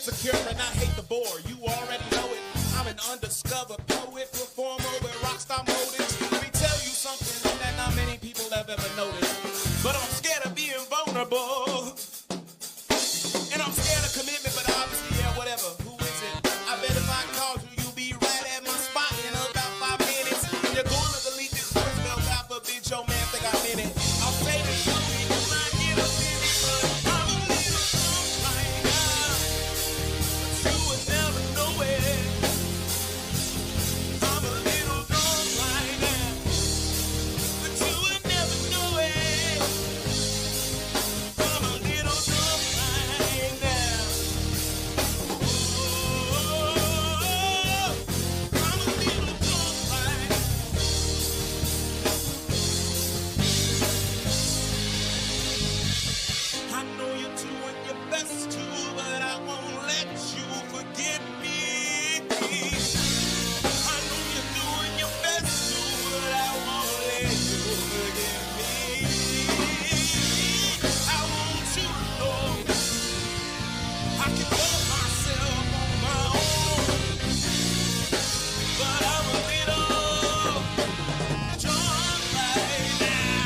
insecure and I hate the bore. You already know it. I'm an undiscovered poet, performer with rockstar motives. Let me tell you something that not many people have ever noticed. But I'm scared of being vulnerable. And I'm scared of commitment, but obviously, yeah, whatever. Who is it? I bet if I called you, you'll be right at my spot in about 5 minutes. You're going to delete this voicemail, God forbid your man think I'm in it. I'll say this to you, you might get offended, but I'm a little drunk right now. But you would never know it. I'm a little drunk right now. But you would never know it. I'm a little drunk right now. I'm a little drunk right now. I know you're doing your best to, but I won't let you forget me. I know you're doing your best to, but I won't let you forget me. I want you to know I can love myself on my own, but I'm a little drunk right now.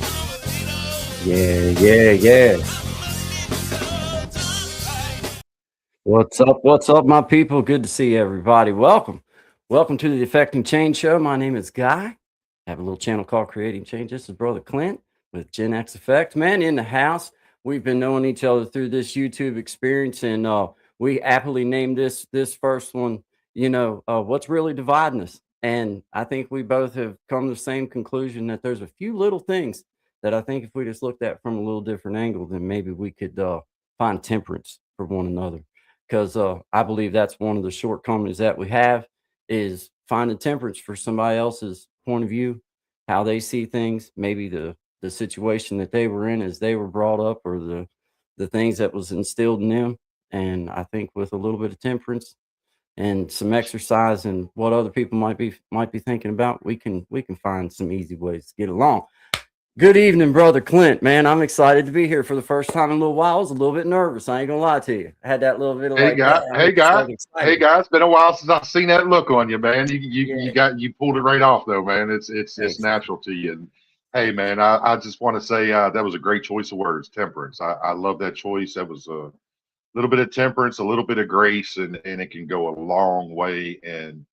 I'm a little, Yeah. What's up, my people? Good to see everybody. Welcome to the Affecting Change Show. My name is Guy. I have a little channel called Creating Change. This is Brother Clint with GenX Effect. Man, in the house. We've been knowing each other through this YouTube experience, and we aptly named this first one, what's really dividing us. And I think we both have come to the same conclusion that there's a few little things that I think if we just looked at from a little different angle, then maybe we could find temperance for one another. Because I believe that's one of the shortcomings that we have is finding temperance for somebody else's point of view, how they see things, maybe the situation that they were in as they were brought up, or the things that was instilled in them. And I think with a little bit of temperance and some exercise and what other people might be thinking about, we can find some easy ways to get along. Good evening, Brother Clint. Man, I'm excited to be here for the first time in a little while. I was a little bit nervous. I ain't gonna lie to you. I had that little bit of Hey like, guy, I'm hey guy, so hey excited. guy. It's been a while since I've seen that look on you, man. You Yeah, got you pulled it right off though, man. It's thanks. natural to you. And hey, man, I just want to say that was a great choice of words, temperance. I love that choice. That was a little bit of temperance, a little bit of grace, and it can go a long way. And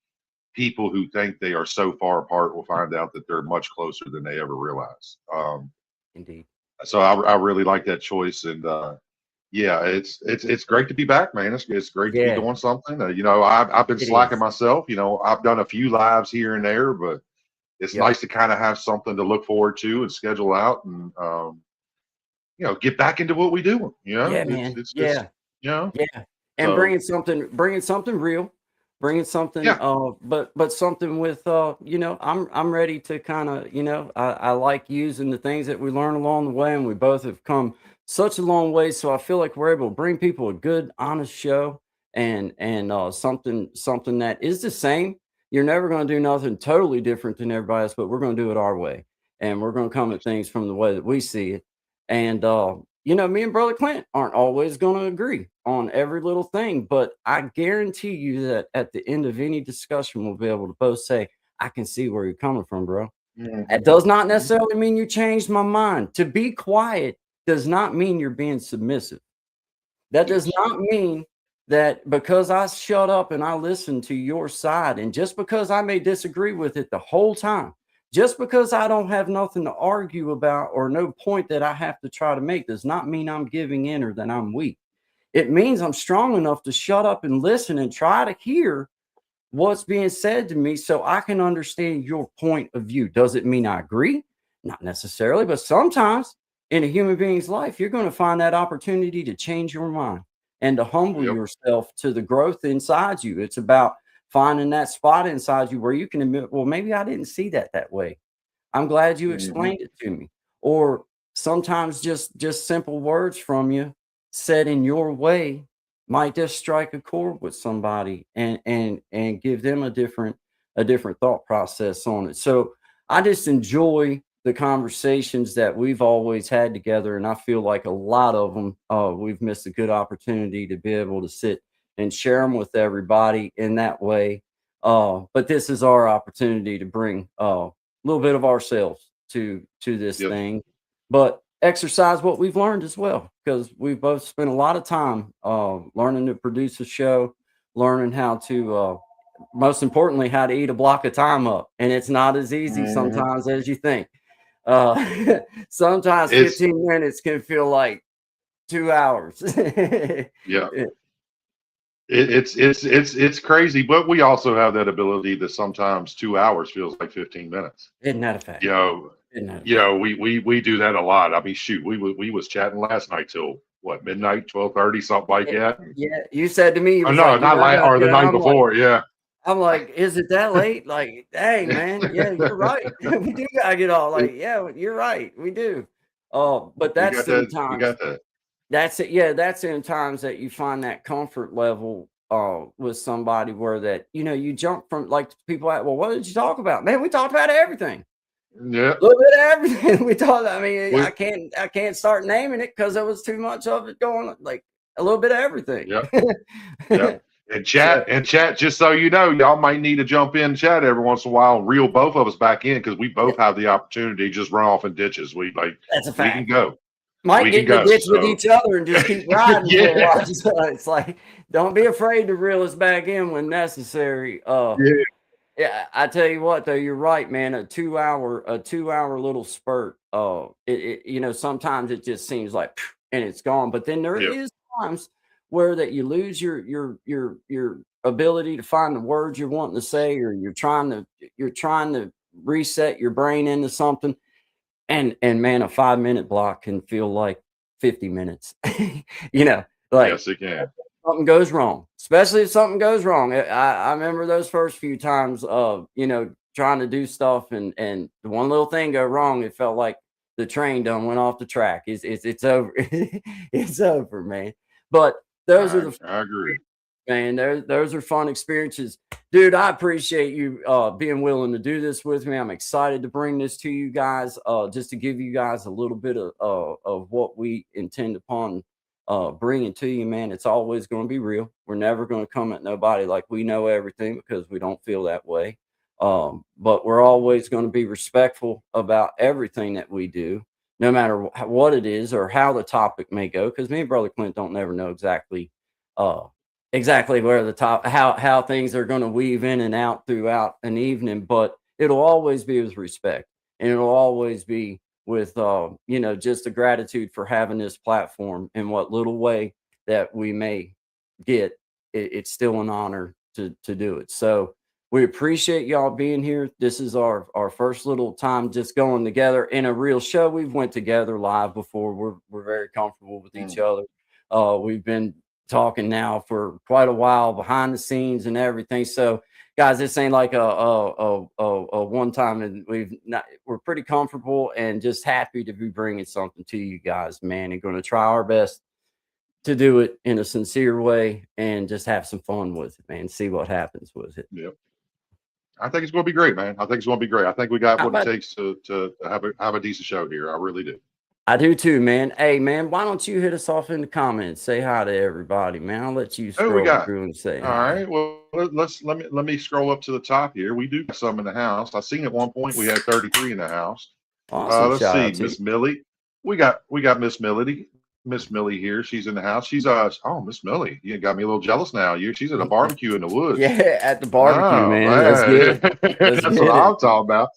people who think they are so far apart will find out that they're much closer than they ever realize. Indeed. So I really like that choice, and yeah, it's great to be back, man. It's great to be Yeah, doing something. I've been it slacking is. myself. I've done a few lives here and there, but it's Yep. nice to kind of have something to look forward to and schedule out, and get back into what we do. Yeah, It's man. it's just Yeah. you know. Yeah. And So bringing something real, bringing something yeah, but something with I'm ready to kind of, I like using the things that we learn along the way, and we both have come such a long way, so I feel like we're able to bring people a good honest show, and something that is the same. You're never going to do nothing totally different than everybody else, but we're going to do it our way, and we're going to come at things from the way that we see it. And me and Brother Clint aren't always going to agree on every little thing, but I guarantee you that at the end of any discussion, we'll be able to both say, I can see where you're coming from, bro. It hmm does not hmm necessarily mean you changed my mind. To be quiet does not mean you're being submissive. That does yes, not mean that because I shut up and I listen to your side, and just because I may disagree with it the whole time, just because I don't have nothing to argue about or no point that I have to try to make, does not mean I'm giving in or that I'm weak. It means I'm strong enough to shut up and listen and try to hear what's being said to me so I can understand your point of view. Does it mean I agree? Not necessarily, but sometimes in a human being's life, you're going to find that opportunity to change your mind and to humble yep, yourself to the growth inside you. It's about finding that spot inside you where you can admit, well, maybe I didn't see that way. I'm glad you hmm explained it to me. Or sometimes just simple words from you said in your way might just strike a chord with somebody and give them a different thought process on it. So I just enjoy the conversations that we've always had together, and I feel like a lot of them, we've missed a good opportunity to be able to sit and share them with everybody in that way. But this is our opportunity to bring a little bit of ourselves to this Yes. thing, but exercise what we've learned as well, because we've both spent a lot of time learning to produce a show, learning how to most importantly, how to eat a block of time up. And it's not as easy Mhm. sometimes as you think. Uh, sometimes It's 15 minutes can feel like 2 hours. yeah. It's crazy, but we also have that ability that sometimes 2 hours feels like 15 minutes. Isn't that a fact? You know, Isn't that a fact? we do that a lot. I mean, shoot, we was chatting last night till what, midnight, 12:30, something like Yeah, that. yeah. You said to me, it Oh was no, like, dude, not I like got to or the go. night before. Yeah. I'm like, is it that late? Like, dang, man. Yeah, you're right. We do gotta get all like, yeah, you're right. We do. But We that's got in that. We times. got that. That's it. Yeah, that's in times that you find that comfort level with somebody where that, you jump from like people at, well, what did you talk about? Man, we talked about everything. Yeah. A little bit of everything. We talked, I mean, We, I can't start naming it because there was too much of it going on, like a little bit of everything. yep. Yep. And So chat, just so you know, y'all might need to jump in chat every once in a while and reel both of us back in because we yeah, both have the opportunity to just run off in ditches. We like that's a we can fact. go. Might We can get in the go. ditch with So each other and just keep riding for a yeah. while. So it's like, don't be afraid to reel us back in when necessary. Yeah. Yeah, I tell you what, though, you're right, man. A 2 hour little spurt. Sometimes it just seems like, and it's gone. But then there Yeah. is times where that you lose your ability to find the words you're wanting to say, or you're trying to reset your brain into something. And man, a 5 minute block can feel like 50 minutes. you know, like Yes, it can. something goes wrong, especially if something goes wrong. I remember those first few times of, trying to do stuff and the one little thing go wrong, it felt like the train done went off the track. It's over. It's over, man. But those are I agree. man, those are fun experiences. Dude, I appreciate you being willing to do this with me. I'm excited to bring this to you guys, just to give you guys a little bit of what we intend upon bringing to you, man. It's always going to be real. We're never going to come at nobody like we know everything, because we don't feel that way. But we're always going to be respectful about everything that we do, no matter what it is or how the topic may go, because me and Brother Clint don't never know uh, exactly where the top how things are going to weave in and out throughout an evening, but it'll always be with respect, and it'll always be with just a gratitude for having this platform. In what little way that we may get it's still an honor to do it. So we appreciate y'all being here. This is our first little time just going together in a real show. We've went together live before. We're very comfortable with each Mm. other. We've been talking now for quite a while behind the scenes and everything. So, guys, this ain't like a one time, and we're pretty comfortable and just happy to be bringing something to you guys, man, and going to try our best to do it in a sincere way and just have some fun with it, man. See what happens with it. Yep. I think it's going to be great, man. I think it's going to be great. I think we got How what it about takes to have a decent show here. I really do. I do too, man. Hey, man, why don't you hit us off in the comments? Say hi to everybody, man. I'll let you Oh, we scroll got. through and say All hi. right. Well, let me scroll up to the top here. We do got some in the house. I seen at one point we had 33 in the house. Awesome. Let's Shout see, out to you. Miss Millie. We got Miss Millie here. She's in the house. She's oh, Miss Millie. You got me a little jealous now. She's at a barbecue in the woods. Yeah, at the barbecue, Oh man. Let's get man, it. Let's that's what get it. I'm talking about.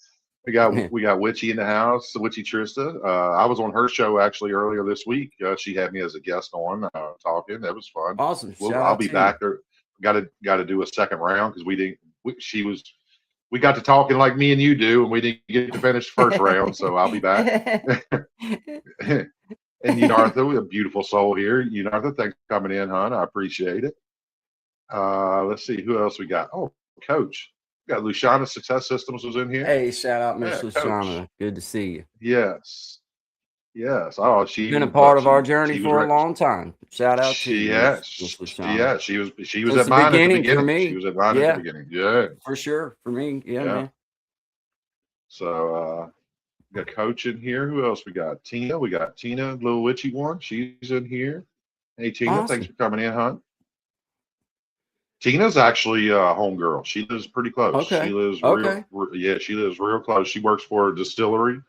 We got Witchy in the house. Witchy Trista. I was on her show actually earlier this week. She had me as a guest on talking. That was fun. Awesome. Well, Shout I'll out be to you. back there. Got to do a second round because we didn't. We got to talking like me and you do, and we didn't get to finish the first round. So I'll be back. And Unartha, a beautiful soul here. Unartha, thanks for coming in, hon. I appreciate it. Let's see who else we got. Oh, Coach. We got Luciana Success Systems was in here. Hey, shout out Miss Yeah, Coach. Lashana. Good to see you. Yes. Yes. Oh, Been a she part what of our journey she was for a right. long time. Shout out to She you, yeah, Miss she Lashana. yeah, she was Since at the mine at the beginning for beginning. She me. was at mine at the Yeah, beginning. Yeah. for sure. For me. Yeah, Yeah. man. So We got Coach in here. Who else we got? Tina. We got Tina, little witchy one. She's in here. Hey, Tina. Thanks Awesome. for coming in, hon. Tina's actually a homegirl. She lives pretty close. She Okay. lives Okay. yeah, she lives real close. She works for a distillery,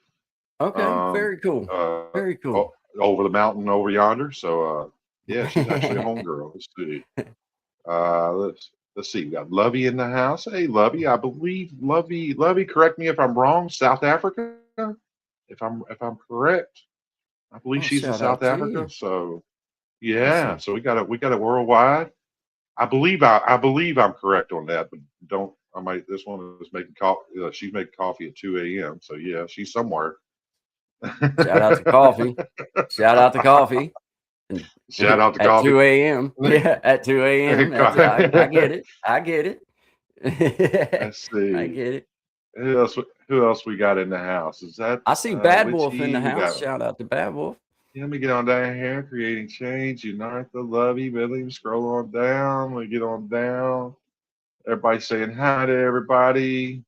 Okay. um, Very cool. uh, Very cool. over the mountain over yonder. So, yeah, she's actually a homegirl. Let's see. Let's see. We got Lovey in the house. Hey, Lovey. I believe Lovey. Correct me if I'm wrong. South Africa. If I'm correct, I believe Oh, she's in shout South out to Africa. you. So, yeah. Awesome. So we got a worldwide. I believe I'm correct on that, but don't I might this one is making coffee. She's making coffee at 2 a.m. So yeah, she's somewhere. Shout out to coffee. Shout out to coffee. And Shout out to at coffee. 2 a.m. Yeah, at 2 a.m. That's I get it. I get it. Let's I see. get it. Who else we got in the house? Is that I see Bad Wolf in the Witchy? We house. got Shout out to Bad Wolf. let me get on down here, creating change, unite the lovey, Billy. Scroll on down. We get on down. Everybody saying hi to everybody.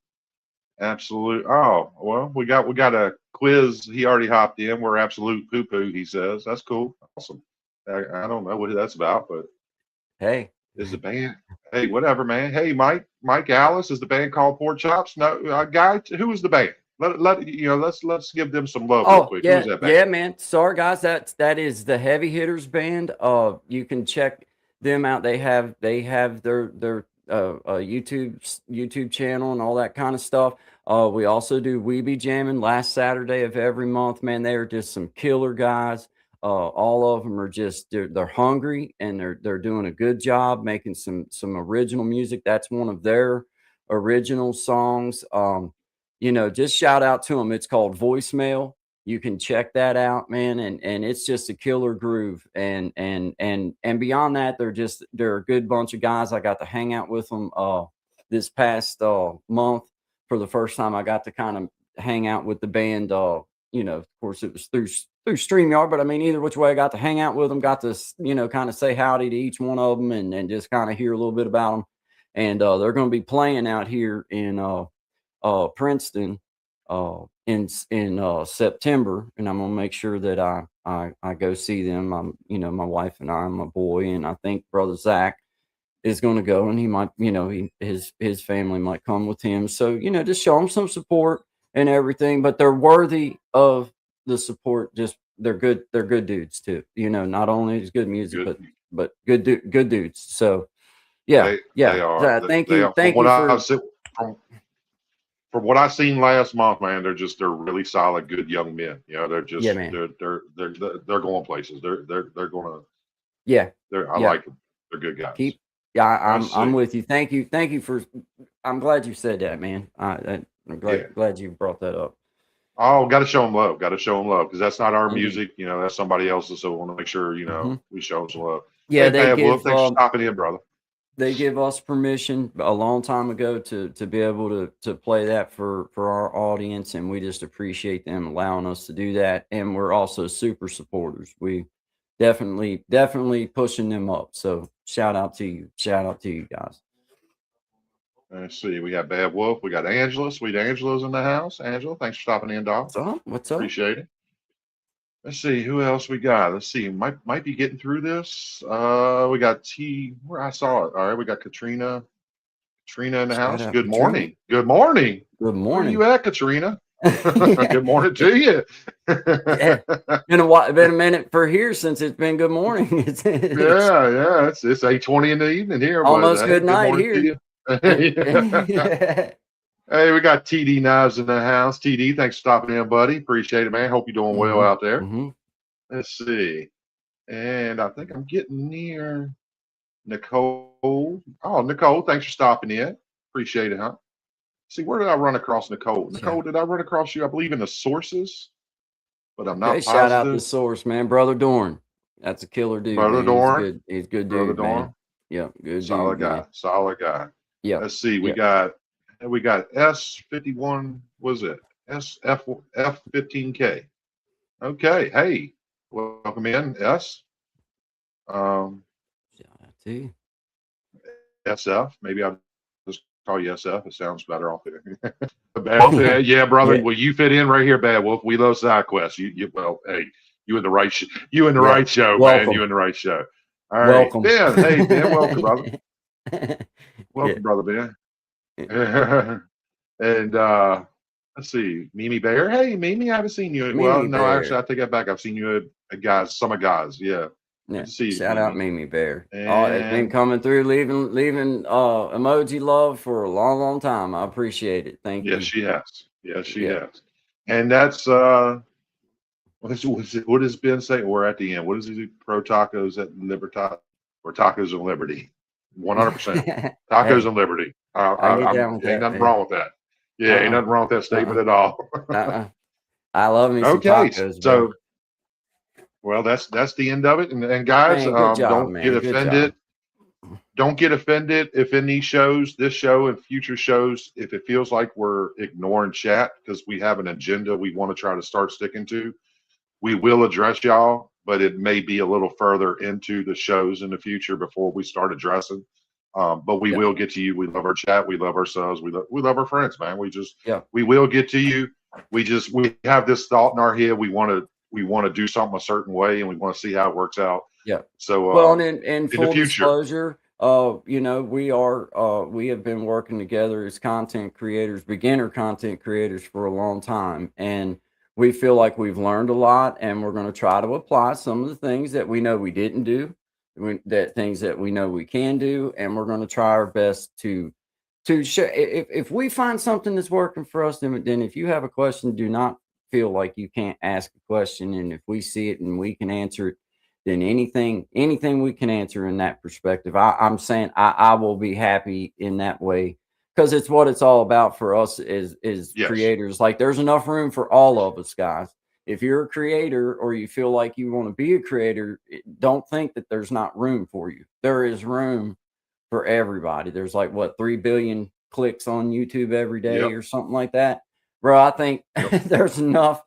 Absolute. Oh, well, we got a quiz. He already hopped in. We're absolute poo poo. He says that's cool. Awesome. I don't know what that's about, but Hey. is the band? Hey, whatever, man. Hey, Mike Alice, is the band called Pork Chops? No, guy. Who is the band? Let's give them some love real Oh, quick. Who is yeah, that band? yeah, man. Sorry, guys. That is the Heavy Hitters band. You can check them out. They have their YouTube channel and all that kind of stuff. We also do Weeby Jamming last Saturday of every month. Man, they are just some killer guys. All of them are just they're hungry and they're doing a good job making some original music. That's one of their original songs. Just shout out to them. It's called Voicemail. You can check that out, man, and it's just a killer groove. And beyond that, they're a good bunch of guys. I got to hang out with them this past month for the first time. I got to kind of hang out with the band. Of course, it was through StreamYard, but I mean, either which way, I got to hang out with them. Got to kind of say howdy to each one of them and just kind of hear a little bit about them. And they're going to be playing out here in Princeton in September, and I'm gonna make sure that I go see them. My wife and I, my boy, and I think brother Zach is going to go, and he might, his family might come with him. So just show them some support and everything. But they're worthy of the support. Just they're good. They're good dudes too. Not only is good music, Good. but good dudes. So yeah, They are. thank They you, are. From thank what you I've for seen, from what I seen last month, man, they're really solid, good young men. They're yeah, just man. they're going places. They're gonna. Yeah, I yeah. like them. They're good guys. Keep Yeah, Let's I'm see. with you. Thank you for I'm glad you said that, man. I'm Yeah. glad you brought that up. Oh, got to show them love. Got to show them love because that's not our Indeed. music. That's somebody else's. So we want to make sure Hmm. we show them some love. Yeah, Hey, Bad Wolf, thanks for stopping in, brother. they give us permission a long time ago to be able to play that for our audience, and we just appreciate them allowing us to do that. And we're also super supporters. We definitely pushing them up. So shout out to you guys. Let's see. We got Bad Wolf. We got Angela. Sweet Angela's in the house. Angela, thanks for stopping in, dog. What's up? What's up? Appreciate it. Let's see who else we got. Let's see. Might be getting through this. We got where I saw it. All right, we got Katrina. Katrina in the Shout house. out Good Katrina. morning. Good morning. Good Where are morning. you at, Katrina? Yeah. Good morning to you. Yeah. Been a minute for here since it's been good morning. It's Yeah. It's 8:20 in the evening here, but almost hey, good good night morning to here. you. Hey, we got TD Knives in the house. TD, thanks for stopping in, buddy. Appreciate it, man. Hope you're doing well out there. Mm-hmm. Let's see. And I think I'm getting near Nicole. Oh, Nicole, thanks for stopping in. Appreciate it, huh? See, where did I run across Nicole? Nicole, did I run across you? I believe in the sources, but I'm Okay, not shout out the positive. source, man. Brother Dorn. That's a killer dude, Brother man. He's Dorn. good. He's a good Brother dude, man. Dorn. Yeah, good dude, Solid guy. man. Solid guy. Yeah. Let's see. We Yeah. got S51. Was it F15K? Okay. Hey, welcome in, S. Shout out to you. SF. Maybe I'll just call you SF. It sounds better off there. Bad Wolf, yeah, brother. Yeah, Well, you fit in right here, Bad Wolf. We love side quests. Well, hey, you in the right, you in the yeah. right show, man. You Welcome, in the right show. All right, welcome. Ben. Hey, Ben. Welcome, brother. Yeah, Welcome, brother Ben. And let's see, Mimi Bear. Hey, Mimi, I haven't seen you. Well, Mimi no, actually, Bear. I take that back. I've seen you at guys, some of guys. Yeah, Yeah, good to see you, shout out Mimi. Mimi Bear. Oh, it's been And coming through, leaving emoji love for a long, long time. I appreciate it. Thank yes, you. she has. Yes, she Yeah. has. And that's what has Ben saying? We're at the end. What is it? Pro tacos at Libertad or tacos and Liberty? 100%. Tacos Hey, and Liberty. I get I'm down with ain't that, nothing man. wrong with that. Yeah, ain't Uh-uh. nothing wrong with that statement Uh-uh. at all. Uh-uh. I love me some Okay, tacos, bro. so well, that's the end of it. And guys, Man, good job, don't get man. Good job. offended. Don't get offended if in these shows, this show and future shows, if it feels like we're ignoring chat because we have an agenda we want to try to start sticking to, we will address y'all, but it may be a little further into the shows in the future before we start addressing. But we Yeah. will get to you. We love our chat. We love ourselves. We love our friends, man. Yeah. We will get to you. We have this thought in our head. We want to do something a certain way, and we want to see how it works out. Yeah. So Well, and in in the full future, disclosure, we have been working together as content creators, beginner content creators for a long time, and we feel like we've learned a lot, and we're going to try to apply some of the things that we know we didn't do, that things that we know we can do, and we're going to try our best to share. If we find something that's working for us, then if you have a question, do not feel like you can't ask a question, and if we see it and we can answer it, then anything we can answer in that perspective, I'm saying I will be happy in that way, because it's what it's all about for us as yes, creators. Like, there's enough room for all of us, guys. If you're a creator or you feel like you want to be a creator, don't think that there's not room for you. There is room for everybody. There's like, what, 3 billion clicks on YouTube every day yep, or something like that, bro. I think yep, there's enough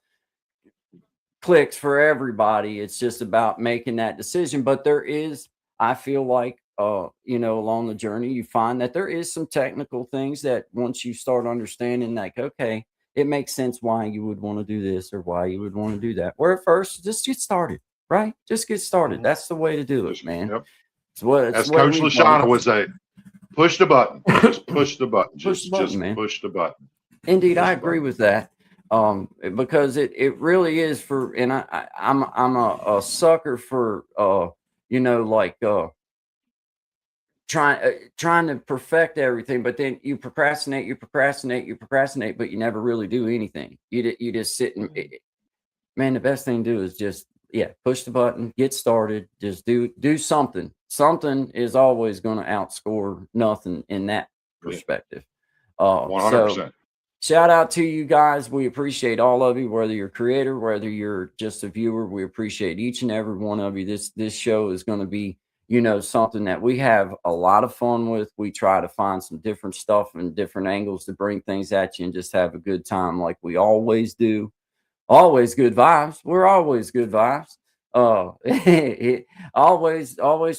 clicks for everybody. It's just about making that decision. But there is, I feel like, along the journey, you find that there is some technical things that once you start understanding, like, okay, it makes sense why you would want to do this or why you would want to do that. Where at first, just get started, right? Just get started. mhm, That's the way to do it, just man. yep. It's As the way Coach we've done Lashana would say, push the button. Just it. push the button. Push the Just button, just man. push the button. Indeed, Push I the agree button. with that. Because it really is for, and I'm a sucker for, like, trying to perfect everything, but then you procrastinate, but you never really do anything. You just sit and, man, the best thing to do is just, yeah, push the button, get started, just do something. Something is always going to outscore nothing in that Yeah, perspective. So 100%. shout out to you guys. We appreciate all of you, whether you're a creator, whether you're just a viewer. We appreciate each and every one of you. This show is going to be, something that we have a lot of fun with. We try to find some different stuff and different angles to bring things at you and just have a good time like we always do. Always good vibes. We're always good vibes. Always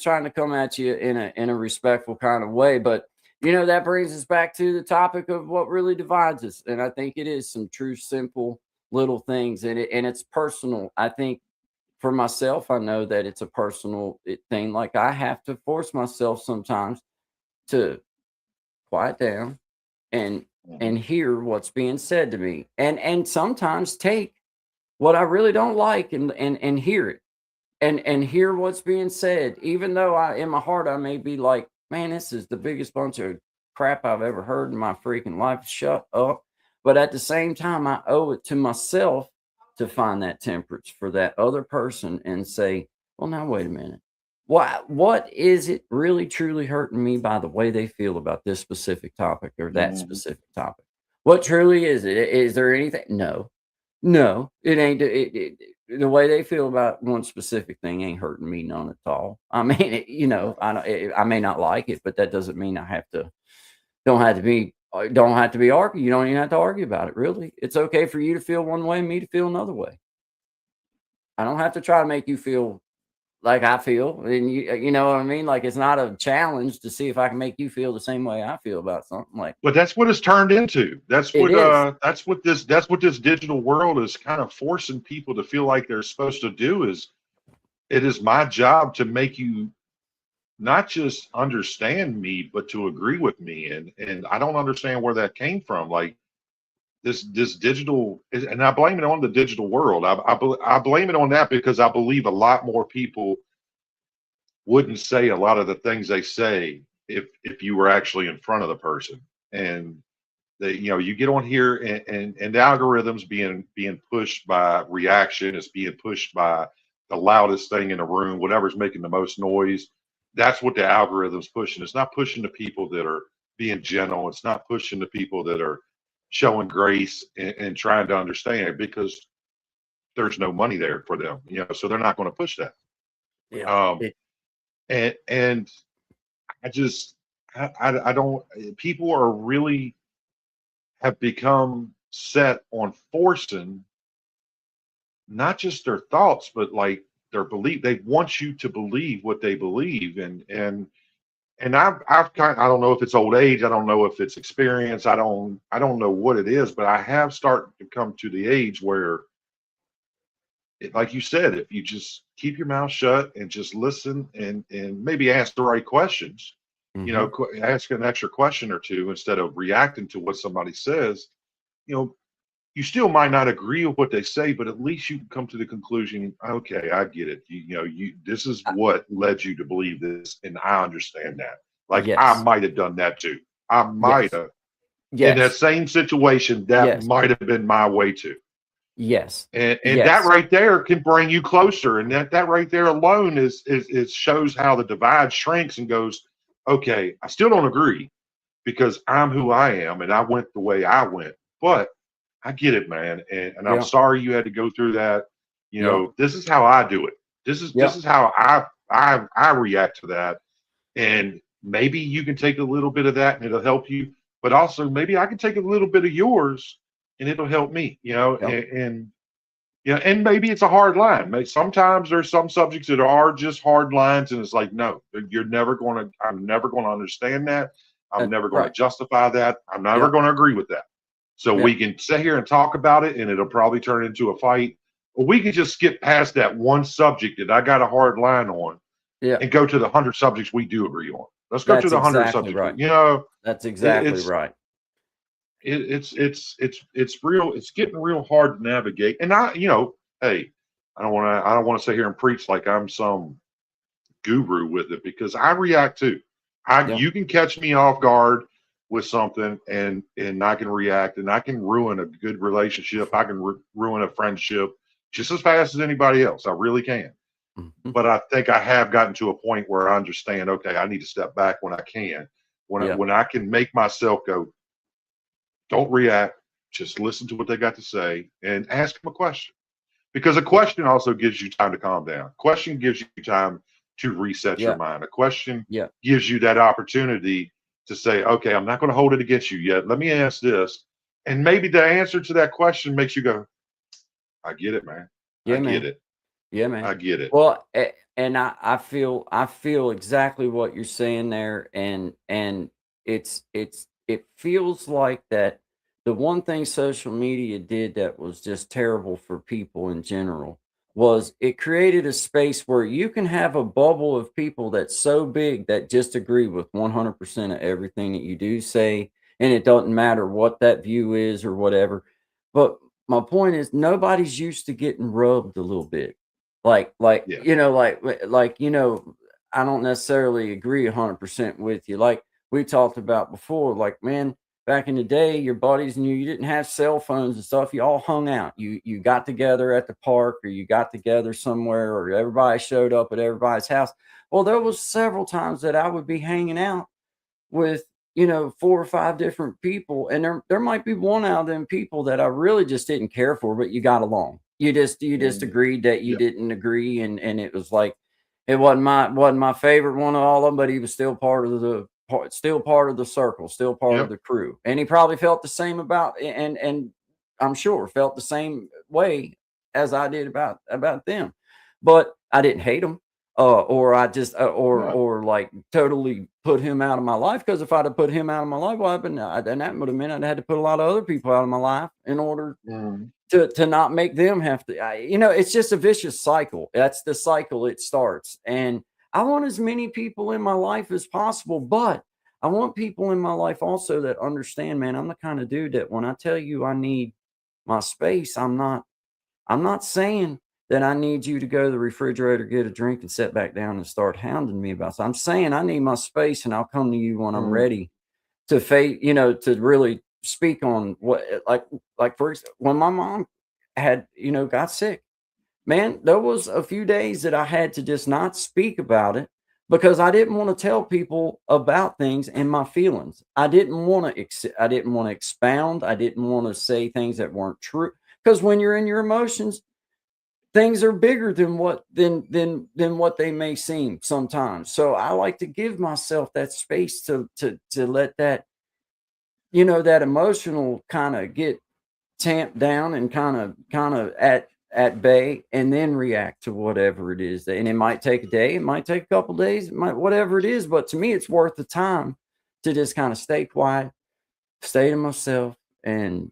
trying to come at you in a respectful kind of way. But that brings us back to the topic of what really divides us. And I think it is some true, simple little things. And it's personal. I think for myself, I know that it's a personal thing. Like, I have to force myself sometimes to quiet down and Mhm. and hear what's being said to me. And sometimes take what I really don't like and hear it and hear what's being said, even though I, in my heart, I may be like, man, this is the biggest bunch of crap I've ever heard in my freaking life. Shut up. But at the same time, I owe it to myself to find that temperance for that other person and say, well, now wait a minute. What is it really truly hurting me by the way they feel about this specific topic or that Mhm. specific topic? What truly is it? Is there anything? No, no, it ain't. The way they feel about one specific thing ain't hurting me none at all. I mean, I may not like it, but that doesn't mean I have to. Don't have to be argued. You don't even have to argue about it. Really, it's okay for you to feel one way, and me to feel another way. I don't have to try to make you feel like I feel, and you know what I mean? Like, it's not a challenge to see if I can make you feel the same way I feel about something. Like, But that's what it's turned into. it is. That's what this digital world is kind of forcing people to feel like they're supposed to do. Is it is my job to make you not just understand me, but to agree with me. And I don't understand where that came from. Like this digital, and I blame it on the digital world. I blame it on that because I believe a lot more people wouldn't say a lot of the things they say if you were actually in front of the person. And they, you know, you get on here and the algorithms being pushed by reaction, it's being pushed by the loudest thing in the room, whatever's making the most noise. That's what the algorithm's pushing. It's not pushing the people that are being gentle. It's not pushing the people that are showing grace and trying to understand, because there's no money there for them, you know, so they're not going to push that. Yeah. Um, and I just I don't, people are really have become set on forcing not just their thoughts, but like their belief. They want you to believe what they believe. And I've kind, I don't know if it's old age, I don't know if it's experience, I don't know what it is, but I have started to come to the age where like you said, if you just keep your mouth shut and just listen and maybe ask the right questions, you Mm-hmm. know, ask an extra question or two instead of reacting to what somebody says, you know, you still might not agree with what they say, but at least you can come to the conclusion, okay, I get it. You know, this is what led you to believe this, and I understand that. Like I Yes. might have done that too. I might Yes. have in that Yes. same situation, that Yes. might have been my way too. Yes. And that Yes. right there can bring you closer. And that right there alone is shows how the divide shrinks and goes, okay, I still don't agree because I'm who I am and I went the way I went. But I get it, man. And I'm Yeah. sorry you had to go through that. You Yeah. know, this is how I do it. This Yeah. is how I react to that. And maybe you can take a little bit of that and it'll help you. But also maybe I can take a little bit of yours and it'll help me, you know, Yeah. and yeah, and maybe it's a hard line. Sometimes there's some subjects that are just hard lines, and it's like, no, you're never going to. I'm never going to understand that. I'm never going to Right. justify that. I'm never Yeah. going to agree with that. So Yeah. we can sit here and talk about it, and it'll probably turn into a fight. Or we can just skip past that one subject that I got a hard line on, Yeah. and go to the 100 subjects we do agree on. Let's go to That's the 100 exactly subjects. right. You know, That's it, exactly it's right. it's real. It's getting real hard to navigate. And I, you know, hey, I don't want to sit here and preach like I'm some guru with it, because I react too. Yeah. You can catch me off guard with something, and I can react, and I can ruin a good relationship. I can ruin a friendship just as fast as anybody else. I really can. Mhm. But I think I have gotten to a point where I understand. Okay, I need to step back when I can. Yeah. When I can make myself go, don't react. Just listen to what they got to say and ask them a question. Because a Yeah. question also gives you time to calm down. A question gives you time to reset your Yeah. mind. A question Yeah. gives you that opportunity to say, okay, I'm not going to hold it against you yet. Let me ask this. And maybe the answer to that question makes you go, I get it, man. I Yeah, get man. it. Yeah, man. I get it. Well, and I feel exactly what you're saying there, and it feels like that the one thing social media did that was just terrible for people in general was it created a space where you can have a bubble of people that's so big that just agree with 100% of everything that you do say, and it doesn't matter what that view is or whatever. But my point is nobody's used to getting rubbed a little bit. Yeah. I don't necessarily agree 100% with you. Like we talked about before, like, man, back in the day, your buddies and you didn't have cell phones and stuff. You all hung out. You got together at the park, or you got together somewhere, or everybody showed up at everybody's house. Well, there was several times that I would be hanging out with, 4 or 5 different people, and there might be one out of them people that I really just didn't care for, but you got along. You just Mm, agreed that you yeah. didn't agree, and it was like it wasn't my favorite one of all of them, but he was still still part of the circle, still part of Yep. the crew. And he probably felt the same about, and I'm sure felt the same way as I did about them. But I didn't hate them. or I just Yeah. or like totally put him out of my life. Because if I'd have put him out of my life, what happened? Then that would have meant I'd had to put a lot of other people out of my life in order Mhm. to not make them have to. It's just a vicious cycle. That's the cycle it starts. And I want as many people in my life as possible, but I want people in my life also that understand, man, I'm the kind of dude that when I tell you I need my space, I'm not saying that I need you to go to the refrigerator, get a drink, and sit back down and start hounding me about it. I'm saying I need my space, and I'll come to you when I'm Mhm. ready to to really speak on what, like for when my mom had, got sick, man, there was a few days that I had to just not speak about it because I didn't want to tell people about things and my feelings. I didn't want to expound. I didn't want to say things that weren't true. Because when you're in your emotions, things are bigger than what they may seem sometimes. So I like to give myself that space to let that, that emotional kind of get tamped down and kind of at bay, and then react to whatever it is. And it might take a day, it might take a couple days, it might whatever it is, but to me it's worth the time to just kind of stay quiet, stay to myself. And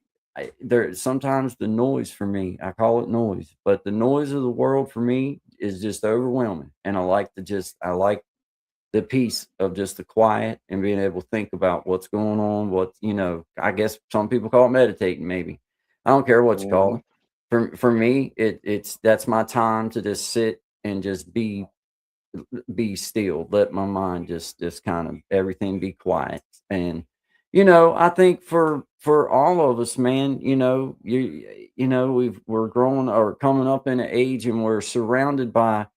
there sometimes the noise, for me, I call it noise, but the noise of the world for me is just overwhelming. And I like the peace of just the quiet and being able to think about what's going on. I guess some people call it meditating, maybe. I don't care what you call Mhm. it. For me, it's that's my time to just sit and just be still, let my mind just kind of everything be quiet. And I think for all of us, man, we're growing or coming up in an age, and we're surrounded by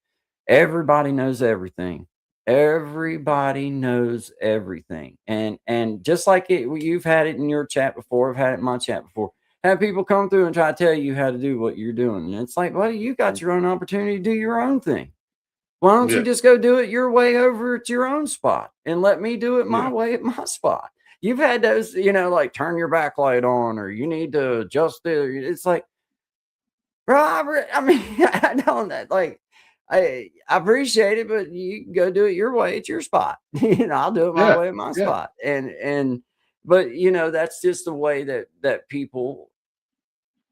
everybody knows everything. Everybody knows everything. And just like you've had it in your chat before, I've had it in my chat before. Have people come through and try to tell you how to do what you're doing. And it's like, well, you got your own opportunity to do your own thing. Why don't you Yeah. just go do it your way over at your own spot and let me do it my Yeah. way at my spot? You've had those, like turn your backlight on, or you need to adjust it. It's like, bro, I mean, I don't like. I appreciate it, but you can go do it your way at your spot. I'll do it my Yeah. way at my Yeah. spot. But that's just the way that people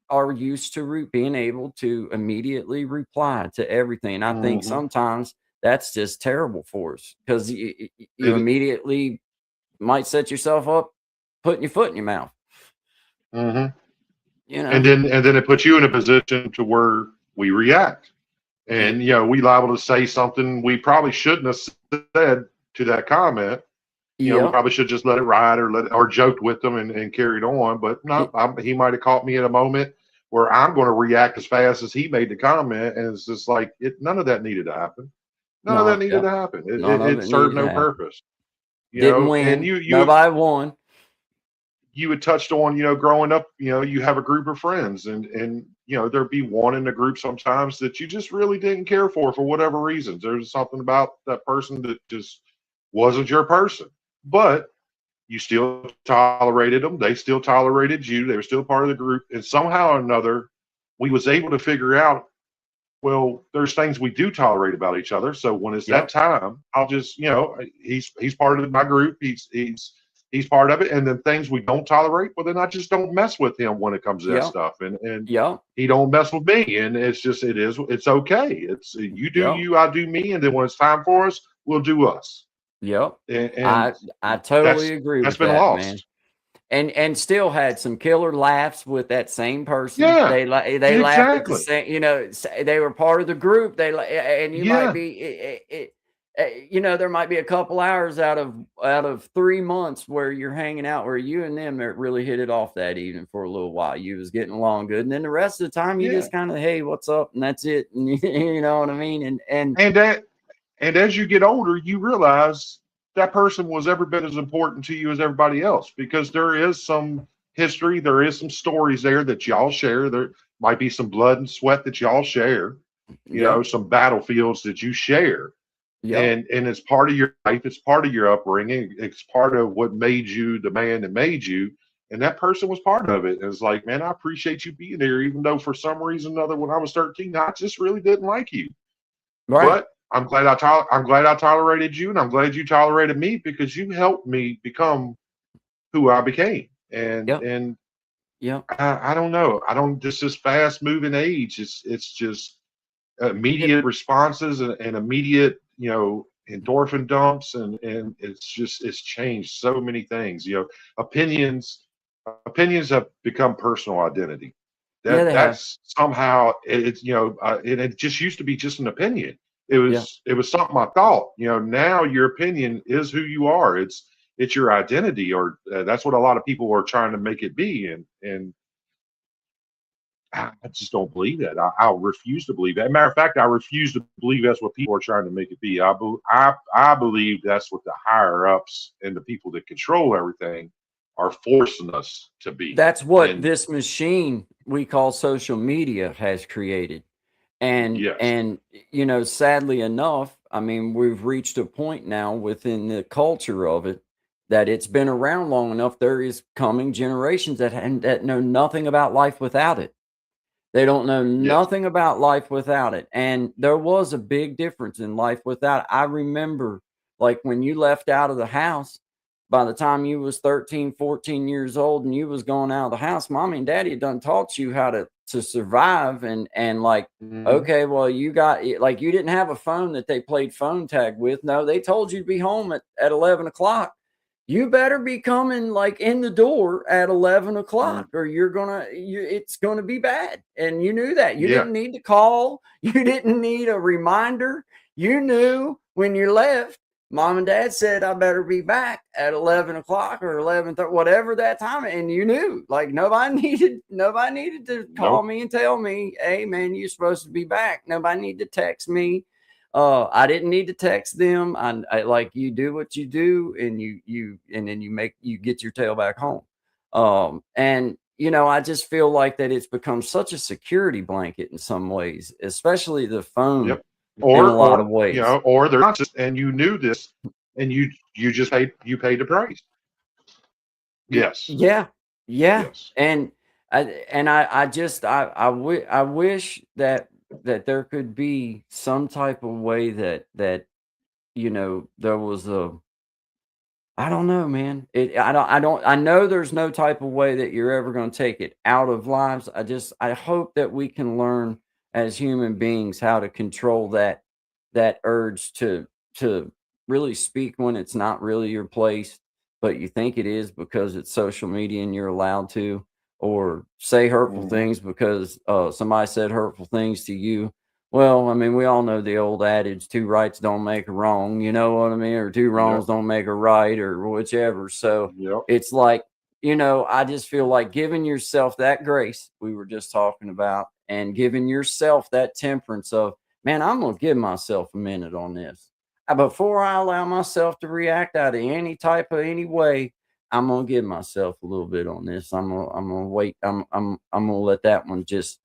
are used to being able to immediately reply to everything. And I think Mhm. sometimes that's just terrible for us because you It immediately might set yourself up putting your foot in your mouth. Mhm. You And know? then it puts you in a position to where we react. It, And we liable to say something we probably shouldn't have said to that comment. We yep. probably should just let it ride or joked with them and carried on. But no, It, he might have caught me at a moment where I'm going to react as fast as he made the comment, and it's just like none of that needed to happen. None of that no, needed yep. to happen. It, None it, of it it served needed to no happen. purpose. Didn't And win. you Nobody won. you had touched on, growing up, you have a group of friends, and there'd be one in the group sometimes that you just really didn't care for whatever reasons. There's something about that person that just wasn't your person, but you still tolerated them. They still tolerated you. They were still part of the group, and somehow or another, we was able to figure out, well, there's things we do tolerate about each other. So when it's that Yep. time, I'll just, he's part of my group. He's part of it. And then things we don't tolerate, well, then I just don't mess with him when it comes to that Yep. stuff. And Yep. he don't mess with me. And it's okay. It's you do Yep. you, I do me. And then when it's time for us, we'll do us. Yep. And I totally agree that's with been that, man. lost. And still had some killer laughs with that same person. Yeah, They laughed at the exactly. same, they were part of the group. And you might Yeah, be there might be a couple hours out of 3 months where you're hanging out, where you and them really hit it off that evening for a little while. You was getting along good, and then the rest of the time you yeah. just kind of, hey, what's up, and that's it. And you know what I mean? And And that And as you get older, you realize that person was every bit as important to you as everybody else, because there is some history, there is some stories there that y'all share. There might be some blood and sweat that y'all share, yep. some battlefields that you share. Yep. And it's part of your life, it's part of your upbringing, it's part of what made you the man that made you. And that person was part of it. And it's like, man, I appreciate you being there, even though for some reason or another, when I was 13, I just really didn't like you. Right. But I'm glad I tolerated you, and I'm glad you tolerated me because you helped me become who I became. Yep. And Yep. I don't know. I don't this fast moving age. It's just Yep. immediate responses and immediate, endorphin dumps, and it's changed so many things. Opinions have become personal identity. Yeah, they have. That's somehow it's and it just used to be just an opinion. It Yeah. was it was something I thought. Now your opinion is who you are. It's your identity, or that's what a lot of people are trying to make it be. And I just don't believe that. I refuse to believe that. Matter of fact, I refuse to believe that's what people are trying to make it be. I believe that's what the higher ups and the people that control everything are forcing us to be. That's what And this machine we call social media has created. yes, And sadly enough, I mean, we've reached a point now within the culture of it that it's been around long enough. There is coming generations that know nothing about life without it. They don't know yes, nothing about life without it. And there was a big difference in life without it. I remember, like, when you left out of the house, by the time you was 13, 14 years old and you was going out of the house, mommy and daddy had done taught you how to survive. And like, hmm okay, well, you got, like, you didn't have a phone that they played phone tag with. No, they told you to be home at 11 o'clock. You better be coming like in the door at 11 o'clock or it's gonna be bad. And you knew that. You yeah, didn't need to call. You didn't need a reminder. You knew when you left, mom and dad said, I better be back at 11 o'clock or 11:30, whatever that time. And you knew, like, nobody needed to call nope, me and tell me, hey man, you're supposed to be back. Nobody needed to text me. I didn't need to text them. I like, you do what you do, and and then you get your tail back home. And I just feel like that it's become such a security blanket in some ways, especially the phone yep. in a Or lot or of ways. or they're not just, and you knew this, and you just paid the price. Yes, Yeah, yeah, yes. and I wish that there could be some type of way that there was a I don't know, man. I know there's no type of way that you're ever going to take it out of lives. I hope that we can learn as human beings how to control that urge to really speak when it's not really your place, but you think it is because it's social media and you're allowed to, or say hurtful hmm things because somebody said hurtful things to you. Well, I mean, we all know the old adage, two rights don't make a wrong, you know what I mean? Or two wrongs Yep, don't make a right, or whichever. So yep. it's like, I just feel like giving yourself that grace we were just talking about and giving yourself that temperance of, man, I'm going to give myself a minute on this. Before I allow myself to react out of any type of any way, I'm going to give myself a little bit on this. I'm going to wait. I'm going to let that one just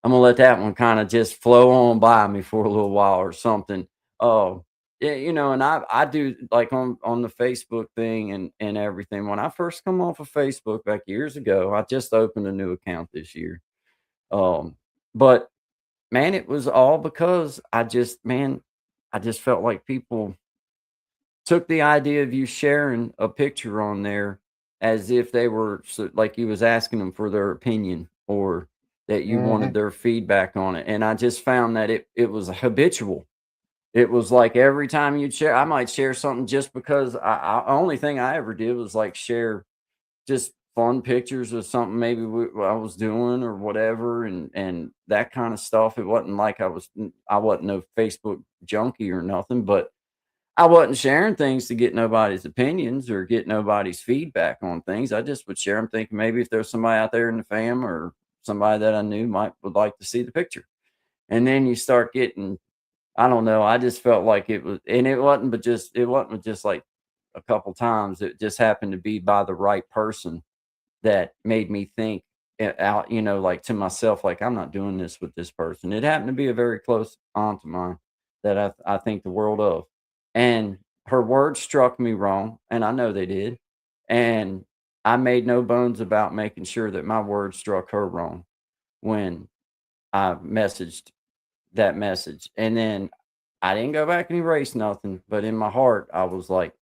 I'm gonna let that one kind of just flow on by me for a little while or something. Oh, yeah, and I do like on the Facebook thing and everything. When I first come off of Facebook back years ago, I just opened a new account this year. Um, but man, it was all because I just felt like people took the idea of you sharing a picture on there as if they were like you was asking them for their opinion or that you wanted hmm their feedback on it. And I just found that it was habitual. It was like every time you'd share, I might share something just because only thing I ever did was like share just fun pictures of something maybe I was doing or whatever, and that kind of stuff. It wasn't like I wasn't no Facebook junkie or nothing, but I wasn't sharing things to get nobody's opinions or get nobody's feedback on things. I just would share them thinking maybe if there's somebody out there in the fam or somebody that I knew would like to see the picture. And then you start getting, I don't know, I just felt like it was, and it wasn't just like a couple times. It just happened to be by the right person that made me think out, like to myself, like I'm not doing this with this person. It happened to be a very close aunt of mine that I think the world of. And her words struck me wrong, and I know they did. And I made no bones about making sure that my words struck her wrong when I messaged that message. And then I didn't go back and erase nothing, but in my heart, I was like,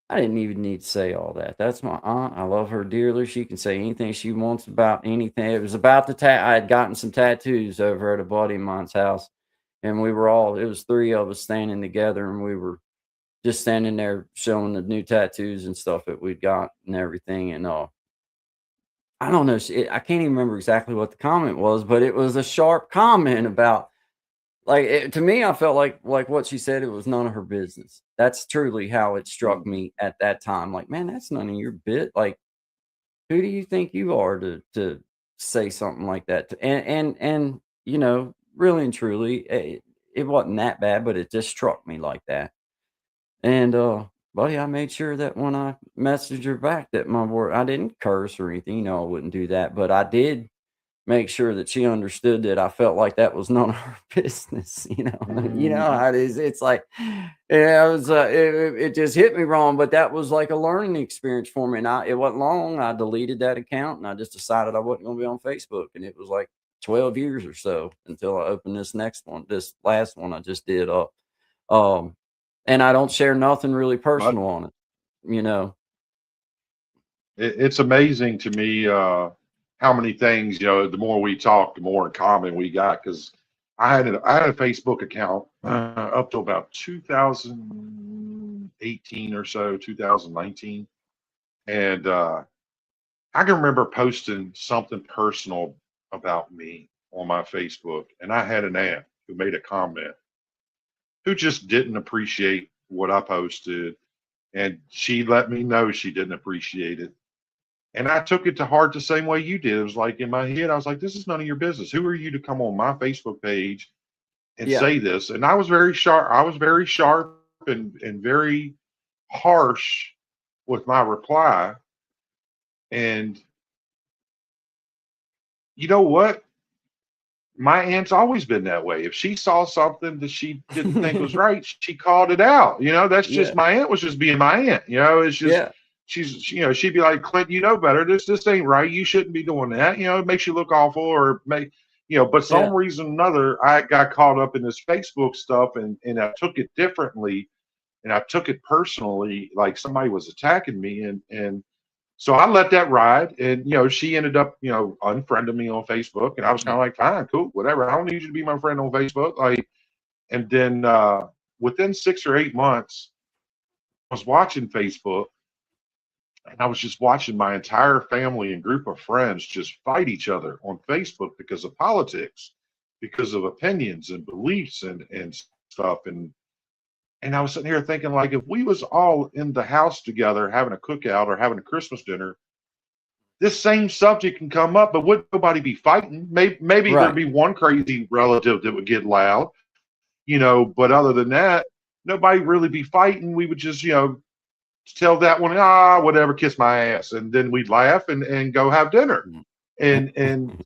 I didn't even need to say all that. That's my aunt. I love her dearly. She can say anything she wants about anything. It was about the I had gotten some tattoos over at a buddy of mine's house, and we were all, it was three of us standing together, and we were just standing there showing the new tattoos and stuff that we'd got and everything. And I don't know. I can't even remember exactly what the comment was, but it was a sharp comment about, like, to me, I felt like what she said, it was none of her business. That's truly how it struck Mhm. me at that time. Like, man, that's none of your bit. Like, who do you think you are to say something like that? And really and truly, it wasn't that bad, but it just struck me like that. And buddy, I made sure that when I messaged her back that my word, I didn't curse or anything. I wouldn't do that, but I did make sure that she understood that I felt like that was none of her business. You know Mhm. how it is. It's like, yeah, it just hit me wrong, but that was like a learning experience for me. And it wasn't long. I deleted that account and I just decided I wasn't going to be on Facebook. And it was like 12 years or so until I opened this last one I just did up. Um, and I don't share nothing really But personal on it. it's amazing to me how many things, the more we talk, the more in common we got. Because I had a Facebook account up to about 2018 or so, 2019, and I can remember posting something personal about me on my Facebook, and I had an aunt who made a comment who just didn't appreciate what I posted, and she let me know she didn't appreciate it. And I took it to heart the same way you did. It was like in my head, I was like, this is none of your business. Who are you to come on my Facebook page and Yeah. say this? And I was very sharp. I was very sharp and very harsh with my reply. And you know what? My aunt's always been that way. If she saw something that she didn't think was right, she called it out. That's Yeah. just my aunt was just being my aunt. It's just Yeah. she'd be like, Clint, you know better. This ain't right. You shouldn't be doing that. It makes you look awful or but Yeah. some reason or another, I got caught up in this Facebook stuff and I took it differently and I took it personally, like somebody was attacking me and so I let that ride, and she ended up, unfriending me on Facebook, and I was kind of like, fine, cool, whatever. I don't need you to be my friend on Facebook. Like, and then within 6 or 8 months, I was watching Facebook, and I was just watching my entire family and group of friends just fight each other on Facebook because of politics, because of opinions and beliefs and stuff, and I was sitting here thinking, like, if we was all in the house together having a cookout or having a Christmas dinner, this same subject can come up, but would nobody be fighting? Maybe there'd Right. be one crazy relative that would get loud, but other than that, nobody really be fighting. We would just, tell that one, whatever, kiss my ass, and then we'd laugh and go have dinner. Mm. And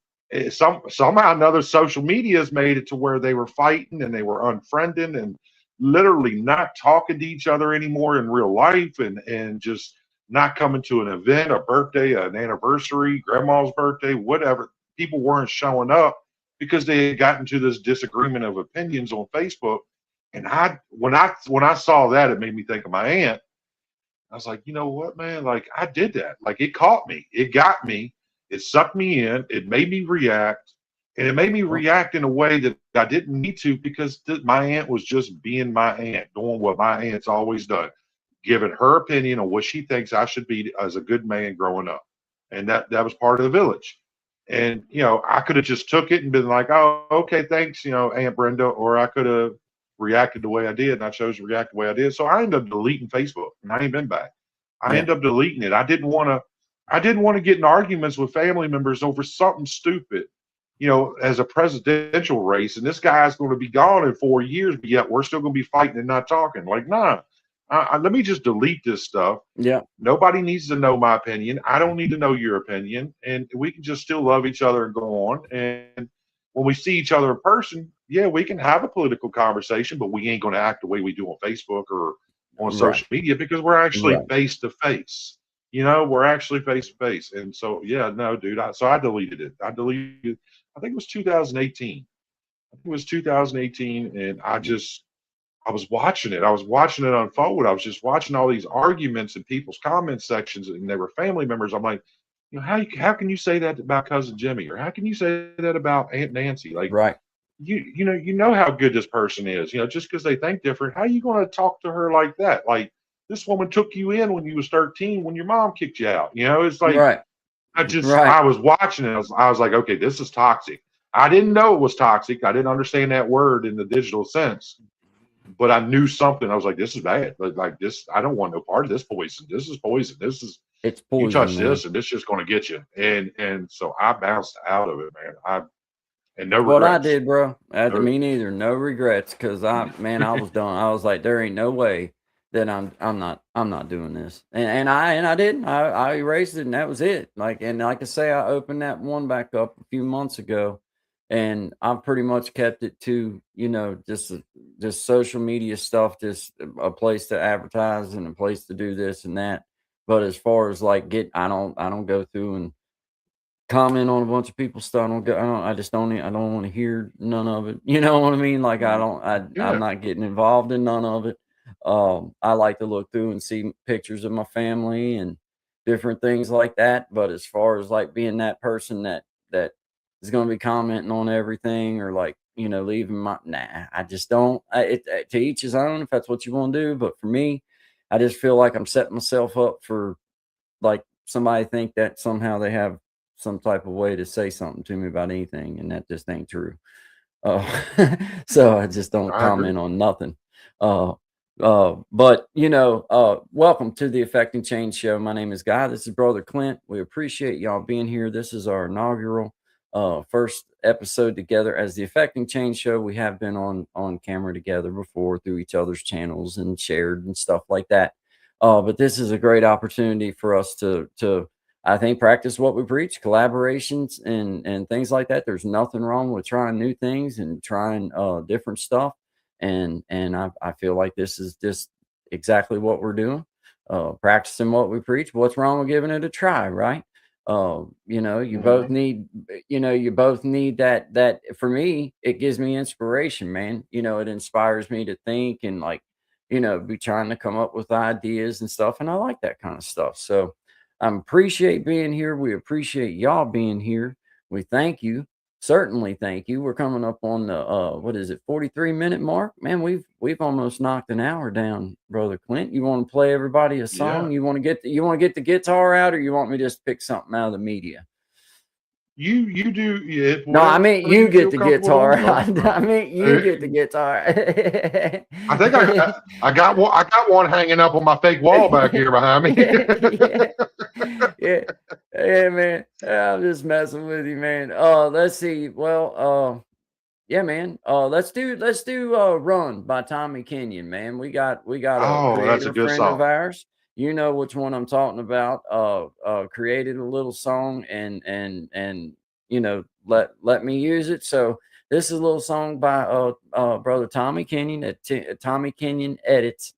somehow or another, social media has made it to where they were fighting and they were unfriending and literally not talking to each other anymore in real life and just not coming to an event, a birthday, an anniversary, grandma's birthday, whatever. People weren't showing up because they had gotten to this disagreement of opinions on Facebook. And when I saw that, it made me think of my aunt. I was like, you know what, man? Like, I did that. Like, it caught me. It got me. It sucked me in. It made me react. And it made me Well, react in a way that I didn't need to because my aunt was just being my aunt, doing what my aunt's always done, giving her opinion on what she thinks I should be as a good man growing up. And that was part of the village. And, I could have just took it and been like, oh, okay, thanks, Aunt Brenda, or I could have reacted the way I did, and I chose to react the way I did. So I ended up deleting Facebook, and I ain't been back. I yeah. ended up deleting it. I didn't want to get in arguments with family members over something stupid, as a presidential race, and this guy's going to be gone in 4 years, but yet we're still going to be fighting and not talking. Like, nah, let me just delete this stuff. Yeah. Nobody needs to know my opinion. I don't need to know your opinion. And we can just still love each other and go on. And when we see each other in person, yeah, we can have a political conversation, but we ain't going to act the way we do on Facebook or on Right. social media because we're actually Right. face to face. We're actually face to face. And so, yeah, no, dude. So I deleted it. I think it was 2018. I think it was 2018. And I just, I was watching it. I was watching it unfold. I was just watching all these arguments in people's comment sections, and they were family members. I'm like, how can you say that about cousin Jimmy, or how can you say that about Aunt Nancy? Like, Right. you know how good this person is. Just because they think different, how are you going to talk to her like that? Like, this woman took you in when you was 13, when your mom kicked you out. It's like, Right. I was watching it. I was like, okay, this is toxic. I didn't know it was toxic. I didn't understand that word in the digital sense, but I knew something. I was like, this is bad. Like this, I don't want no part of this poison. This is poison. This is, It's you poison, touch man. this and it's just going to get you. And so I bounced out of it, man. And no It's what I regrets. did, bro. No, Me neither. No regrets, because I was done. I was like, there ain't no way that I'm not doing this. And I didn't. I erased it, and that was it. Like I say, I opened that one back up a few months ago, and I've pretty much kept it to, just social media stuff, just a place to advertise and a place to do this and that. But as far as like I don't go through and comment on a bunch of people's stuff. I just don't, I don't want to hear none of it. You know what I mean? Like I'm yeah. not getting involved in none of it. I like to look through and see pictures of my family and different things like that. But as far as like being that person that is going to be commenting on everything, or like, leaving I just don't, to each his own, if that's what you want to do. But for me, I just feel like I'm setting myself up for, like, somebody think that somehow they have some type of way to say something to me about anything, and that just ain't true. Uh, so I just don't I agree. comment on nothing. Uh, but welcome to the Affecting Change Show. My name is Guy. This is Brother Clint. We appreciate y'all being here. This is our inaugural first episode together as the Affecting Change Show. We have been on camera together before through each other's channels and shared and stuff like that. But this is a great opportunity for us to I think practice what we preach, collaborations and things like that. There's nothing wrong with trying new things and trying different stuff. And I feel like this is just exactly what we're doing. Practicing what we preach. What's wrong with giving it a try, right? You both Mhm. need, you both need that for me, it gives me inspiration, man. It inspires me to think and, like, be trying to come up with ideas and stuff. And I like that kind of stuff. So I appreciate being here. We appreciate y'all being here. We thank you. Certainly thank you. We're coming up on the what is it, 43-minute mark? Man, we've almost knocked an hour down, Brother Clint. You want to play everybody a Yeah. song? You want to get the guitar out, or you want me to just pick something out of the media? You do, yeah, No, I whatever mean you you get feel the comfortable guitar doing, brother. out. I mean you Uh, get the guitar. I think I got one. I got one hanging up on my fake wall back here behind me. Yeah. Yeah. Yeah, man. I'm just messing with you, man. Let's see. Well, yeah, man. Let's do Run by Tommy Kenyon, man. We got a Oh, that's a creator good friend of song. ours. You know which one I'm talking about. Created a little song and let me use it. So this is a little song by brother Tommy Kenyon at Tommy Kenyon Edits,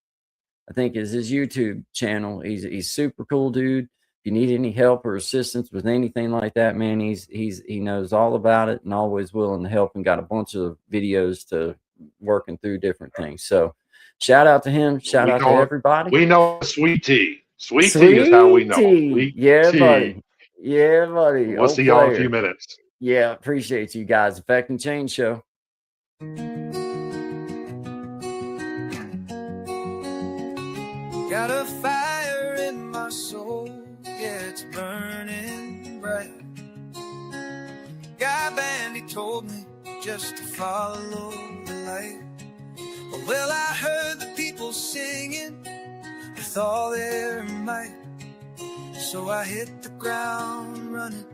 I think, is his YouTube channel. He's super cool dude. If you need any help or assistance with anything like that, man, he knows all about it and always willing to help, and got a bunch of videos to working through different things. So shout out to him. Shout We out to call it. everybody. We know it Sweet Tea. Sweet Tea is how we Sweet know him. tea. Sweet Yeah, Tea. buddy. Yeah, buddy. We'll Oh, see y'all in a few player. minutes. Yeah, appreciate you guys. Affect and Change Show. Got a fire in my soul, yeah, it's burning bright. Guy Band, he told me just to follow the light. Well, I heard the people singing with all their might. So I hit the ground running,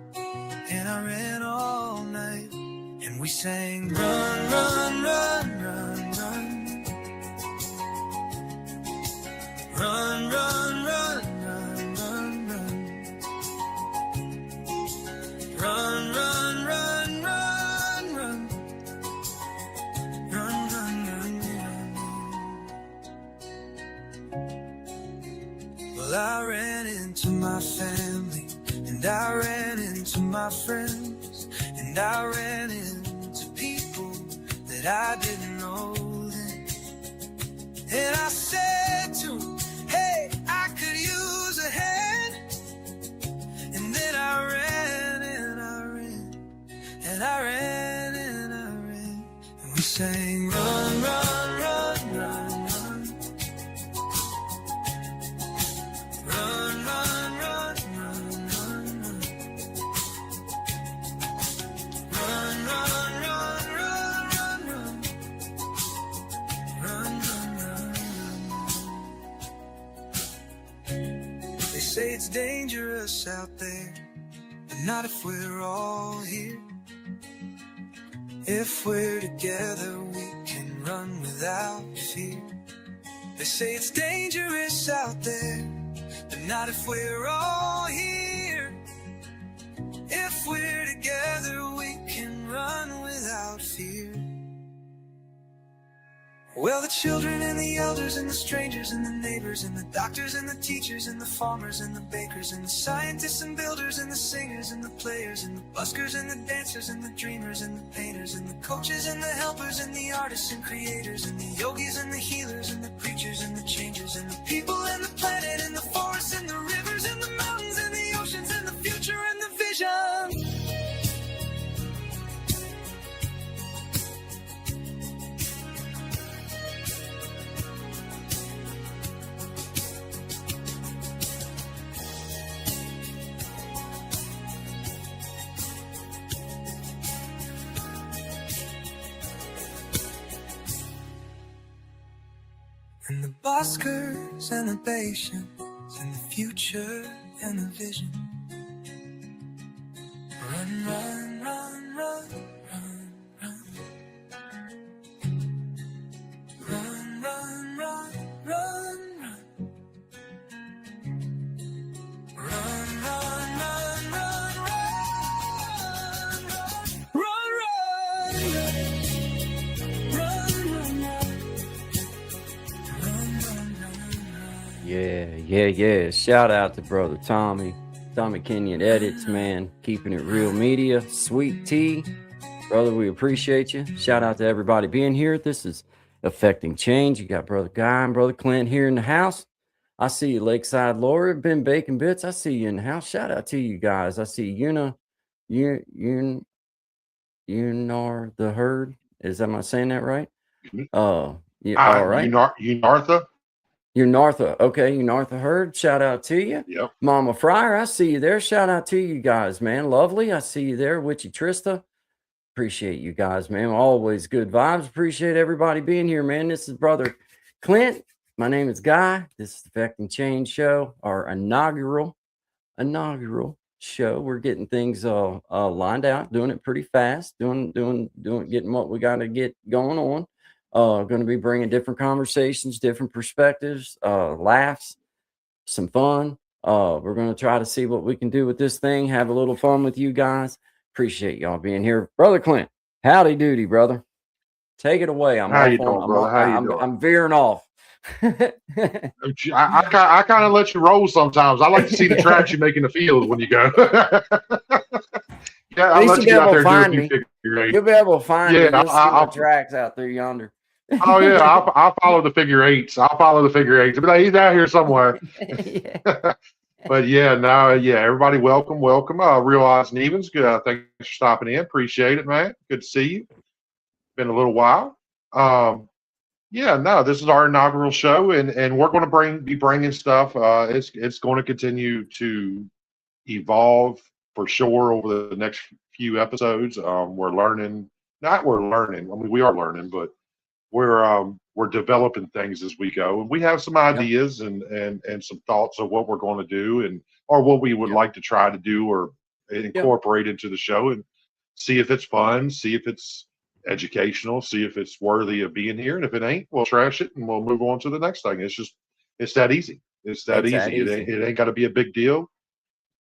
and I ran all night. And we sang, run, run, run, run, run. Run, run, run, run, run, run. Run, run, run, run, run. Run, run, run, run. Well, I ran into my family, and I ran into my friends, and I ran into people that I didn't know then. I said to him, hey, I could use a hand. And then I ran and I ran and I ran and I ran. And we sang, run, run, run, run, run. Run, run, run, run, run, run. Run, run, run, run, run, run. Run, run, run, run. They say it's dangerous out there, but not if we're all here. If we're together, we can run without fear. They say it's dangerous out there, but not if we're all here. If we're together, we can run without fear. Well, the children and the elders and the strangers and the neighbors and the doctors and the teachers and the farmers and the bakers and the scientists and builders and the singers and the players and the buskers and the dancers and the dreamers and the painters and the coaches and the helpers and the artists and creators and the yogis and the healers and the preachers and the changers and the people and the planet and the forests and the rivers and the mountains and the oceans and the future and the vision. And the buskers and the patients and the future and the vision. Run, run, run, run, run, run. Run, run, run, run, run. Run, run, run, run, run, run, run. Yeah. Shout out to brother Tommy Kenyon Edits, man. Keeping it real media. Sweet tea. Brother, we appreciate you. Shout out to everybody being here. This is Affecting Change. You got Brother Guy and Brother Clint here in the house. I see you, Lakeside Laura, been baking bits. I see you in the house. Shout out to you guys. I see Yunar the Herd. Am I saying that right? Yeah, all right. Unartha. Unartha. Okay, Unartha Herd. Shout out to you. Yep. Mama Fryer, I see you there. Shout out to you guys, man. Lovely. I see you there. Witchy Trista. Appreciate you guys, man. Always good vibes. Appreciate everybody being here, man. This is Brother Clint. My name is Guy. This is the Affecting Change Show, our inaugural show. We're getting things lined out, doing it pretty fast, getting what we got to get going on. Going to be bringing different conversations, different perspectives, laughs, some fun. We're going to try to see what we can do with this thing, have a little fun with you guys. Appreciate y'all being here. Brother Clint, howdy doody, brother. Take it away. I'm veering off. I kind of let you roll sometimes. I like to see the tracks you make in the field when you go. Yeah, I'll let you get out there and do a few figure eights. You'll be able to find me. I'll tracks out there yonder. Oh yeah, I'll follow the figure eights. But he's out here somewhere. But everybody, welcome. Real Odds and Evens. Good. Thanks for stopping in. Appreciate it, man. Good to see you. Been a little while. This is our inaugural show, and we're going to be bringing stuff. It's going to continue to evolve for sure over the next few episodes. We're learning. I mean, we are learning, but we're developing things as we go, and we have some ideas and some thoughts of what we're going to do or what we would like to try to do or incorporate into the show, and see if it's fun, see if it's educational, see if it's worthy of being here, and if it ain't, we'll trash it and we'll move on to the next thing. It's that easy. It's that easy. It ain't got to be a big deal.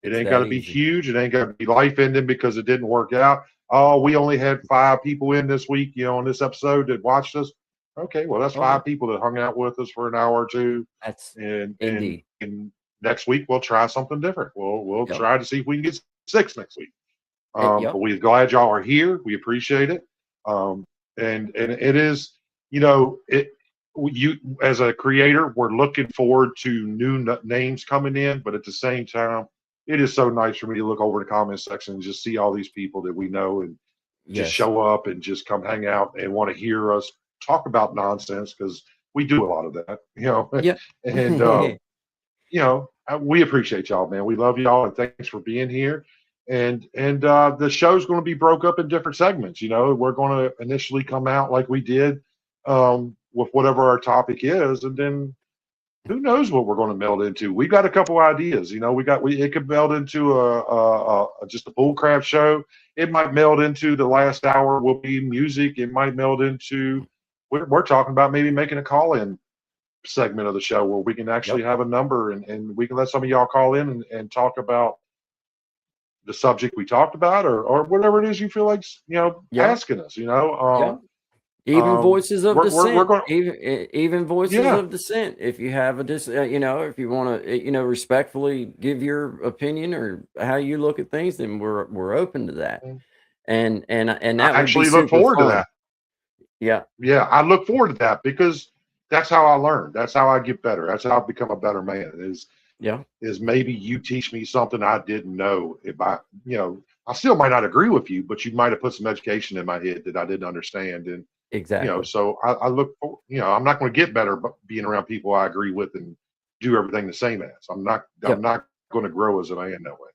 It ain't got to be huge. It ain't got to be life ending because it didn't work out. Oh, we only had 5 people in this week, on this episode that watched us. Okay, well, that's 5 people that hung out with us for an hour or two. Indeed. And next week we'll try something different. We'll try to see if we can get 6 next week. But we're glad y'all are here. We appreciate it. And it is, you as a creator, we're looking forward to new names coming in, but at the same time, it is so nice for me to look over the comment section and just see all these people that we know and just Yes. show up and just come hang out and want to hear us talk about nonsense because we do a lot of that, Yeah. and we appreciate y'all, man. We love y'all, and thanks for being here. And the show's going to be broke up in different segments. We're going to initially come out like we did with whatever our topic is, and then who knows what we're going to meld into. We got a couple ideas. It could meld into just a bullcrap show. It might meld into the last hour will be music. It might meld into we're talking about maybe making a call in segment of the show where we can actually Yep. have a number and we can let some of y'all call in and talk about the subject we talked about or whatever it is you feel like Yeah. asking us. Yeah. Even voices of We're dissent, going. even voices Yeah. of dissent. If you have if you want to, respectfully give your opinion or how you look at things, then we're open to that. And I that would be actually look super forward to fun. that. Yeah. Yeah, I look forward to that because that's how I learn. That's how I get better. That's how I become a better man. Yeah. Is maybe you teach me something I didn't know. If I still might not agree with you, but you might have put some education in my head that I didn't understand. And Exactly. so I look for, I'm not going to get better but being around people I agree with and do everything the same as. I'm not Yep. going to grow as a man that way.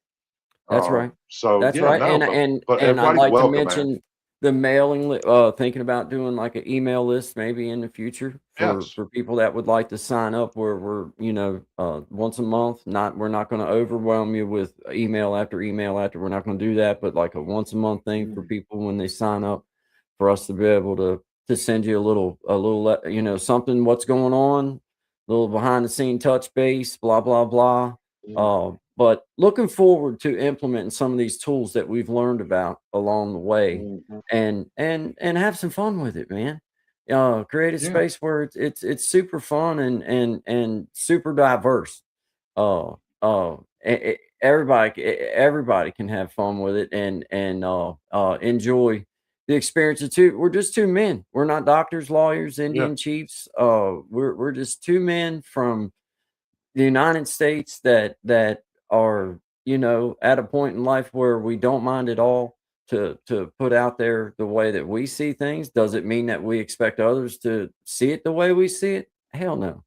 That's right. So That's yeah, right. no, but And I'd everybody's like to welcome, man. mention the thinking about doing like an email list maybe in the future for Yes. people that would like to sign up where we're, once a month, we're not going to overwhelm you with email after email after. We're not going to do that, but like a once a month thing for people when they sign up for us to be able to send you something, what's going on, a little behind the scene touch base, blah, blah, blah. But looking forward to implementing some of these tools that we've learned about along the way, Mm-hmm. and have some fun with it, man. Create a Yeah. space where it's super fun and super diverse. Everybody can have fun with it and enjoy the experience of two. We're just two men. We're not doctors, lawyers, Yeah. Indian chiefs. We're just two men from the United States that are, at a point in life where we don't mind at all to put out there the way that we see things. Does it mean that we expect others to see it the way we see it? Hell no.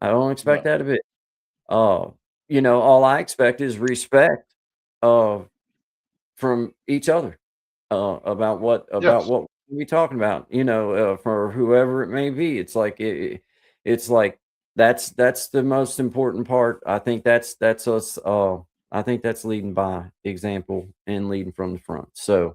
I don't expect No. that a bit. Uh, all I expect is respect uh from each other about Yes. what we talking about, for whoever it may be. It's like that's the most important part. I think that's us. I think that's leading by example and leading from the front. So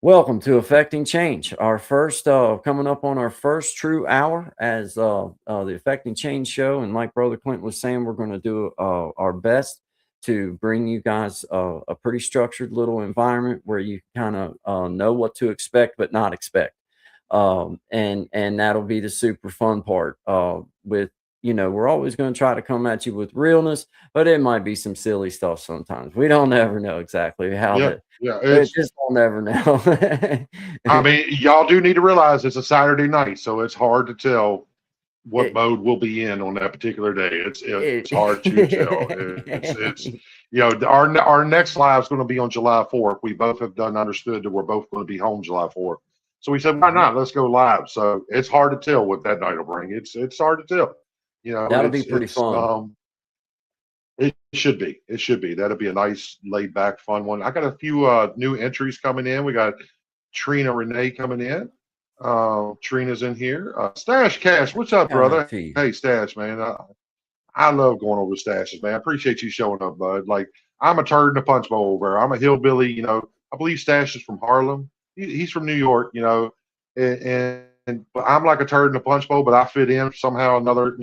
welcome to Affecting Change. Our first coming up on our first true hour as the Affecting Change show. And like Brother Clint was saying, we're going to do our best to bring you guys a pretty structured little environment where you kind of know what to expect but not expect. And that'll be the super fun part. With we're always going to try to come at you with realness, but it might be some silly stuff sometimes. We don't ever know exactly how Yeah. to. Yeah. We just don't ever know. I mean, y'all do need to realize it's a Saturday night, so it's hard to tell what it, mode we'll be in on that particular day. It's hard to tell. It's it, our next live is going to be on July 4th. We both have done understood that we're both going to be home July 4th. So we said, why Mhm. not? Let's go live. So it's hard to tell what that night will bring. It's hard to tell. That'll be pretty fun. It should be. It should be. That'll be a nice laid back fun one. I got a few new entries coming in. We got Trina Renee coming in. Trina's in here. Stash Cash, what's up, Shout out brother? to you. Hey, Stash, man. I love going over stashes, man. I appreciate you showing up, bud. Like, I'm a turd in a punch bowl over. I'm a hillbilly, I believe Stash is from Harlem. He's from New York, and but I'm like a turd in a punch bowl, but I fit in somehow or another,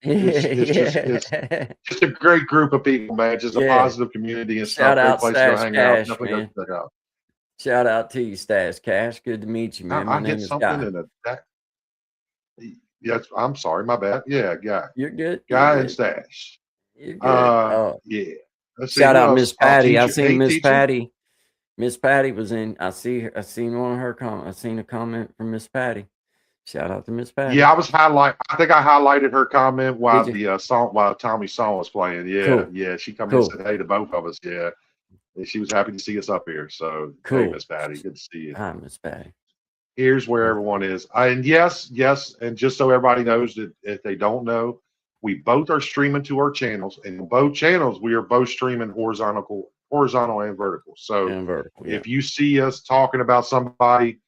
it's Yeah. just a great group of people, man. Just a Yeah. positive community and stuff. Shout Great out place to go Stash hang out. Cash, Definitely go man. check out. Shout out to you, Stash Cash. Good to meet you, man. My I hit name is something Guy. in a that. Yes, I'm sorry, my bad. Yeah, You're good. You're guy and good. stash. You're good. Oh, Yeah. Let's see shout who out else. Miss Patty. I Teacher. seen Hey, Miss teacher. Patty. Miss Patty was in. I seen one of her comments. I seen a comment from Miss Patty. Shout out to Miss Patty. Yeah, I think I highlighted her comment while Did you? the song, while Tommy's song was playing. Yeah, Cool. yeah. She come in and Cool. said hey to both of us. Yeah, and she was happy to see us up here. So hey, Cool. Miss Patty, good to see you. Hi, Miss Patty. Here's where everyone is. And yes, and just so everybody knows that if they don't know, we both are streaming to our channels, and both channels we are both streaming horizontal and vertical. So And vertical. Yeah. if you see us talking about somebody,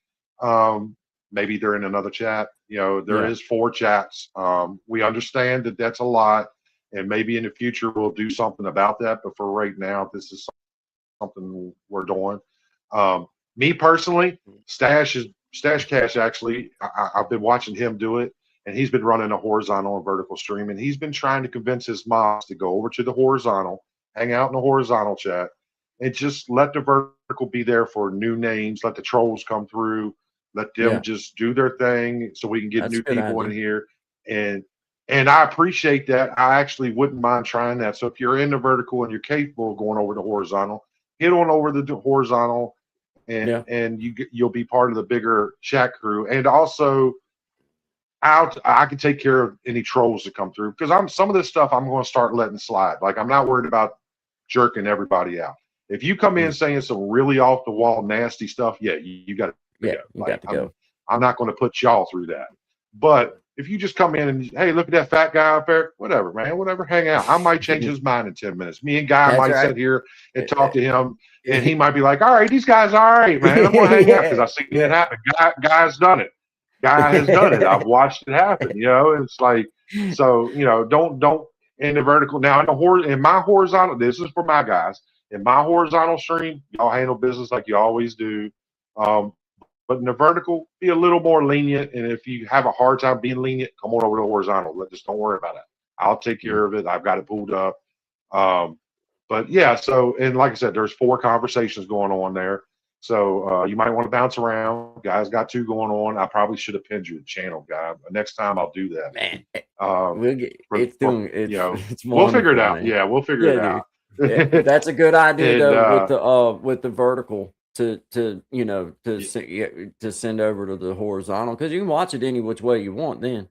maybe they're in another chat. There Yeah. is 4 chats. We understand that that's a lot, and maybe in the future we'll do something about that. But for right now, this is something we're doing. Me personally, Stash Cash actually, I've been watching him do it, and he's been running a horizontal and vertical stream, and he's been trying to convince his moms to go over to the horizontal, hang out in the horizontal chat, and just let the vertical be there for new names, let the trolls come through, let them Yeah. just do their thing so we can get That's a new good people in idea. here. And I appreciate that. I actually wouldn't mind trying that. So if you're in the vertical and you're capable of going over to horizontal, get on over the horizontal, Yeah. and you'll be part of the bigger chat crew. And also, I can take care of any trolls that come through, because some of this stuff I'm going to start letting slide. Like, I'm not worried about jerking everybody out. If you come in Mm. saying some really off the wall nasty stuff, yeah, you got to Yeah. go. You Like, got to go. I'm not going to put y'all through that. But if you just come in and, hey, look at that fat guy up there, whatever, man, whatever, hang out. I might change his mind in 10 minutes. Me and Guy That's might right. sit here and talk to him, and he might be like, all right, these guys are all right, man. I'm going to hang out, because Yeah. I've seen it Yeah. happen. Guy's done it. Guy has done it. I've watched it happen. It's like, so, don't in the vertical. Now, in my horizontal, this is for my guys. In my horizontal stream, y'all handle business like you always do. But in the vertical, be a little more lenient. And if you have a hard time being lenient, come on over to horizontal. Just don't worry about it. I'll take Mm. care of it. I've got it pulled up. But yeah, so, and like I said, there's 4 conversations going on there. So you might want to bounce around. Guys got 2 going on. I probably should have pinned you the channel, guy. But next time I'll do that. Man, Um, we'll get it's doing it's we'll figure it wonderful, out. man. Yeah, we'll figure Yeah, it dude. out. That's a good idea And though, with the vertical to to send over to the horizontal, because you can watch it any which way you want. Then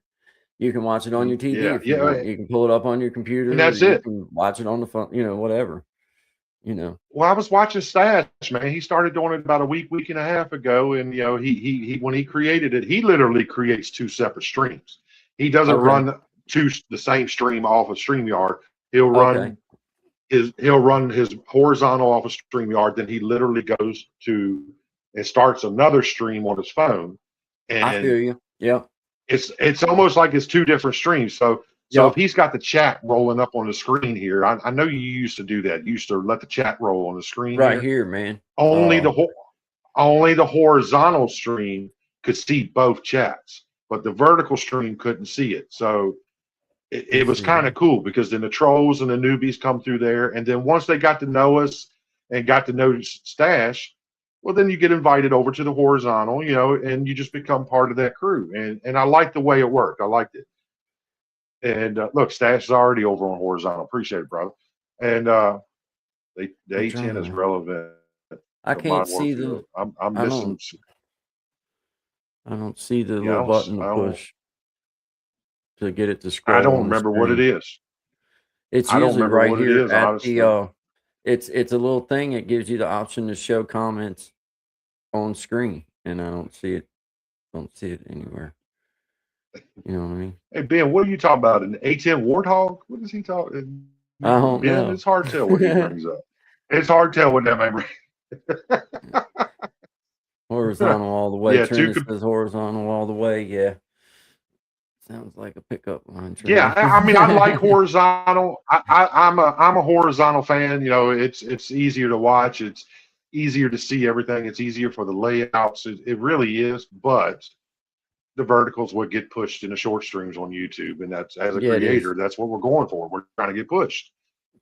you can watch it on your TV if you want. yeah, You can pull it up on your and computer, or that's you it. can watch it on the phone. Whatever. Well, I was watching Stash, man. He started doing it about a week and a half ago, and he when he created it, he literally creates 2 separate streams. He doesn't Okay. run the same stream off of StreamYard. He'll Okay. run his horizontal off of StreamYard, then he literally goes to and starts another stream on his phone, I feel and you. Yep. it's almost like it's 2 different streams. So if Yep. he's got the chat rolling up on the screen here, I know you used to do that. You used to let the chat roll on the screen Right here. here, man. Only the horizontal stream could see both chats, but the vertical stream couldn't see it. So it was See kind of that. cool, because then the trolls and the newbies come through there, and then once they got to know us and got to know Stash, well, then you get invited over to the horizontal, and you just become part of that crew. And I liked the way it worked. I liked it. And look, Stash is already over on horizontal. Appreciate it, brother. And the I'm A10 is trying. relevant I to can't Modern see Warfare. the. I'm I missing. don't. I don't see the Yeah, little button to I don't. push to get it to I scroll don't on the remember what it screen. is. It's I don't usually remember right what it here is, at the honestly. it's a little thing that gives you the option to show comments on screen, and I don't see it. Don't see it anywhere. You know what I mean? Hey Ben, what are you talking about? An A10 Warthog? What is he talking? I don't Ben, know. it's hard to tell what he brings up. It's hard to tell what that man brings. Horizontal all the way. Yeah, Trina says horizontal all the way. Yeah. Sounds like a pickup line, yeah. Trina. I mean, I like horizontal. I'm a horizontal fan. It's easier to watch. It's easier to see everything. It's easier for the layouts. It really is. But the verticals would get pushed in the short streams on YouTube, and that's, as a Yeah, it is. creator, that's what we're going for. We're trying to get pushed.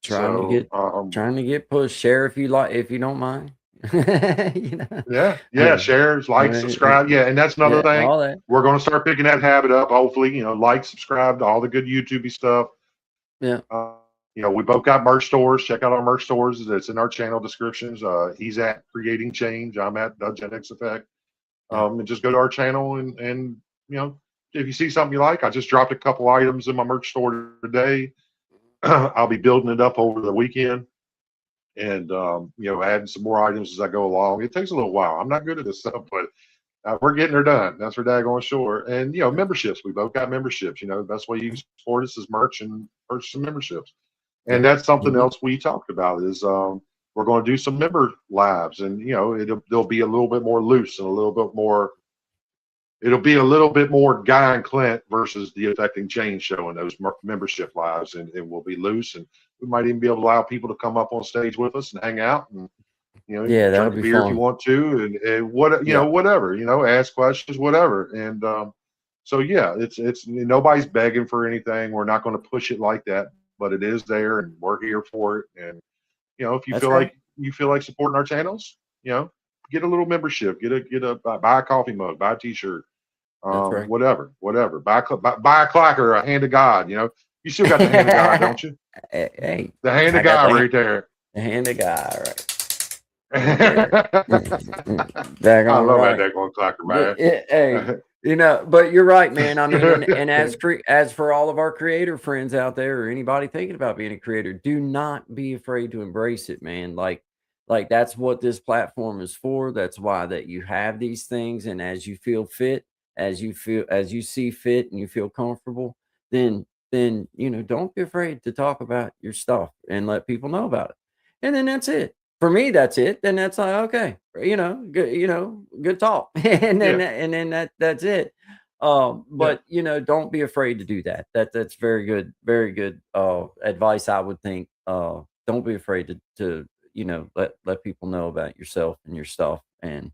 Trying to get pushed. Share if you don't mind. Yeah, shares, like, subscribe. Yeah, and that's another Yeah, thing. all that. We're going to start picking that habit up. Hopefully, like, subscribe to all the good YouTubey stuff. Yeah. We both got merch stores. Check out our merch stores. It's in our channel descriptions. He's at Creating Change. I'm at the GenX Effect. And just go to our channel and if you see something you like, I just dropped a couple items in my merch store today. I'll be building it up over the weekend and adding some more items as I go along. It takes a little while. I'm not good at this stuff, but we're getting her done. That's for daggone sure. And memberships. We both got memberships. The best way you can support us is merch and purchase some memberships. And that's something else we talked about is we're going to do some member lives, and they'll be a little bit more loose and a little bit more. It'll be a little bit more Guy and Clint versus the Affecting Change show in those membership lives, and we'll be loose, and we might even be able to allow people to come up on stage with us and hang out, and drink a beer if you want to, and whatever, ask questions, whatever, and so yeah, it's nobody's begging for anything. We're not going to push it like that, but it is there, and we're here for it. And if you feel like supporting our channels, get a little membership, buy a coffee mug, buy a t-shirt. Whatever. Buy a clacker or a hand of God. You still got the hand of God, don't you? Hey, the hand of God right there. The hand of God, right? I love that daggone clacker, man. Hey, but you're right, man. I mean, and as for all of our creator friends out there, or anybody thinking about being a creator, do not be afraid to embrace it, man. Like that's what this platform is for. That's why that you have these things, and as you feel fit, as you see fit and you feel comfortable, then don't be afraid to talk about your stuff and let people know about it. And then that's it. For me, that's it. Then that's like, okay, good talk. and then that's it. But don't be afraid to do that. That's very good advice, I would think. Don't be afraid to let people know about yourself and your stuff and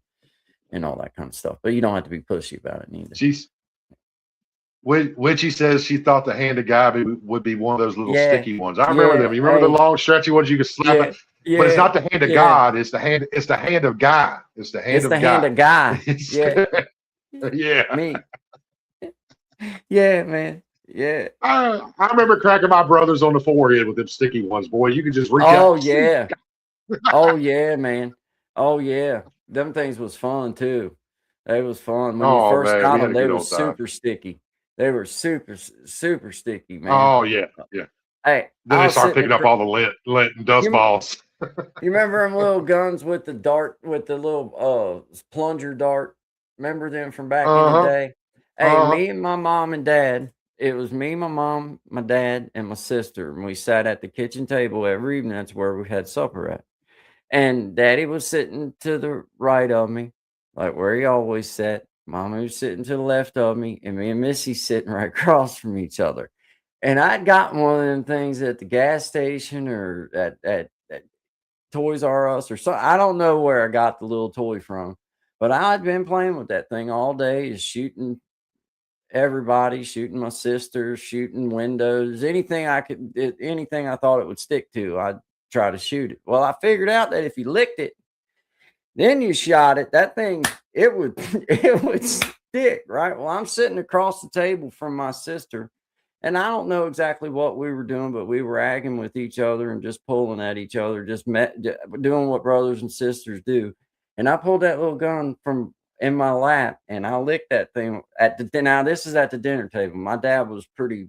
all that kind of stuff. But you don't have to be pushy about it neither. When she says she thought the hand of God would be one of those little sticky ones. I remember them. You remember the long stretchy ones you could slap it? But it's not the hand of God. It's the hand. It's the hand of God. It's the hand of God. Hand of God. Yeah. Me. Yeah, man. Yeah. I remember cracking my brothers on the forehead with them sticky ones, boy. You could just reach out. Oh yeah. Oh yeah, man. Oh yeah. Them things was fun too. It was fun when you first got them. They were super sticky. They were super sticky, man. Oh yeah. Hey, then they start picking up all the lint and dust balls. You remember them little guns with the dart, with the little plunger dart? Remember them from back in the day? Hey, me and my mom and dad. It was me, my mom, my dad, and my sister, and we sat at the kitchen table every evening. That's where we had supper at. And Daddy was sitting to the right of me, like where he always sat. Mama was sitting to the left of me, and me and Missy sitting right across from each other. And I'd gotten one of them things at the gas station or at Toys R Us or something. I don't know where I got the little toy from, but I'd been playing with that thing all day, just shooting everybody, shooting my sister, shooting windows, anything I thought it would stick to, I'd try to shoot it. Well, I figured out that if you licked it, then you shot it, that thing, it would stick, right? Well, I'm sitting across the table from my sister, and I don't know exactly what we were doing, but we were agging with each other and just pulling at each other, doing what brothers and sisters do. And I pulled that little gun from in my lap, and I licked that thing now this is at the dinner table. My dad was pretty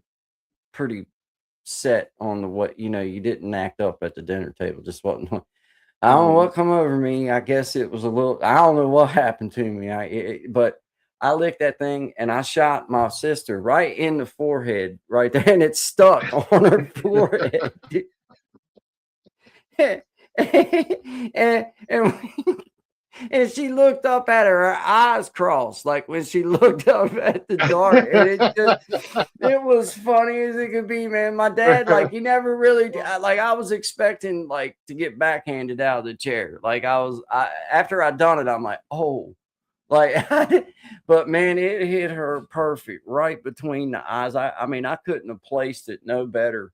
set on you didn't act up at the dinner table. Just wasn't. I don't know what come over me. I guess it was a little. I don't know what happened to me. But I licked that thing and I shot my sister right in the forehead, right there, and it stuck on her forehead. And she looked up at her eyes crossed, like when she looked up at the dart. And it was funny as it could be, man. My dad, like, he never really, like, I was expecting, like, to get backhanded out of the chair. Like, after I'd done it, I'm like, oh, like, but man, it hit her perfect right between the eyes. I mean, I couldn't have placed it no better.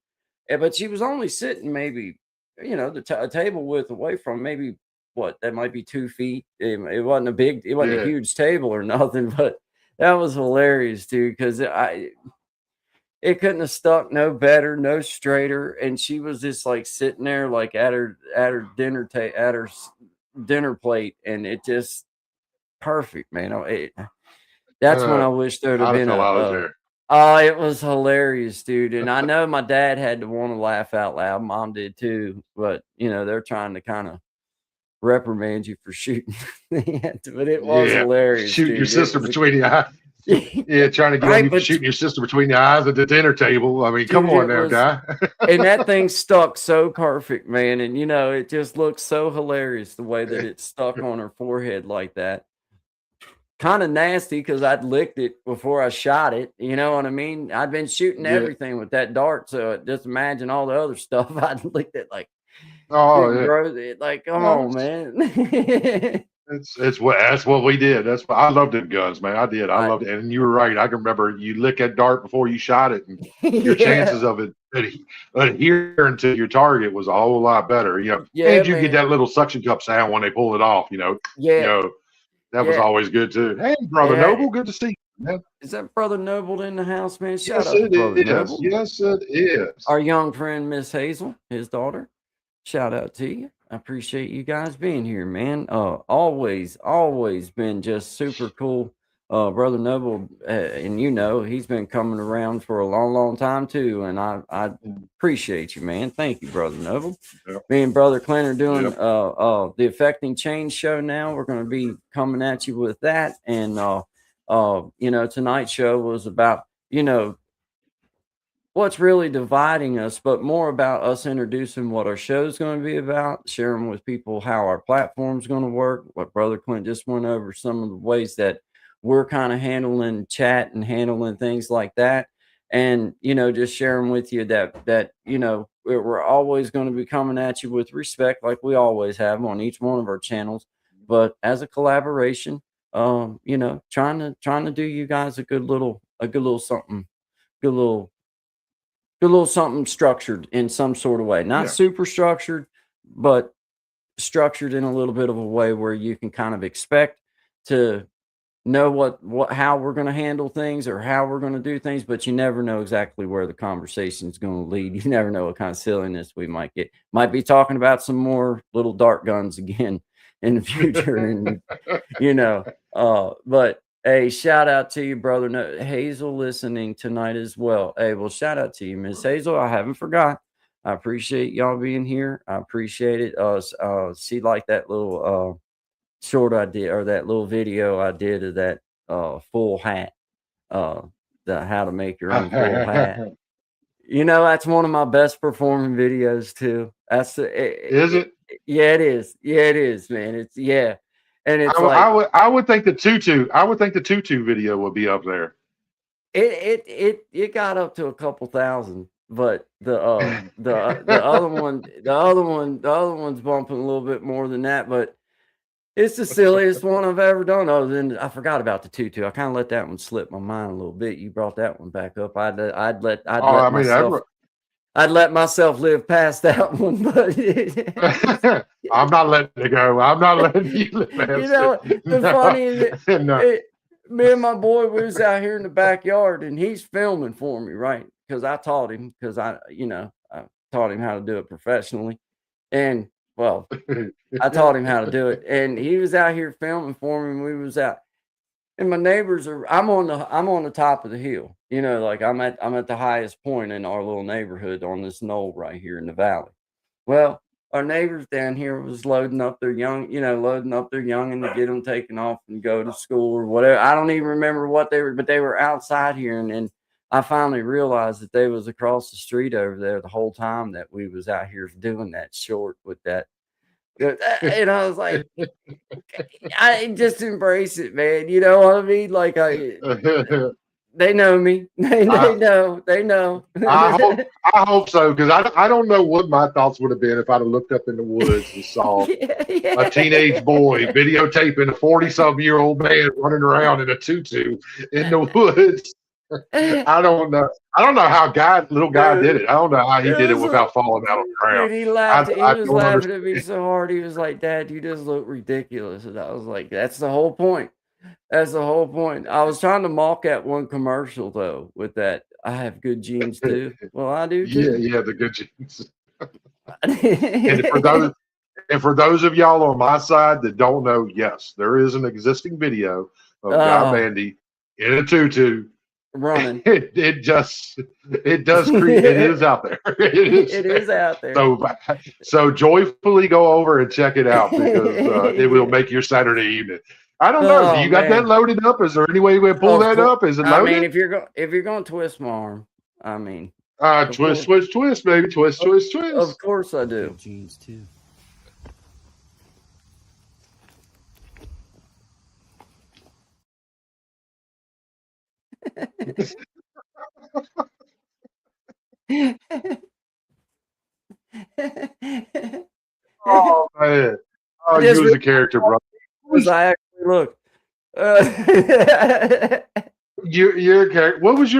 But she was only sitting maybe, the table width away from maybe, what, that might be 2 feet. It wasn't a huge table or nothing, but that was hilarious, dude, because it couldn't have stuck no better, no straighter. And she was just like sitting there, like at her dinner plate, and it just perfect, man. That's when I wish there'd have I'd have been fell out of the a chair. oh, it was hilarious, dude. And I know my dad had to want to laugh out loud. Mom did too, but you know, they're trying to kind of reprimand you for shooting. But it was Yeah, hilarious, shooting your dude. It sister was a between the eyes. Yeah, trying to get on right, you for but shooting your sister between the eyes at the dinner table. I mean, come dude, on it now, was guy. and that thing stuck so perfect, man. And you know, it just looked so hilarious the way that it stuck on her forehead like that. Kind of nasty because I'd licked it before I shot it. You know what I mean? I'd been shooting Yeah. everything with that dart, so just imagine all the other stuff I'd licked it like Oh good yeah. bro. Like, come No, on, man. it's what that's what we did. That's what I loved them guns, man. I did. I I loved it. And you were right. I can remember you lick that dart before you shot it, and your yeah, chances of it adhering to your target was a whole lot better. You know, yeah, and you get man. that little suction cup sound when they pull it off. You Yeah, know that was yeah. always good too. Hey, brother Yeah. Noble, good to see you, man. Is that Brother Noble in the house, man? Shout Yes, out to it Brother is. Noble. Yes, it is. Our young friend, Miss Hazel, his daughter. Shout out to you. I appreciate you guys being here, man. Always been just super cool. Brother Noble, and you know, he's been coming around for a long time too. And I appreciate you, man. Thank you, Brother Noble. Yep. Me and Brother Clint are doing Yep. the Affecting Change show now. We're going to be coming at you with that. And you know, tonight's show was about, you know, what's really dividing us, but more about us introducing what our show is going to be about, sharing with people how our platform is going to work. What Brother Clint just went over, some of the ways that we're kind of handling chat and handling things like that. And, you know, just sharing with you that, you know, we're always going to be coming at you with respect, like we always have on each one of our channels, but as a collaboration, you know, trying to do you guys a good little something, good little something structured in some sort of way. Not Yeah. super structured, but structured in a little bit of a way where you can kind of expect to know what how we're going to handle things or how we're going to do things, but you never know exactly where the conversation is going to lead. You never know what kind of silliness we might get. Might be talking about some more little dart guns again in the future, and you know, but hey, shout out to you, brother. No, Hazel listening tonight as well. Hey, well, shout out to you, Miss Hazel. I haven't forgot. I appreciate y'all being here. I appreciate it. She liked that little short I did, or that little video I did of that full hat. Uh, the how to make your own full hat. You know, that's one of my best performing videos too. Is it? Yeah, it is. Yeah, it is, man. It's yeah, and it's like I would think the tutu video would be up there. it got up to a couple thousand, but the other one's bumping a little bit more than that, but it's the silliest one I've ever done. Other than I forgot about the tutu. I kind of let that one slip my mind a little bit. You brought that one back up. I'd Oh, let I mean, myself live past that one, but I'm not letting it go. I'm not letting you live past you know, it. the funny is No. me and my boy, we was out here in the backyard and he's filming for me, right? Because I taught him, because I taught him how to do it professionally. And well, I taught him how to do it. And he was out here filming for me, and we was out. And my neighbors are I'm on the top of the hill. You know, like I'm at the highest point in our little neighborhood on this knoll right here in the valley. Well, our neighbors down here was loading up their youngin to get them taken off and go to school or whatever. I don't even remember what they were, but they were outside here, and then I finally realized that they was across the street over there the whole time that we was out here doing that short with that. And I was like, I just embrace it, man. You know what I mean? Like they know me. They know. I hope so, because I don't know what my thoughts would have been if I'd have looked up in the woods and saw a teenage boy videotaping a 40-some-year-old man running around in a tutu in the woods. I don't know. I don't know how little guy did it. I don't know how he did it without falling out on the ground. Dude, he laughed. He I was don't laughing understand. at me so hard. He was like, "Dad, you just look ridiculous." And I was like, "That's the whole point. That's the whole point." I was trying to mock at one commercial though with that. I have good genes too. Well, I do too. Yeah, the good genes. And for those of y'all on my side that don't know, yes, there is an existing video of Guy Bandy in a tutu. running. It does creep. It is out there. It is It is there. out there. So joyfully go over and check it out because it will make your Saturday evening. I don't know. Do Oh you got that man. loaded up? Is there any way we can pull Of that course. up? Is it I mean, loaded? if you're going to twist my arm, I mean, of Twist, course, twist, twist, baby. Twist, twist, of twist. course I do. Good jeans too. Oh man. Oh, I you just was a character, bro. realized I actually look. Uh, You're a character. What was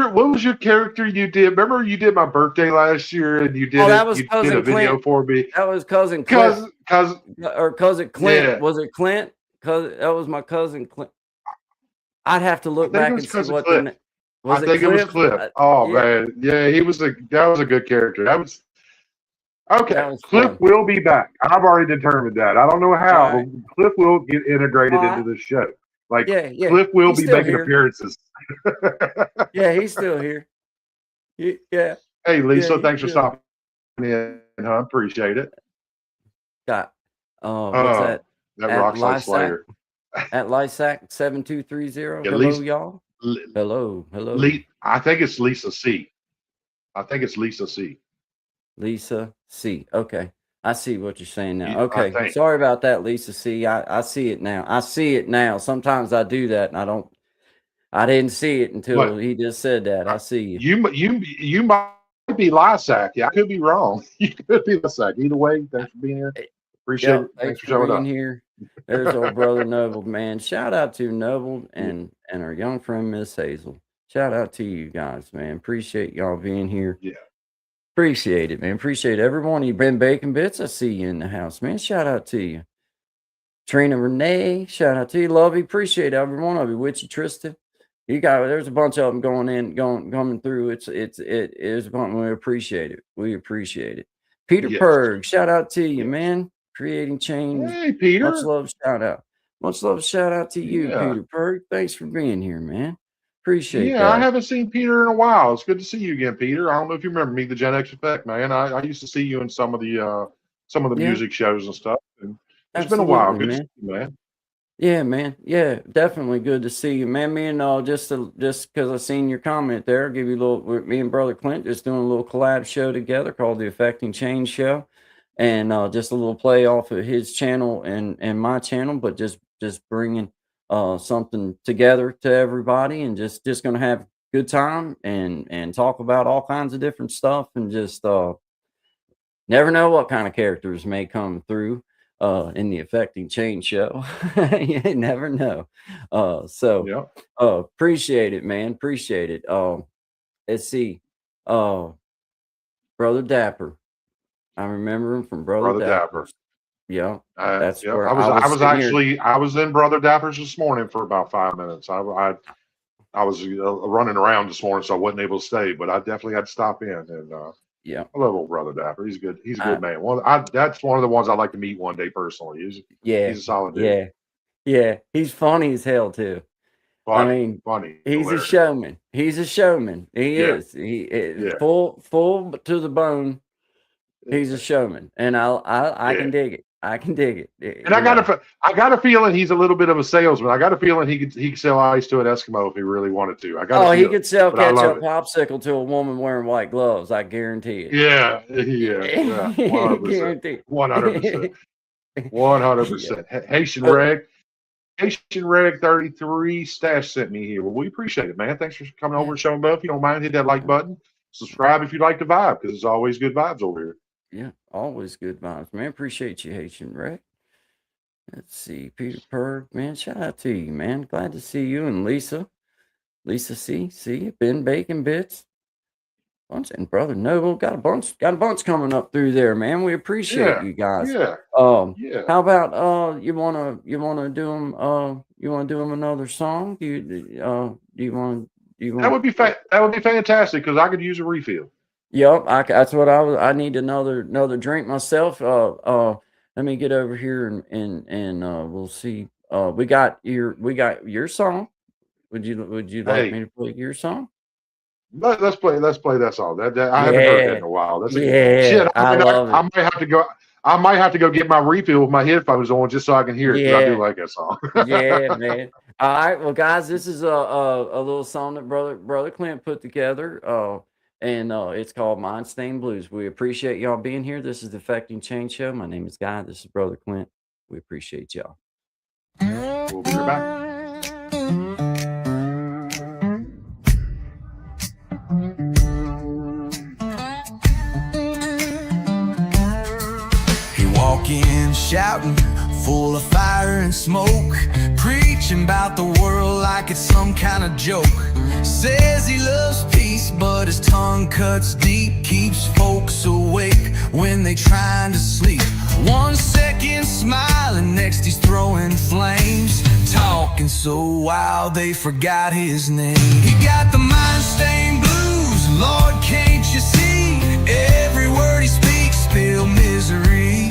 your character you did? Remember you did my birthday last year and oh, that was you did a cousin video Clint. for me. That was cousin Clint Cause or cousin Clint. yeah, Was it Clint? Cause that was my cousin Clint. I'd have to I look think it back was and see cousin what Cliff. I was it think it was Cliff? Cliff. Oh Yeah, man, yeah, that was a good character. That was that okay. was Cliff fun. will be back. I've already determined that. I don't know All how, right. but Cliff will get integrated All into right. the show. Like Yeah, yeah. Cliff will He's be still making here. appearances. Yeah, he's still here. Yeah, Hey yeah, Lisa, he's thanks for still here. stopping in, huh? Appreciate it. Got what's Uh, that? that At rocks like Lysac Slayer. at Lysac 7230. At Hello, least, y'all. Hello. I think it's Lisa C. I think it's Lisa C. Lisa C. Okay. I see what you're saying now. I Okay. think. Sorry about that, Lisa C. I see it now. I see it now. Sometimes I do that and I didn't see it until What? he just said that. I see you. You might be Lysac. Yeah, I could be wrong. You could be Lysac. Either way, thanks for being here. Appreciate Yep. it. Thanks Thanks for for showing being up. here. There's old brother Noble, man. Shout out to Noble and our young friend Miss Hazel. Shout out to you guys, man. Appreciate y'all being here. Yeah. Appreciate it, man. Appreciate everyone. You've been baking bits. I see you in the house, man. Shout out to you. Trina Renee, shout out to you. Love you. Appreciate every one of you. Witchy Tristan. There's a bunch of them coming through. It is fun. We appreciate it. We appreciate it. Peter Yes. Perg, shout out to you, Yes. man. Creating change. Hey, Much Peter. love, shout out. Much love, shout out to you, Yeah. Peter Perg. Thanks for being here, man. Appreciate Yeah, I that. haven't seen Peter in a while. It's good to see you again, Peter. I don't know if you remember me, the Gen X Effect, man. I used to see you in some of the Yeah, music shows and stuff. And it's been a while. absolutely, Good to man. see you, man. Yeah, man. Yeah, definitely good to see you, man. Me and just because I seen your comment there, give you a little. Me and brother Clint just doing a little collab show together called the Affecting Change Show, and just a little play off of his channel and my channel, but just bringing something together to everybody, and just gonna have a good time and talk about all kinds of different stuff, and just never know what kind of characters may come through in the Affecting Change show. You never know. So Yeah. appreciate it, man. Appreciate it. Let's see. Uh Brother Dapper. I remember him from Brother Brother Dapper. Dapper's. Yeah. That's Yeah. where I was sitting here. I was in Brother Dapper's this morning for about 5 minutes. I was running around this morning, so I wasn't able to stay, but I definitely had to stop in. And Yeah. I love old Brother Dapper. He's good. He's a I, good man. That's one of the ones I'd like to meet one day personally. yeah. He's a solid dude. Yeah. Yeah. He's funny as hell too. I mean, funny. he's Hilarious. a showman. He's a showman. He Yeah. is. He is Yeah. full to the bone. He's a showman, and I can dig it. I can dig it. And I got a feeling he's a little bit of a salesman. I got a feeling he could sell ice to an Eskimo if he really wanted to. He could sell but I love ketchup popsicle to a woman wearing white gloves. I guarantee it. Yeah. 100%. Guarantee. 100%. 100%. Haitian Reg 33 Stash sent me here. Well, we appreciate it, man. Thanks for coming over and showing love. If you don't mind, hit that like button. Subscribe if you like the vibe, because it's always good vibes over here. Yeah, always good vibes, man. Appreciate you, Haitian Reg. Let's see, Peter Perg, man. Shout out to you, man. Glad to see you and Lisa. Lisa C. See you. Ben Bacon Bits. Bunch and Brother Noble. Got a bunch coming up through there, man. We appreciate you guys. Yeah. How about you wanna do them another song? Do you want That would be fantastic, because I could use a refill. Yep, that's what I need another drink myself. Let me get over here and we'll see. We got your song. Would you like me Hey, to play your song? let's play that song. I haven't heard that Yeah, in a while. That's a shit. yeah, I love I it. might have to go. I might have to go get my refill with my headphones on just so I can hear it because I do Yeah, like that song. yeah, man. All right, well, guys, this is a little song that brother Clint put together, and it's called "Mind Stained Blues." We appreciate y'all being here. This is the Affecting Change Show. My name is Guy. This is brother Clint. We appreciate y'all. We'll be right back. He walk in shouting, full of fire and smoke, preaching about the world like it's some kind of joke. Says he loves peace, but his tongue cuts deep, keeps folks awake when they trying to sleep. 1 second smiling, next he's throwing flames, talking so wild they forgot his name. He got the mind-stained blues, Lord, can't you see? Every word he speaks, spill misery.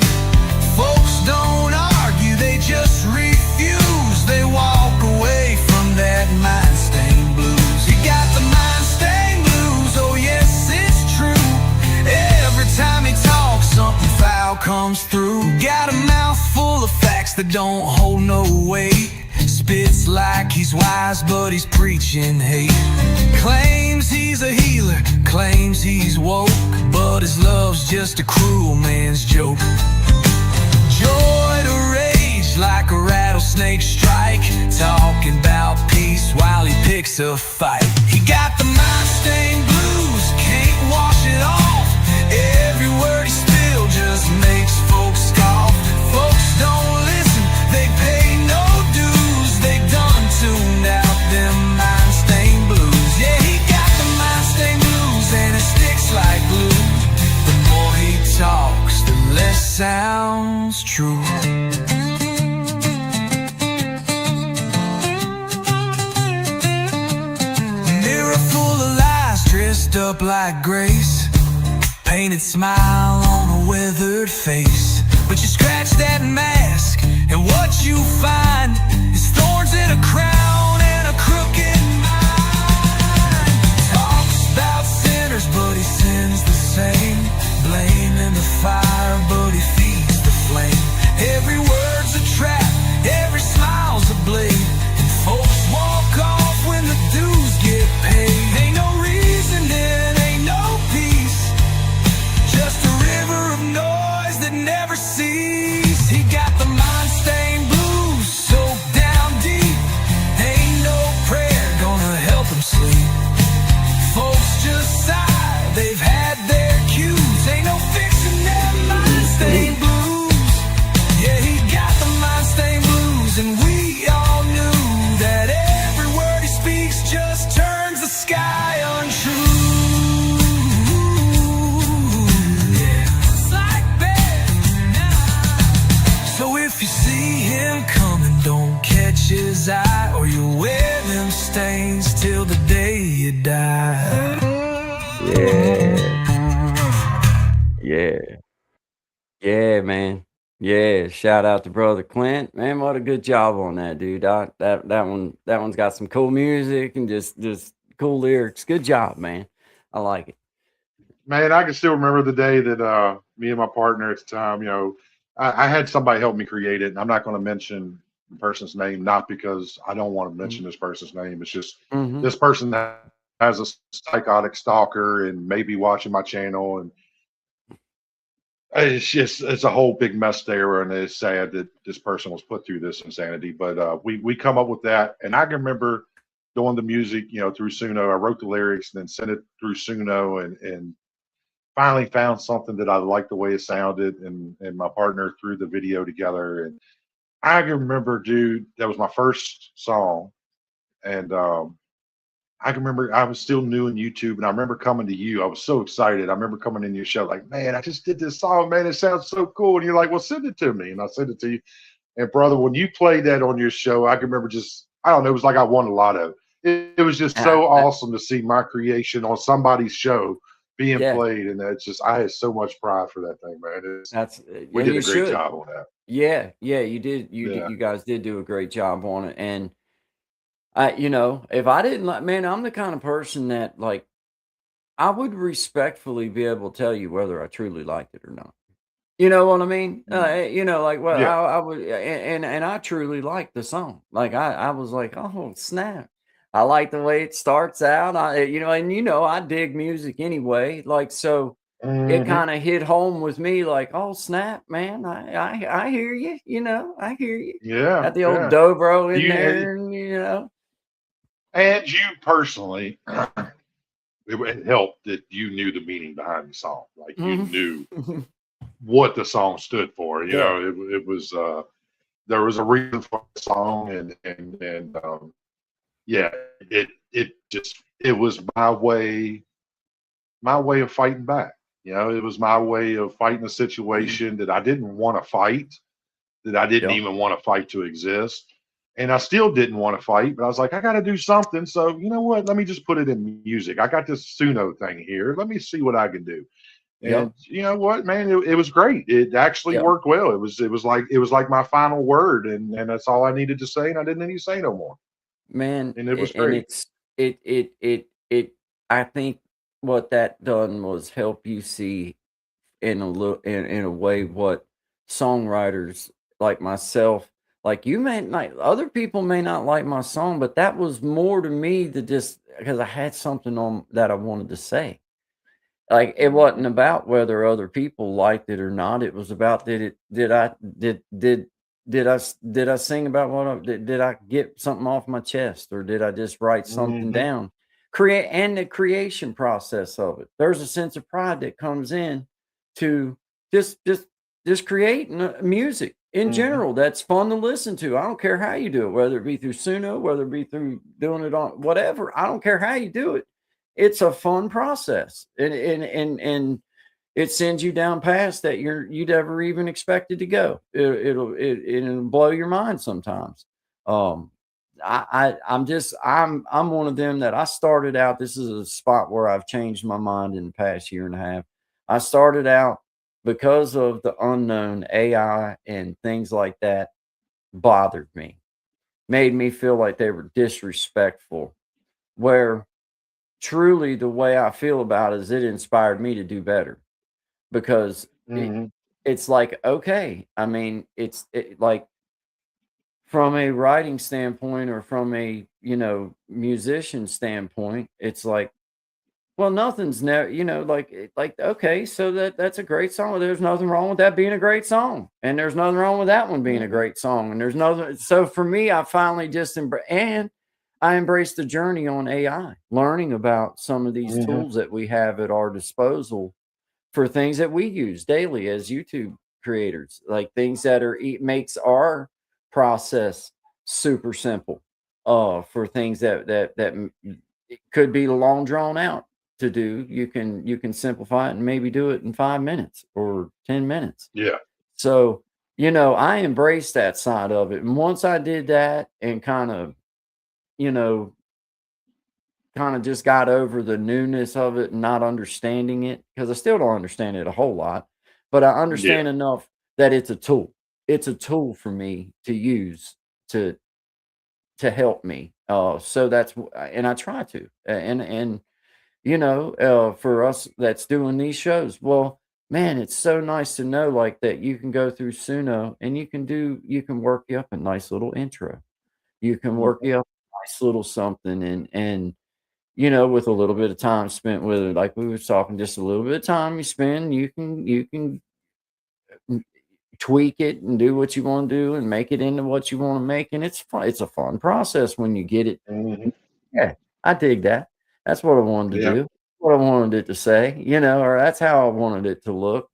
Folks don't argue, they just refuse. They walk away from that mind-stained blues. You got the mind-stained blues, oh yes, it's true. Every time he talks, something foul comes through. Got a mouth full of facts that don't hold no weight. Spits like he's wise, but he's preaching hate. Claims he's a healer, claims he's woke, but his love's just a cruel man's joke. Joy to rage like a rattlesnake strike, talking about peace while he picks a fight. He got the mind-stained blues, can't wash it off. Every word he spills just makes folks scoff. Folks don't listen, they pay no dues. They done tuned out them mind-stained blues. Yeah, he got the mind-stained blues and it sticks like glue. The more he talks, the less sounds true. Mirror full of lies, dressed up like grace, painted smile on a weathered face. But you scratch that mask, and what you find is thorns in a crown and a crooked mind. Talks about sinners, but he sins the same. Blame in the fire, but he feeds the flame. Every word's a trap, every smile's a blade, and folks walk off when the dues get paid. Ain't no reason, then ain't no peace, just a river of noise that never ceases. He got the mind-stained blues soaked down deep. Ain't no prayer gonna help him sleep. Folks just sigh, they've had their cues. Ain't no fixing that mind-stained blues. Yeah, he got the mind-stained blues, and we all knew that every word he speaks just turns the sky untrue. Yeah, it's like that now. So if you see him coming, don't catch his eye, or you'll wear them stains till the day you die. Yeah, yeah, man. Yeah, shout out to brother Clint. Man, what a good job on that, dude. That one's got some cool music and just cool lyrics. Good job, man. I like it. Man, I can still remember the day that me and my partner at the time, I had somebody help me create it. And I'm not going to mention the person's name, not because I don't want to mention this person's name. It's just Mm-hmm. this person that has a psychotic stalker and maybe watching my channel, and it's a whole big mess there, and it's sad that this person was put through this insanity. But we come up with that, and I can remember doing the music, through Suno. I wrote the lyrics and then sent it through Suno, and finally found something that I liked the way it sounded, and my partner threw the video together. And I can remember, dude, that was my first song, and I can remember I was still new in YouTube, and I remember coming to you. I was so excited. I remember coming in your show like, man, I just did this song, man. It sounds so cool. And you're like, well, send it to me. And I sent it to you. And brother, when you played that on your show, I can remember I don't know, it was like I won a lotto. It was just so awesome to see my creation on somebody's show being played. And I had so much pride for that thing, man. We did a great job on that. Yeah, you did. You guys did do a great job on it. And You know, if I didn't like, man, I'm the kind of person that like I would respectfully be able to tell you whether I truly liked it or not. You know what I mean? Mm. You know, like, well, Yeah. I would, and I truly liked the song. Like, I was like, oh snap! I like the way it starts out. You know, and you know, I dig music anyway. Like, so it Hmm. kind of hit home with me. Like, oh snap, man! I hear you. You know, I hear you. Yeah. Got the old Yeah. dobro in You there, and you know, and you personally, it helped that you knew the meaning behind the song. Like you mhm. knew what the song stood for. You Yeah, know, it was there was a reason for the song, and yeah, it just it was my way of fighting back. You know, it was my way of fighting a mm, situation that I didn't want to fight, that I didn't yeah, even want to fight to exist. And I still didn't want to fight, but I was like, I got to do something. So, you know what? Let me just put it in music. I got this Suno thing here. Let me see what I can do. yeah, And you know what, man? It was great. It actually yeah. worked well. It was like my final word, and that's all I needed to say. And I didn't need to say no more. Man, And it was and great. it I think what that done was help you see in a little in a way what songwriters like myself like you may like other people may not like my song, but that was more to me to just because I had something on that I wanted to say. Like, it wasn't Hmm. about whether other people liked it or not, it was about did I sing about what I did I get something off my chest, or did I just write something Hmm. down? Create and the creation process of it. There's a sense of pride that comes in to just just just creating, music in Hmm. general that's fun to listen to. I don't care how you do it, whether it be through Suno, whether it be through doing it on whatever, I don't care how you do it. It's a fun process, and it sends you down paths that you'd ever even expected to go. It'll blow your mind sometimes. Um, I'm one of them that I started out. This is a spot where I've changed my mind in the past year and a half. I started out because of the unknown AI and things like that bothered me, made me feel like they were disrespectful. Where truly the way I feel about it is it inspired me to do better because Hmm. it's like, okay, I mean, like from a writing standpoint or from a, you know, musician standpoint, it's like, well, nothing's never, you know, like, like, okay, so that's a great song. There's nothing wrong with that being a great song. And there's nothing wrong with that one being a Hmm. great song. And there's nothing. So for me, I finally just and I embraced the journey on AI, learning about some of these Hmm. tools that we have at our disposal for things that we use daily as YouTube creators, like things that are makes our process super simple. For things it could be long drawn out to do, you can simplify it and maybe do it in 5 minutes or 10 minutes. Yeah. So you know, I embraced that side of it, and once I did that and kind of you know kinda just got over the newness of it and not understanding it, because I still don't understand it a whole lot, but I Yeah. understand enough that it's a tool. It's a tool for me to use to help me, so and I try to, and, you know, for us that's doing these shows, well, man, it's so nice to know, like, that you can go through Suno and you can work you up a nice little intro. You can work Hmm. you up a nice little something and you know, with a little bit of time spent with it, like we were talking, just a little bit of time you spend, you can tweak it and do what you want to do and make it into what you want to make, and it's fun. It's a fun process when you get it. Hmm. Yeah, I dig that. That's what I wanted to Yeah. do. What I wanted it to say, you know, or that's how I wanted it to look.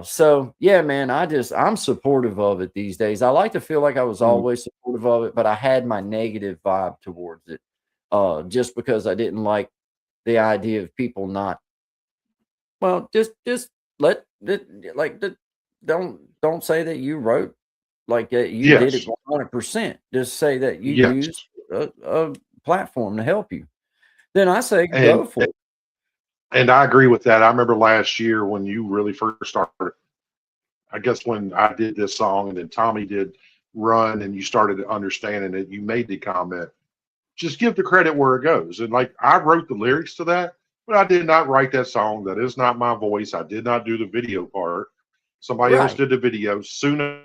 So yeah, man, I'm supportive of it these days. I like to feel like I was Mm. always supportive of it, but I had my negative vibe towards it. Just because I didn't like the idea of people not well, just let the like the don't say that you wrote like that you did it Yes. 100%. Just say that you Yes. used a platform to help you. Then I say And go for it. I agree with that. I remember last year when you really first started. I guess when I did this song and then Tommy did Run and you started understanding it, you made the comment. just give the credit where it goes. And like I wrote the lyrics to that, but I did not write that song. That is not my voice. I did not do the video part. Somebody else Right. did the video. Suno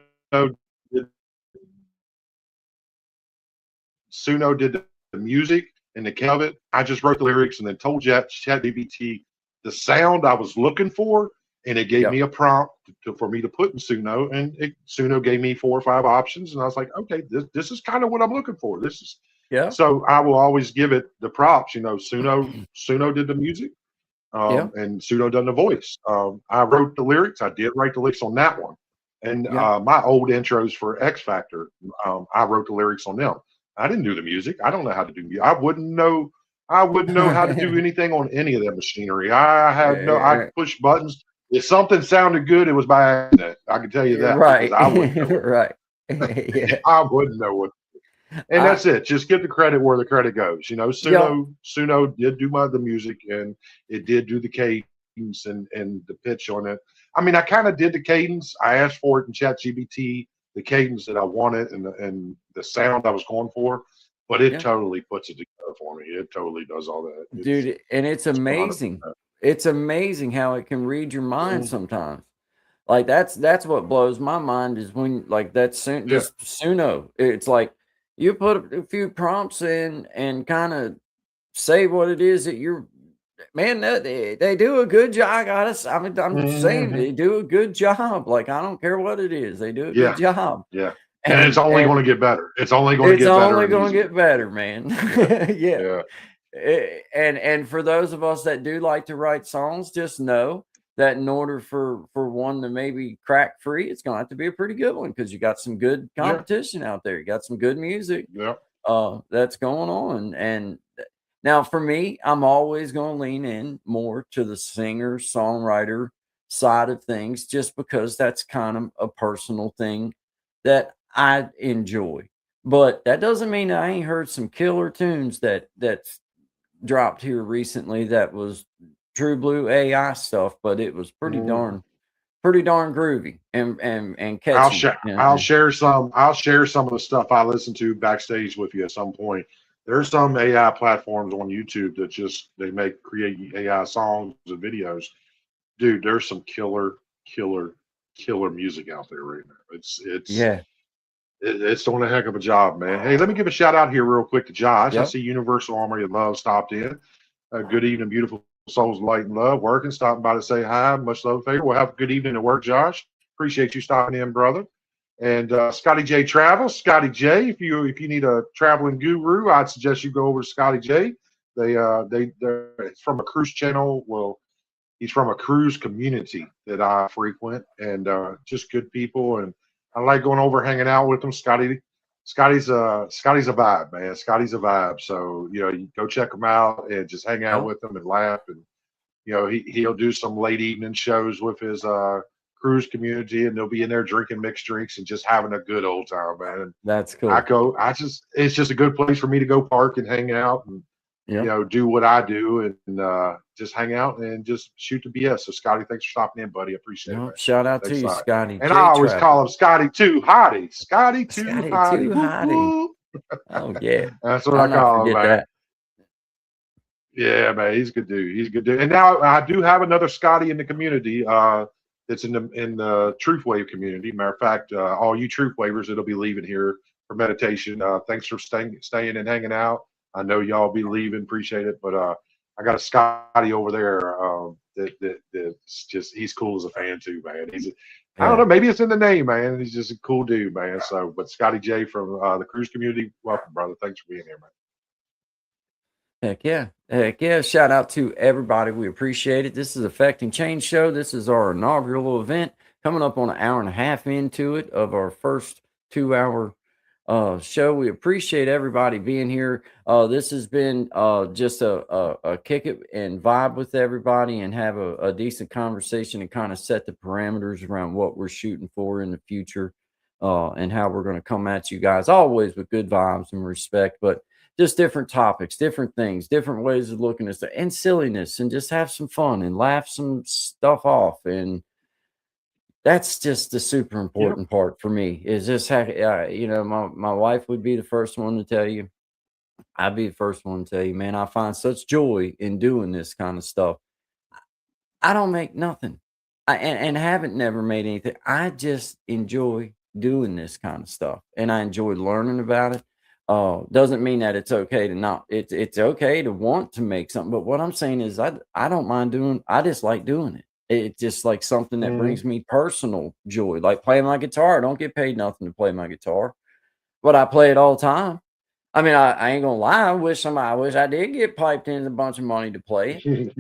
did the music and the of it. I just wrote the lyrics and then told ChatGPT the sound I was looking for, and it gave Yep. me a prompt for me to put in Suno, and Suno gave me 4 or 5 options, and I was like, okay, this is kind of what I'm looking for. This is Yep. so I will always give it the props. Suno did the music, Yep. and Suno done the voice. I wrote the lyrics. I did write the lyrics on that one, and Yep. my old intros for X Factor, I wrote the lyrics on them. I didn't do the music. I don't know how to do music. I wouldn't know. I wouldn't know how to do anything on any of that machinery. I had no. I pushed buttons. If something sounded good, it was by accident. I can tell you that because Right. I wouldn't know it. Right. Yeah. I wouldn't know what. And I that's it. Just give the credit where the credit goes. Yep. Suno did do the music, and it did do the cadence and the pitch on it. I mean, I kind of did the cadence. I asked for it in ChatGPT, the cadence that I wanted and the sound I was going for, but it Yeah. totally puts it together for me. It totally does all that. Dude, and it's It's 100%. amazing. It's amazing how it can read your mind Mhm. sometimes. Like that's what blows my mind is when like that's Yeah. just Suno. It's like you put a few prompts in and kind of say what it is that you're man, they do a good job. I mean, I'm saying Hmm. they do a good job. Like I don't care what it is, they do a good Yeah. job. Yeah. And it's only And going to get better. It's only going to it's get better only and gonna easier. get better, man. Yeah. Yeah. Yeah. And for those of us that do like to write songs, just know that in order for one to maybe crack free, it's gonna have to be a pretty good one because you got some good Yeah. competition out there. You got some good music Yeah. that's going on. And now for me, I'm always gonna lean in more to the singer songwriter side of things just because that's kind of a personal thing that I enjoy. But that doesn't mean I ain't heard some killer tunes that's dropped here recently that was true blue AI stuff, but it was Mhm. pretty darn groovy and I'll catchy. share. I'll share some. I'll share some of the stuff I listen to backstage with you at some point. There's some AI platforms on YouTube that just they make create AI songs and videos. Dude, there's some killer, killer music out there right now. Yeah. It's doing a heck of a job, man. Hey, let me give a shout out here real quick to Josh. I Yep. see Universal Armory of Love stopped in. Good evening, beautiful souls, of light and love. Working, stopping by to say hi. Much love, favor. Well, have a good evening at work, Josh. Appreciate you stopping in, brother. And Scotty J Travel, Scotty J. If you need a traveling guru, I'd suggest you go over to Scotty J. They're it's from a cruise channel. Well, he's from a cruise community that I frequent, and just good people. And I like going over, hanging out with them. Scotty's a vibe, man. Scotty's a vibe. So you go check him out and just hang out Yep. with him and laugh. And he'll do some late evening shows with his cruise community, and they'll be in there drinking mixed drinks and just having a good old time, man. And That's cool. it's just a good place for me to go park and hang out and Yep. do what I do and just hang out and just shoot the BS. So, Scotty, thanks for stopping in, buddy. I appreciate it, man. Yep. Shout out to Thanks a you, lot. Scotty And I J always call Travel. him Scotty Too Hottie. Scotty Too Scotty Hottie. too Whoop, hotty. whoop. Oh yeah. That's what I'll I not call him, forget man. that. Yeah, man, he's a good dude. He's a good dude. And now I do have another Scotty in the community. That's in the Truth Wave community. Matter of fact, all you Truth Wavers that'll be leaving here for meditation. Thanks for staying and hanging out. I know y'all be leaving. Appreciate it. But I got a Scotty over there that's just he's cool as a fan too, man. I don't Yeah. know. Maybe it's in the name, man. He's just a cool dude, man. So, but Scotty J from the cruise community, welcome, brother. Thanks for being here, man. Heck yeah. Heck yeah. Shout out to everybody. We appreciate it. This is Affecting Change Show. This is our inaugural event coming up on an hour and a half into it of our first 2 hour show. We appreciate everybody being here. This has been just a kick it and vibe with everybody and have a decent conversation and kind of set the parameters around what we're shooting for in the future and how we're going to come at you guys always with good vibes and respect. But just different topics, different things, different ways of looking at stuff, and silliness, and just have some fun and laugh some stuff off. And that's just the super Yeah. important part for me. Is just my wife would be the first one to tell you I'd be the first one to tell you, man, I find such joy in doing this kind of stuff. I don't make nothing. And haven't never made anything. I just enjoy doing this kind of stuff, and I enjoy learning about it. Doesn't mean that it's okay to not. It's okay to want to make something, but what I'm saying is, I don't mind doing. I just like doing it. It's just like something that Hmm. brings me personal joy, like playing my guitar. I don't get paid nothing to play my guitar, but I play it all the time. I mean, I ain't gonna lie. I wish I did get piped in a bunch of money to play it.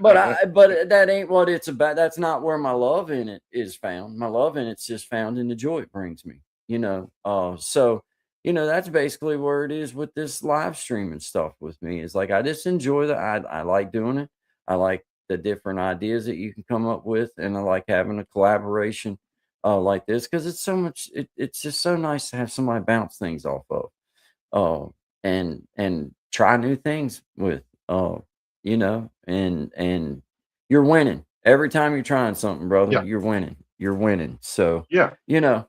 But that ain't what it's about. That's not where my love in it is found. My love in it's just found in the joy it brings me, you know. So that's basically where it is with this live streaming stuff with me. Is like I just enjoy I like doing it. I like the different ideas that you can come up with, and I like having a collaboration like this because it's so much. It's just so nice to have somebody bounce things off of uh, and try new things with, and you're winning every time you're trying something, brother. Yeah, You're winning. So, yeah. you know,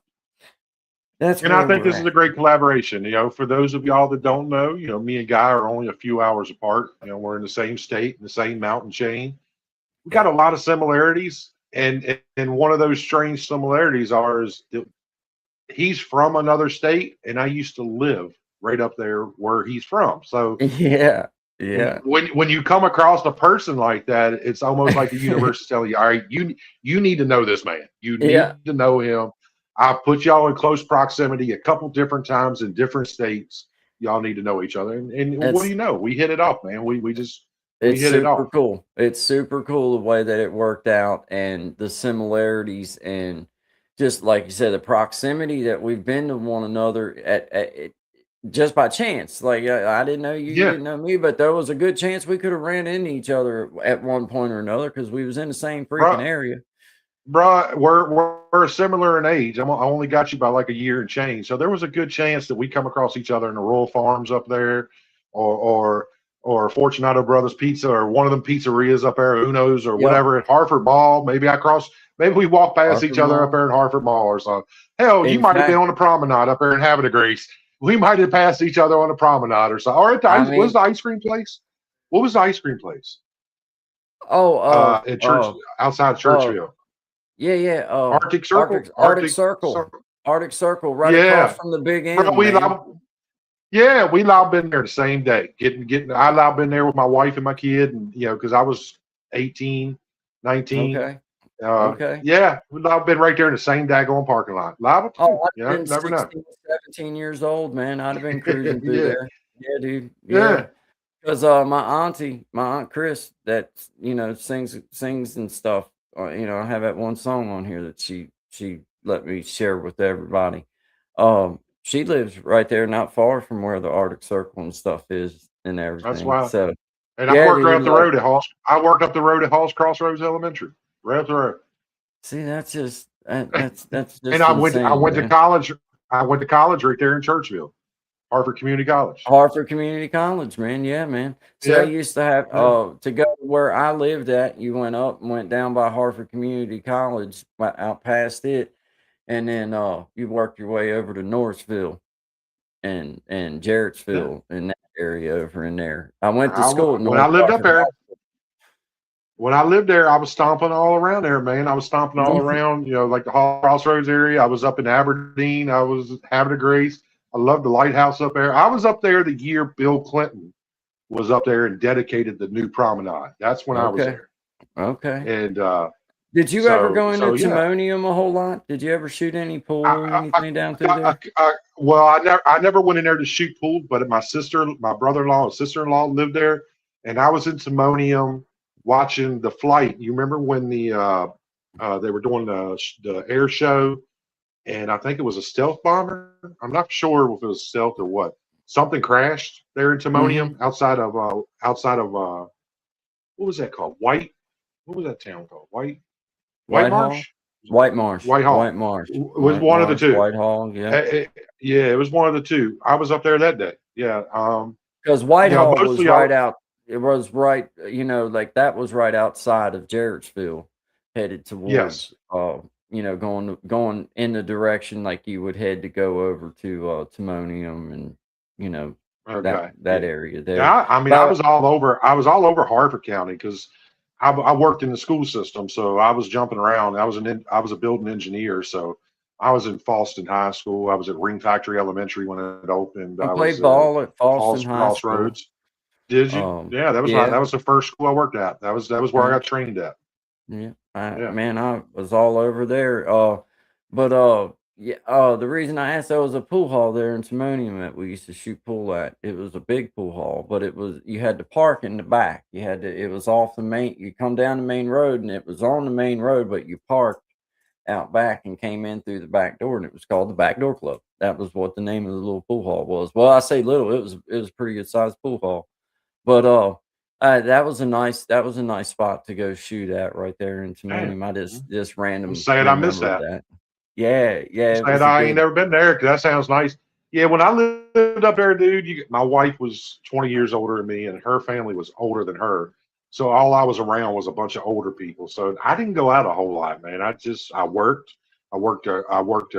that's And I where think we're this is at. a great collaboration. For those of y'all that don't know, me and Guy are only a few hours apart. We're in the same state, in the same mountain chain. We got Yeah. a lot of similarities, and one of those strange similarities are is that he's from another state, and I used to live right up there where he's from. So Yeah. Yeah. when you come across a person like that, it's almost like the universe is telling you, all right, you need to know this man. You Yeah. need to know him. I put y'all in close proximity a couple different times in different states. Y'all need to know each other. And what do That's you know? We hit it off, man. We It's hit it super off. cool. It's super cool the way that it worked out and the similarities and just like you said, the proximity that we've been to one another at it, just by chance. Like I didn't know you, you Yeah, didn't know me, but there was a good chance we could have ran into each other at one point or another because we was in the same freaking bro. area. Bro, we're similar in age. I only got you by like a year and change, so there was a good chance that we come across each other in the rural farms up there, or Fortunato Brothers Pizza, or one of them pizzerias up there. Who knows, or Yep. whatever at Harford Mall. Maybe we walk past each Harford other up Mall. there at Harford Mall or something. Hell, you In might have been fact, on the promenade up there in Havre de Grace. We might have passed each other on the promenade or something. Or at the I what was mean, the ice cream place? What was the ice cream place? oh, In Church outside uh, Churchville. yeah, yeah, Arctic Arctic, Circle? Arctic Arctic Circle, Circle. Arctic Circle, right across Yeah. from the Big Bro, M, man. we all been there the same day. I all been there with my wife and my kid, and because I was 18, 19. Okay. Okay. Yeah, we all been right there in the same daggone parking lot. Liable Oh, too. I'd have been Never know. 16, 17 years old, man. I'd have been cruising through Yeah, there. Yeah, dude. Yeah. yeah. Because my aunt Chris, that sings and stuff. I have that one song on here that she let me share with everybody. She lives right there, not far from where the Arctic Circle and stuff is and That's everything. why. So And I yeah, worked right dude. up the Like, road at Halls. I worked up the road at Halls Crossroads Elementary, right up the road. see, that's And just I insane, went to man. college. I went to college right there in Churchville, Harvard Community College. Hartford Community College, man. Yeah, man. See, I Yeah, used to have yeah. to go where I lived at. You went up and went down by Hartford Community College, out past it, and then you worked your way over to Northville and Yeah. Jarrettsville in that area over in there. I went to school at When I North lived up Arkansas. there, I was stomping all around there, man. I was stomping all around, like the Hall Crossroads area. I was up in Aberdeen. I was Havre de Grace. I loved the lighthouse up there. I was up there the year Bill Clinton was up there and dedicated the new promenade. That's when I was Okay, there. okay. And Did you ever so go into so yeah. Timonium a whole lot? Did you ever shoot any pool or anything down through there? Well, I never went in there to shoot pool, but my brother-in-law, and sister-in-law lived there, and I was in Timonium watching the flight. You remember when they were doing the air show, and I think it was a stealth bomber. I'm not sure if it was stealth or what. Something crashed there in Mm-hmm. Timonium outside of what was that called? What was that town called? White Whitehall, Marsh? White Marsh, Whitehall. White Marsh, It was White one of the Marsh, two. Whitehall. Yeah, Yeah, it was one of the two. I was up there that day. Yeah. because Whitehall was Mostly right out. It was right, like that was right outside of Jarrettsville, headed yes. towards, going in the direction like you would head to go over to Timonium and you know that Okay. that Yeah. area there. Yeah. I mean, I But was all over. I was all over Harford County because I worked in the school system, so I was jumping around. I was a building engineer, so I was in Falston High School. I was at Ring Factory Elementary when it opened. I I was played at ball at Falston Falls High School. Crossroads. Did you? Yeah, that Yeah, was the first school I worked at. That was where I yeah. got trained at. Yeah, Yeah. man, I was all over there. But yeah, the reason I asked, there was a pool hall there in Timonium that we used to shoot pool at. It was a big pool hall, but it was you had to park in the back. You had to. It was off the main. You come down the main road, and it was on the main road, but you parked out back and came in through the back door, and it was called the Backdoor Club. That was what the name of the little pool hall was. Well, I say little. It was a pretty good sized pool hall. But that was a nice spot to go shoot at right there in Man, Timonium. I just I'm random sad I missed remembered that. that. Yeah, I'm yeah, it sad was a I ain't good. never been there because that sounds nice. Yeah, when I lived up there, dude, my wife was 20 years older than me, and her family was older than her. So all I was around was a bunch of older people. So I didn't go out a whole lot, man. I worked. I worked.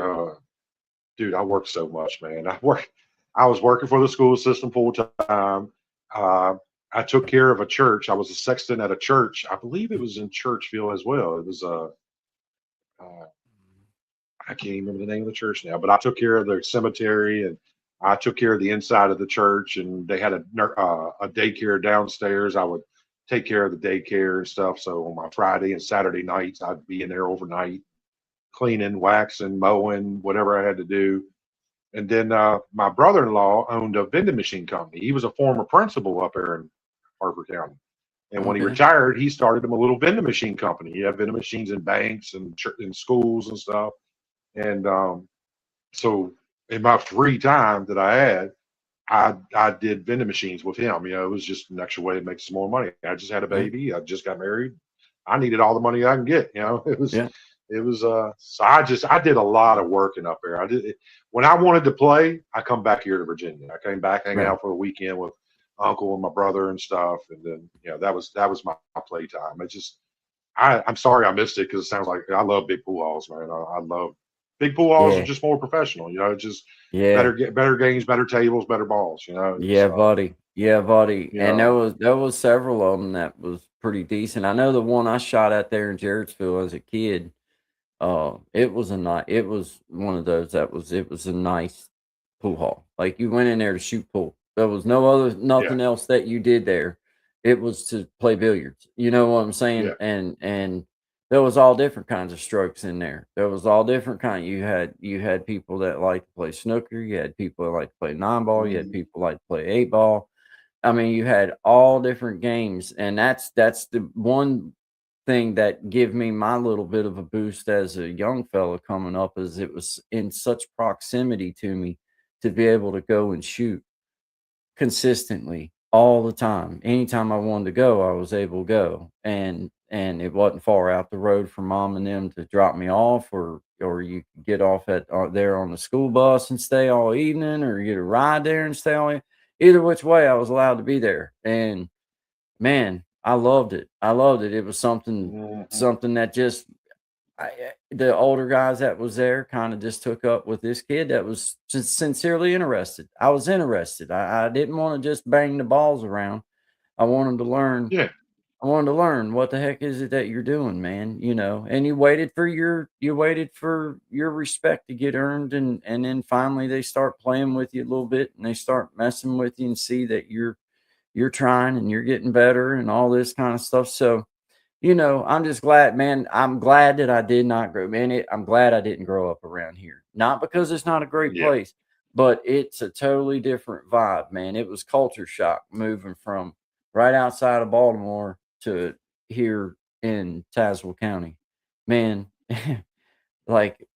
Dude, I worked so much, man. I was working for the school system full time. Uh, I took care of a church. I was a sexton at a church. I believe it was in Churchville as well. It was uh I can't even remember the name of the church now, but I took care of the cemetery and I took care of the inside of the church. And they had a daycare downstairs. I would take care of the daycare and stuff. So on my Friday and Saturday nights, I'd be in there overnight, cleaning, waxing, mowing, whatever I had to do. And then my brother-in-law owned a vending machine company. He was a former principal up there in Harford County. And when he Okay, retired, he started him a little vending machine company. He had vending machines in banks and in schools and stuff. And so in my free time that I had, I did vending machines with him. You know, it was just an extra way to make some more money. I just had a yeah, baby. I just got married. I needed all the money I can get. You know, yeah, it was so I did a lot of working up there. I did it when I wanted to play. I come back here to Virginia. I came back hanging right, out for the weekend with uncle and my brother and stuff. And then that was my playtime. It just I'm sorry I missed it because it sounds like I love big pool halls, man. I love big pool halls are yeah, just more professional. You know, just yeah. better games, better tables, better balls. You know, it's Yeah, buddy. Yeah, buddy. you And know, there was several of them that was pretty decent. I know the one I shot at there in Jarrettsville as a kid. It was one of those that was it was a nice pool hall. Like you went in there to shoot pool. There was yeah, nothing else that you did there. It was to play billiards. You know what I'm saying? yeah, And there was all different kinds of strokes in there. There was all different kind. You had people that like to play snooker. You had people that like to play nine ball. You had mm, people like to play eight ball. I mean, you had all different games, and that's the one thing that give me my little bit of a boost as a young fella coming up is it was in such proximity to me to be able to go and shoot consistently all the time. Anytime I wanted to go, I was able to go. And it wasn't far out the road for mom and them to drop me off or you could get off at there on the school bus and stay all evening or you get a ride there and stay all either which way I was allowed to be there. And man, I loved it. I loved it. It was mhm, something that just the older guys that was there kind of just took up with this kid that was just sincerely interested. I was interested. I didn't want to just bang the balls around. I wanted to learn. yeah, I wanted to learn what the heck is it that you're doing, man. You know, and you waited for your respect to get earned, and then finally they start playing with you a little bit, and they start messing with you and see that you're trying and you're getting better and all this kind of stuff. So I'm just glad, man. I'm glad that I did not grow, man. I'm glad I didn't grow up around here. Not because it's not a great yeah, place, but it's a totally different vibe, man. It was culture shock moving from right outside of Baltimore to here in Tazewell County. Man, like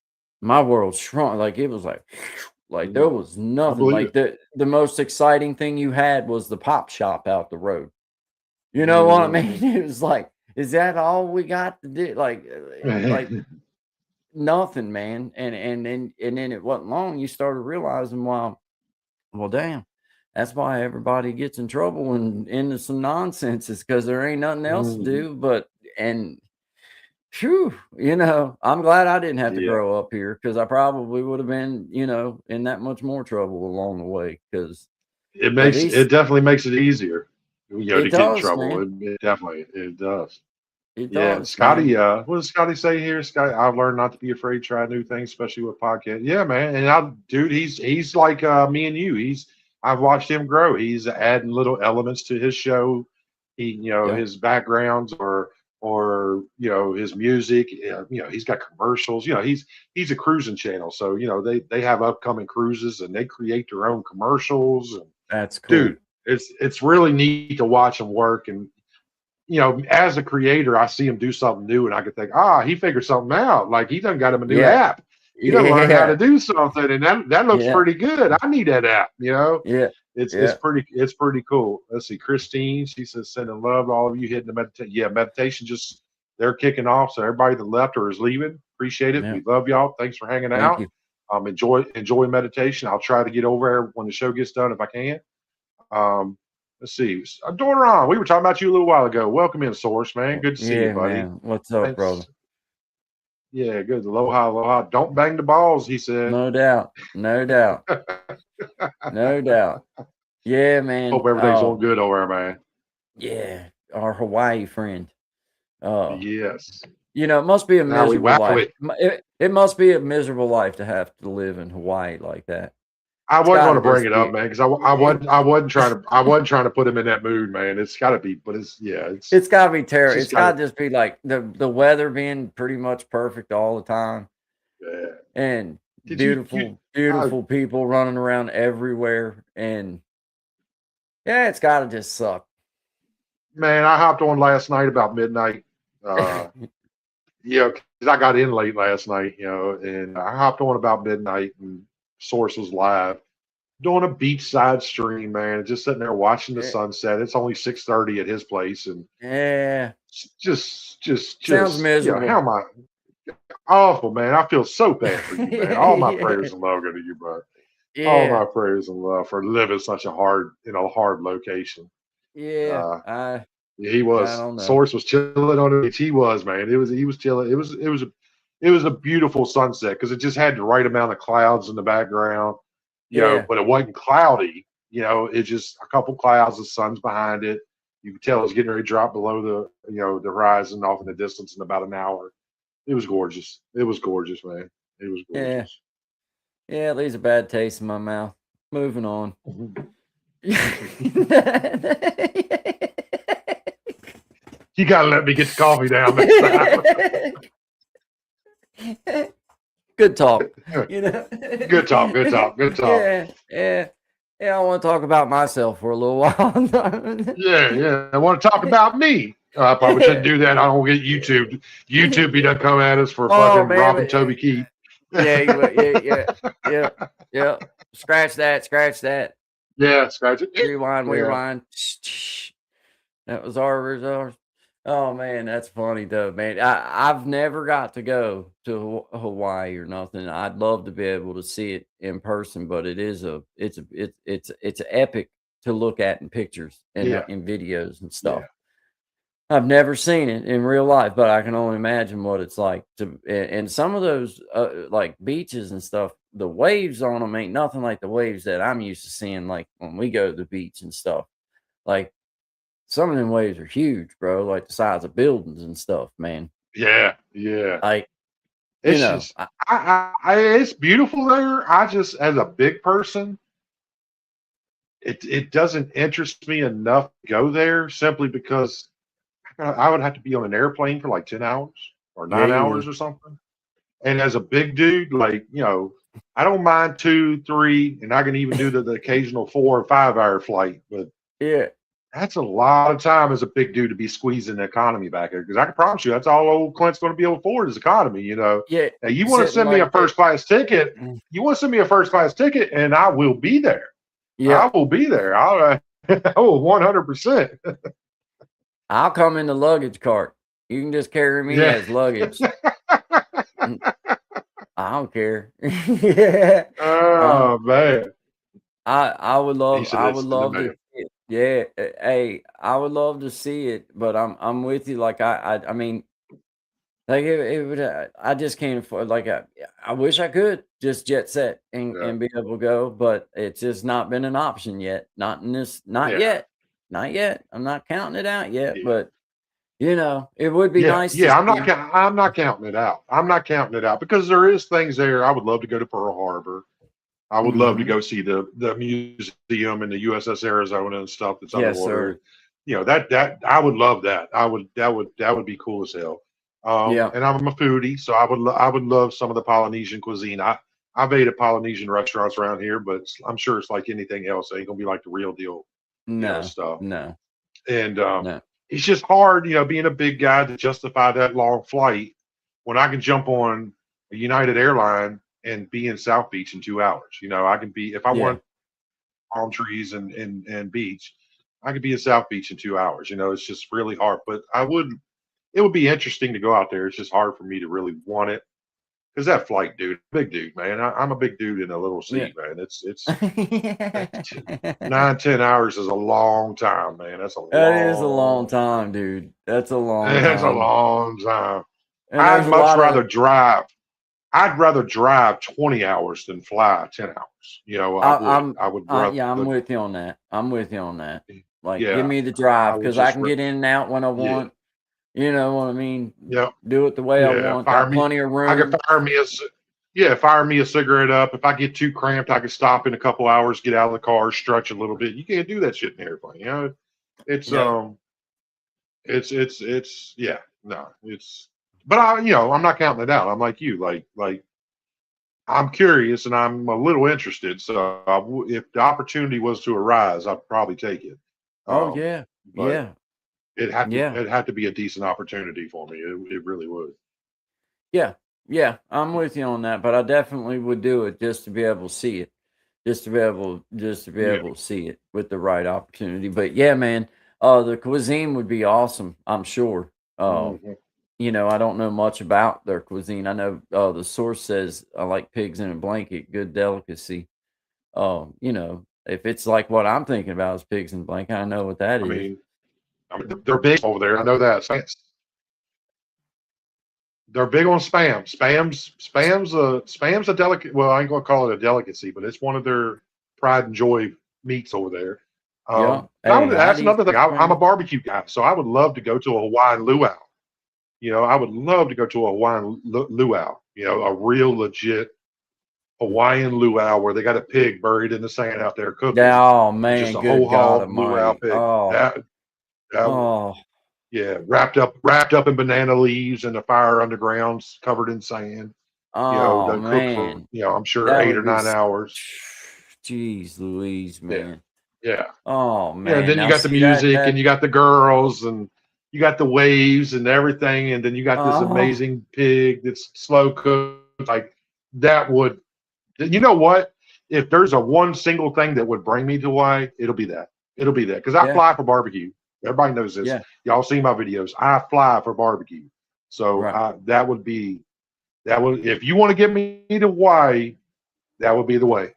my world shrunk. Like it was like there mm, was I nothing. believe Like it. the most exciting thing you had was the pop shop out the road. You know what I mean? Mhm. It was like, is that all we got to do? Like nothing, man. And then it wasn't long. You started realizing, well, damn, that's why everybody gets in trouble and into some nonsense is because there ain't nothing else to Mhm. do. And phew, I'm glad I didn't have to Yeah, grow up here because I probably would have been, in that much more trouble along the way. Because But he's it definitely makes it easier, it to get in does, trouble. man. It definitely it does. It Yeah, does, man. Scotty. What does Scotty say here? Scotty, I've learned not to be afraid to try new things, especially with podcasts. Yeah, man. And dude, he's like me and you. I've watched him grow. He's adding little elements to his show. Yeah, His backgrounds or his music. He's got commercials. He's a cruising channel, so they have upcoming cruises and they create their own commercials. And that's cool. dude, it's really neat to watch him work. And as a creator, I see him do something new, and I could think, he figured something out. Like he done got him a new Yeah, app. He done learned how to yeah, do something, and that looks yeah, pretty good. I need that app. yeah, yeah. It's pretty cool. Let's see, Christine, she says, sending love to all of you hitting the meditation. Yeah, meditation just they're kicking off. So everybody that left or is leaving, appreciate it. Yeah. We love y'all. Thanks for hanging Thank out. you. Enjoy meditation. I'll try to get over there when the show gets done if I can. Um, let's see. Doran, we were talking about you a little while ago. Welcome in, Source, man. Good to see you, Yeah, buddy. man. What's up, brother? Thanks. Yeah, good. Aloha, aloha. Don't bang the balls, he said. No doubt. No doubt. No doubt. Yeah, man. Hope everything's going good over there, man. Yeah. Our Hawaii friend. Yes. It must be a Now we miserable wow life. It must be a miserable life to have to live in Hawaii like that. I It's wasn't going gotta to bring just it up, be. man, because I wasn't trying to put him in that mood, man. It's got to be, but It's gotta be terrible. just It's gotta just be like the weather being pretty much perfect all the time, yeah. and Did beautiful, beautiful people running around everywhere, and yeah, it's gotta just suck. man, I hopped on last night about midnight. Yeah, because I got in late last night, and I hopped on about midnight, and Source was live doing a beachside stream, man. Just sitting there watching the Yeah, sunset. It's only 6:30 at his place, and yeah. Sounds how miserable. am I awful, man? I feel so bad for you, man. All my Yeah, prayers and love go to you, bro. All my yeah, prayers and love for living such a hard location. yeah. Uh, I he I was don't know. Source was chilling on the beach. He was, man. He was chilling. It was a beautiful sunset because it just had the right amount of clouds in the background, Yeah, but it wasn't cloudy. It's just a couple clouds, the sun's behind it. You could tell it was getting ready to drop below the horizon off in the distance in about an hour. It was gorgeous. It was gorgeous, man. It was yeah, gorgeous. yeah. It leaves a bad taste in my mouth. Moving on. You gotta let me get the coffee down next time. Good talk. Good talk. Good talk. Good talk. Yeah, yeah, yeah. I want to talk about myself for a little while. Yeah. I want to talk about me. I probably shouldn't do that. I don't get YouTube. YouTube be done come at us for Oh fucking man, Robin Toby Keith. yeah. Scratch that. Yeah, scratch it. Rewind. Yeah. That was ours. Oh man, that's funny though, man. I've never got to go to Hawaii or nothing. I'd love to be able to see it in person, but it's epic to look at in pictures and Yeah. in videos and stuff. Yeah. I've never seen it in real life, but I can only imagine what it's like to. And some of those like beaches and stuff, the waves on them ain't nothing like the waves that I'm used to seeing. Like when we go to the beach and stuff, like some of them waves are huge, bro, like the size of buildings and stuff, man. Yeah. Like It's just it's beautiful there. I just as a big person, it doesn't interest me enough to go there simply because I would have to be on an airplane for like 10 hours or yeah, 9 hours or something. And as a big dude, I don't mind 2, 3, and I can even do the occasional 4 or 5 hour flight, but yeah, that's a lot of time as a big dude to be squeezing the economy back there. Because I can promise you, that's all old Clint's going to be able to afford is economy. Now, you want to send me a first class ticket? You want to send me a first class ticket, and I will be there. Yeah, I will be there. I will 100%. I'll come in the luggage cart. You can just carry me as luggage. I don't care. Yeah. Oh man. I would love Piece of I this would to the love man. to see it. Yeah. Hey, I would love to see it, but I'm with you. Like I mean, Like it would. I just can't afford. Like I wish I could just jet set Yeah, and be able to go, but it's just not been an option yet. Not in this. Not yeah, yet. Not yet. I'm not counting it out yet, yeah. but it would be Yeah, nice to yeah, see. I'm not counting it out. I'm not counting it out because there is things there. I would love to go to Pearl Harbor. I would love to Hmm. go see the museum in the USS Arizona and stuff that's Yes, underwater. sir. That I would love that. That would be cool as hell. Yeah. And I'm a foodie, so I would love some of the Polynesian cuisine. I've ate at Polynesian restaurants around here, but I'm sure it's like anything else. It ain't gonna be like the real deal, No. stuff. No. And No. it's just hard, being a big guy to justify that long flight when I can jump on a United airline and be in South Beach in 2 hours. I can be, if I Yeah. want palm trees and beach, I could be in South Beach in 2 hours. It's just really hard. But it would be interesting to go out there. It's just hard for me to really want it. Because that flight, dude, big dude, man. I'm a big dude in a little Yeah. seat, man. It's that 9, 10 hours is a long time, man. That's a That is a long long time, dude. That's a long It's a time. long time. And there's I'd a much lot of rather drive. I'd rather drive 20 hours than fly 10 hours. I I, would. I'm I would rather. yeah, I'm with you on that. I'm with you on that. Like, give Yeah. me the I drive would because I just. can get in and out when I Yeah. want. You know what I mean? Yeah. Do it the way I Yeah. want. Fire Got me. plenty of I could room. fire me a. Yeah. Fire me a cigarette up. If I get too cramped, I could stop in a couple hours, get out of the car, stretch a little bit. You can't do that shit in an airplane. It's No. it's yeah. No. But I'm not counting it out. I'm like you. Like I'm curious and I'm a little interested. So if the opportunity was to arise, I'd probably take it. Oh Um, yeah. but Yeah. it had to Yeah. it had to be a decent opportunity for me. It really would. Yeah. Yeah. I'm with you on that, but I definitely would do it just to be able to see it. Just to be Yeah. able to see it with the right opportunity. But yeah, man, the cuisine would be awesome, I'm sure. Hmm. I don't know much about their cuisine. I know the source says I like pigs in a blanket, good delicacy. If it's like what I'm thinking about is pigs in a blanket, I know what that I is. mean, they're big over there. I know that. They're big on spam. Spam's a delicate. Well, I ain't gonna call it a delicacy, but it's one of their pride and joy meats over there. Yeah. Hey, That's I'd eat another thing. some I'm a spam. barbecue guy, so I would love to go to a Hawaiian luau. I would love to go to a Hawaiian luau. A real legit Hawaiian luau where they got a pig buried in the sand out there cooking, Oh and just man, a whole good God hog luau Almighty. pig. Oh, That oh, yeah, wrapped up in banana leaves and the fire underground, covered in sand. oh To cook for man. I'm sure That 8 would or be 9 hours. jeez Louise, Yeah, man. yeah, Oh yeah. And man. then you Now got the see that music, and that you got the girls, and you got the waves and everything, and then you got this oh amazing pig that's slow cooked. Like that would, you know what? If there's a one single thing that would bring me to Hawaii, it'll be that. It'll be that because I yeah, fly for barbecue. Everybody knows this. yeah, Y'all see my videos. I fly for barbecue. So right. that would if you want to get me to Hawaii, that would be the way.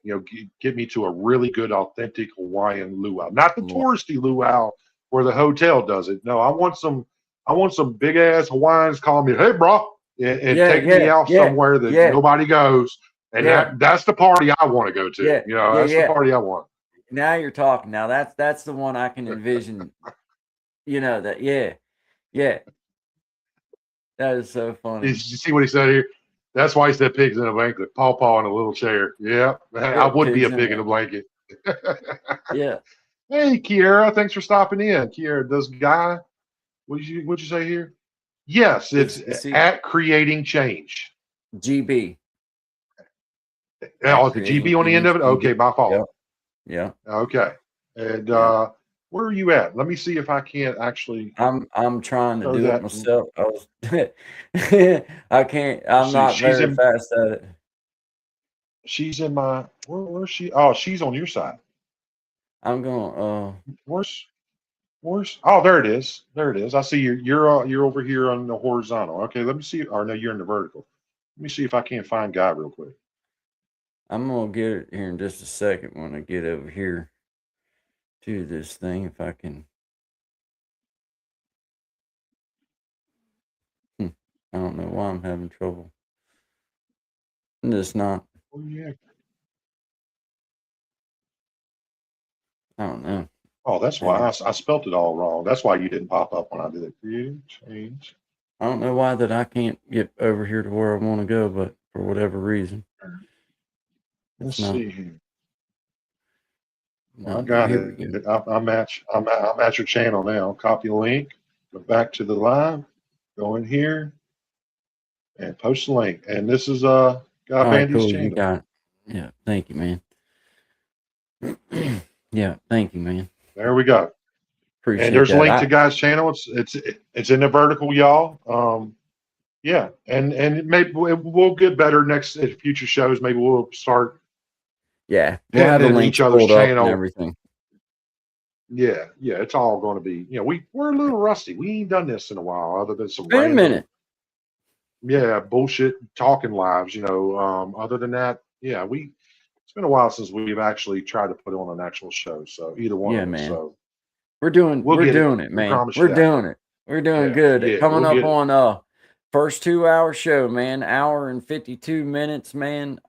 Get me to a really good, authentic Hawaiian luau, not the Right. touristy luau where the hotel does it. No, I want some. I want some big ass Hawaiians calling me, "Hey, bro," and Yeah, take me yeah, out yeah, somewhere that yeah, nobody goes. And yeah, that's the party I want to go to. yeah, yeah, That's the yeah. party I want. Now you're talking. Now that's the one I can envision. That yeah, yeah. That is so You funny. see what he said here? That's why he said pigs in a blanket. Paw Paw in a little chair. Yeah, I Yeah, would be a pigs in pig in a blanket. blanket. Yeah. Hey, Kiera, thanks for stopping in. Kiera, does Guy? What'd you say here? Yes, it's Is he at creating change. GB at Oh, the creating GB on the end change of it. GB? Okay, my Yep. fault. Yeah. Okay, and Yeah. where are you at? Let me see if I can't actually I'm trying to show do it that. myself. I was I can't. Let's I'm see. not very fast at it. She's in my. Where's she? Oh, she's on your side. I'm going. Where's Oh, there it is. There it is. I see you're over here on the horizontal. Okay, let me see. Or no, you're in the vertical. Let me see if I can't find Guy real quick. I'm gonna get it here in just a second when I get over here to this thing. If I can. Hmm. I don't know why I'm having trouble. I'm just not. Oh, yeah. I don't know. Oh, that's why I spelt it all wrong. That's why you didn't pop up when I did it. Creative change. I don't know why that I can't get over here to where I want to go, but for whatever reason, Let's it's not. see here. I No, but got here we go. it. I'm at your channel now. Copy link. Go back to the live. Go in here and post the link. And this is Guy All right, Bandy's cool. You channel. got it. Yeah, thank you, man. Yeah, thank you, man. There we go. And Appreciate there's a that. link to Guy's channel. It's in the vertical, y'all. Yeah, and maybe we'll get better next at future shows. Maybe we'll start Yeah, we'll pinning have the in links each other's pulled up and channel. everything. Yeah, yeah, it's all going to be. We're a little rusty. We ain't done this in a while, other than some Been a random, minute. yeah, bullshit talking lives. Other than that, yeah, it's been a while since we've actually tried to put on an actual show. So either one Yeah, of us. man. So We're doing we'll get it. it, We man. promise you We're that. doing it. We're doing Yeah, good. yeah, Coming we'll up get it. on first 2 hour show, man. Hour and 52 minutes, man.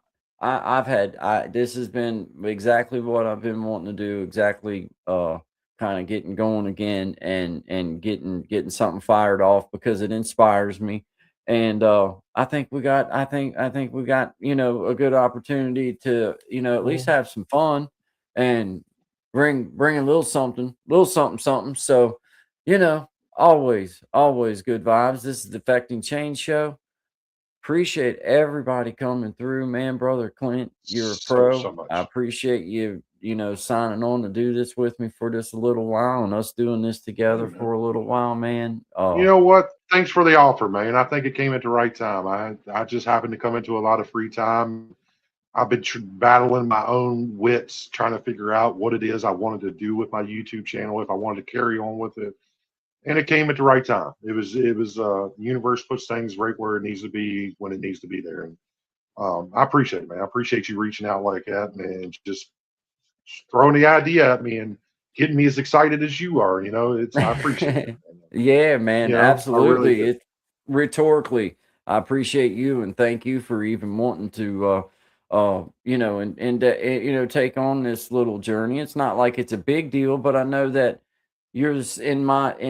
This has been exactly what I've been wanting to do, exactly kind of getting going again and getting something fired off because it inspires me. And I think we got, a good opportunity to, at least have some fun and bring a little something. So, you know, always good vibes. This is the Affecting Change Show. Appreciate everybody coming through, man. Brother Clint, you're a So pro. I much. appreciate you, signing on to do this with me for just a little while and us doing this Hey, together man. for a little while, man. You know what? Thanks for the offer, man. I think it came at the right time. I just happened to come into a lot of free time. I've been battling my own wits, trying to figure out what it is I wanted to do with my YouTube channel, if I wanted to carry on with it, and it came at the right time. The universe puts things right where it needs to be when it needs to be there, and I appreciate it, man. I appreciate you reaching out like that, and just throwing the idea at me and getting me as excited as you are. I appreciate that. Yeah, man, I really absolutely. do. It rhetorically, I appreciate you and thank you for even wanting to take on this little journey. It's not like it's a big deal, but I know that in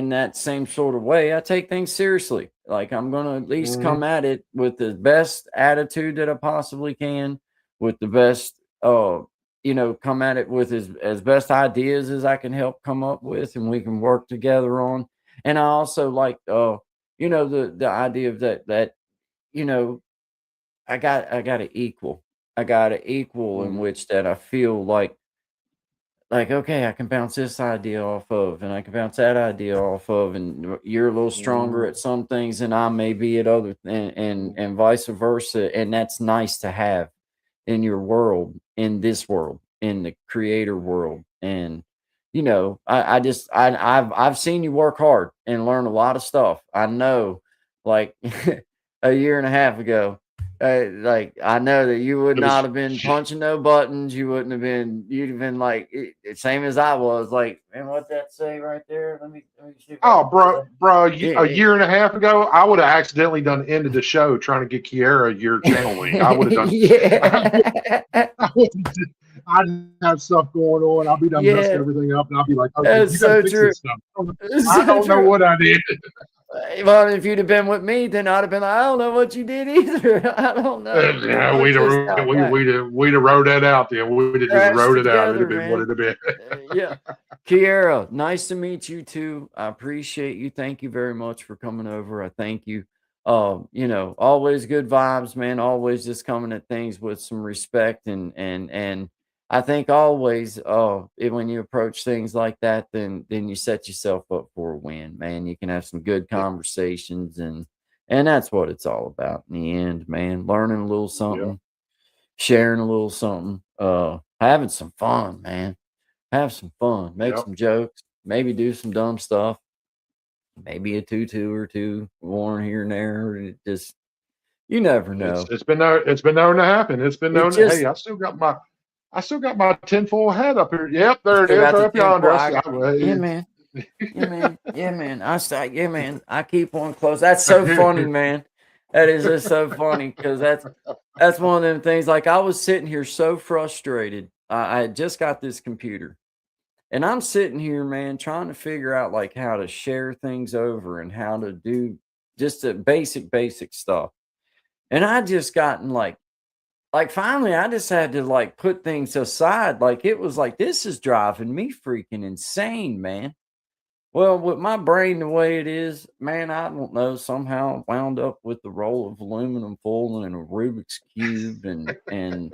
that same sort of way. I take things seriously. Like I'm gonna at least Hmm. come at it with the best attitude that I possibly can, with the best come at it with as best ideas as I can help come up with, and we can work together on. And I also like, the idea of that, you know, I got an equal in Hmm. which that I feel like, okay, I can bounce this idea off of, and I can bounce that idea off of, and you're a little stronger Hmm. at some things than I may be at other, and vice versa. And that's nice to have in your world, in this world, in the creator world. And I've seen you work hard and learn a lot of stuff. I know, like a year and a half ago, like I know that you would It not was. have been punching no buttons. You'd have been like same as I was. Like, man, what that say right there? Let me see if I Oh, can pull that. bro, a Yeah, year and a half ago, I would have accidentally done ended the show trying to get Kiera your channel link. I would have done. yeah, I would I'd have stuff going on. I'll be done messing yeah. everything up, and I'll be like, okay, That's you got to so fix true. this stuff. It's I so don't know true. what I did. Well, if you'd have been with me, then I'd have been like, I don't know what you did either. I don't know. Just Yeah, punch this out back. we'd have wrote that out there. We'd have just Crashed wrote it it out. It'd have together, been what man. it'd have been. Yeah. Kiera, nice to meet you too. I appreciate you. Thank you very much for coming over. I thank you. Always good vibes, man. Always just coming at things with some respect, and I think always when you approach things like that, then you set yourself up for a win, man. You can have some good Yeah, conversations, and that's what it's all about in the end, man. Learning a little yeah, something, sharing a little something, having some fun, man. Have some fun, make yeah. some jokes, maybe do some dumb stuff, maybe a tutu or two worn here and there. It just you never It's know. it's been known. It's been known to happen. It's been It known. just Hey, I still got my tinfoil hat up here. Yep, you there it still is, got the right up yonder. tempo. I see. Yeah, It's, man. Yeah, man. Yeah, man. Yeah, man. I keep one close. That's so funny, man. That is just so funny because that's one of them things. Like I was sitting here so frustrated. I had just got this computer, and I'm sitting here, man, trying to figure out like how to share things over and how to do just the basic stuff. And I just gotten like finally I just had to like put things aside. Like it was like this is driving me freaking insane, man. Well, with my brain the way it is, man, I don't know. Somehow I wound up with the roll of aluminum foil and a Rubik's cube, and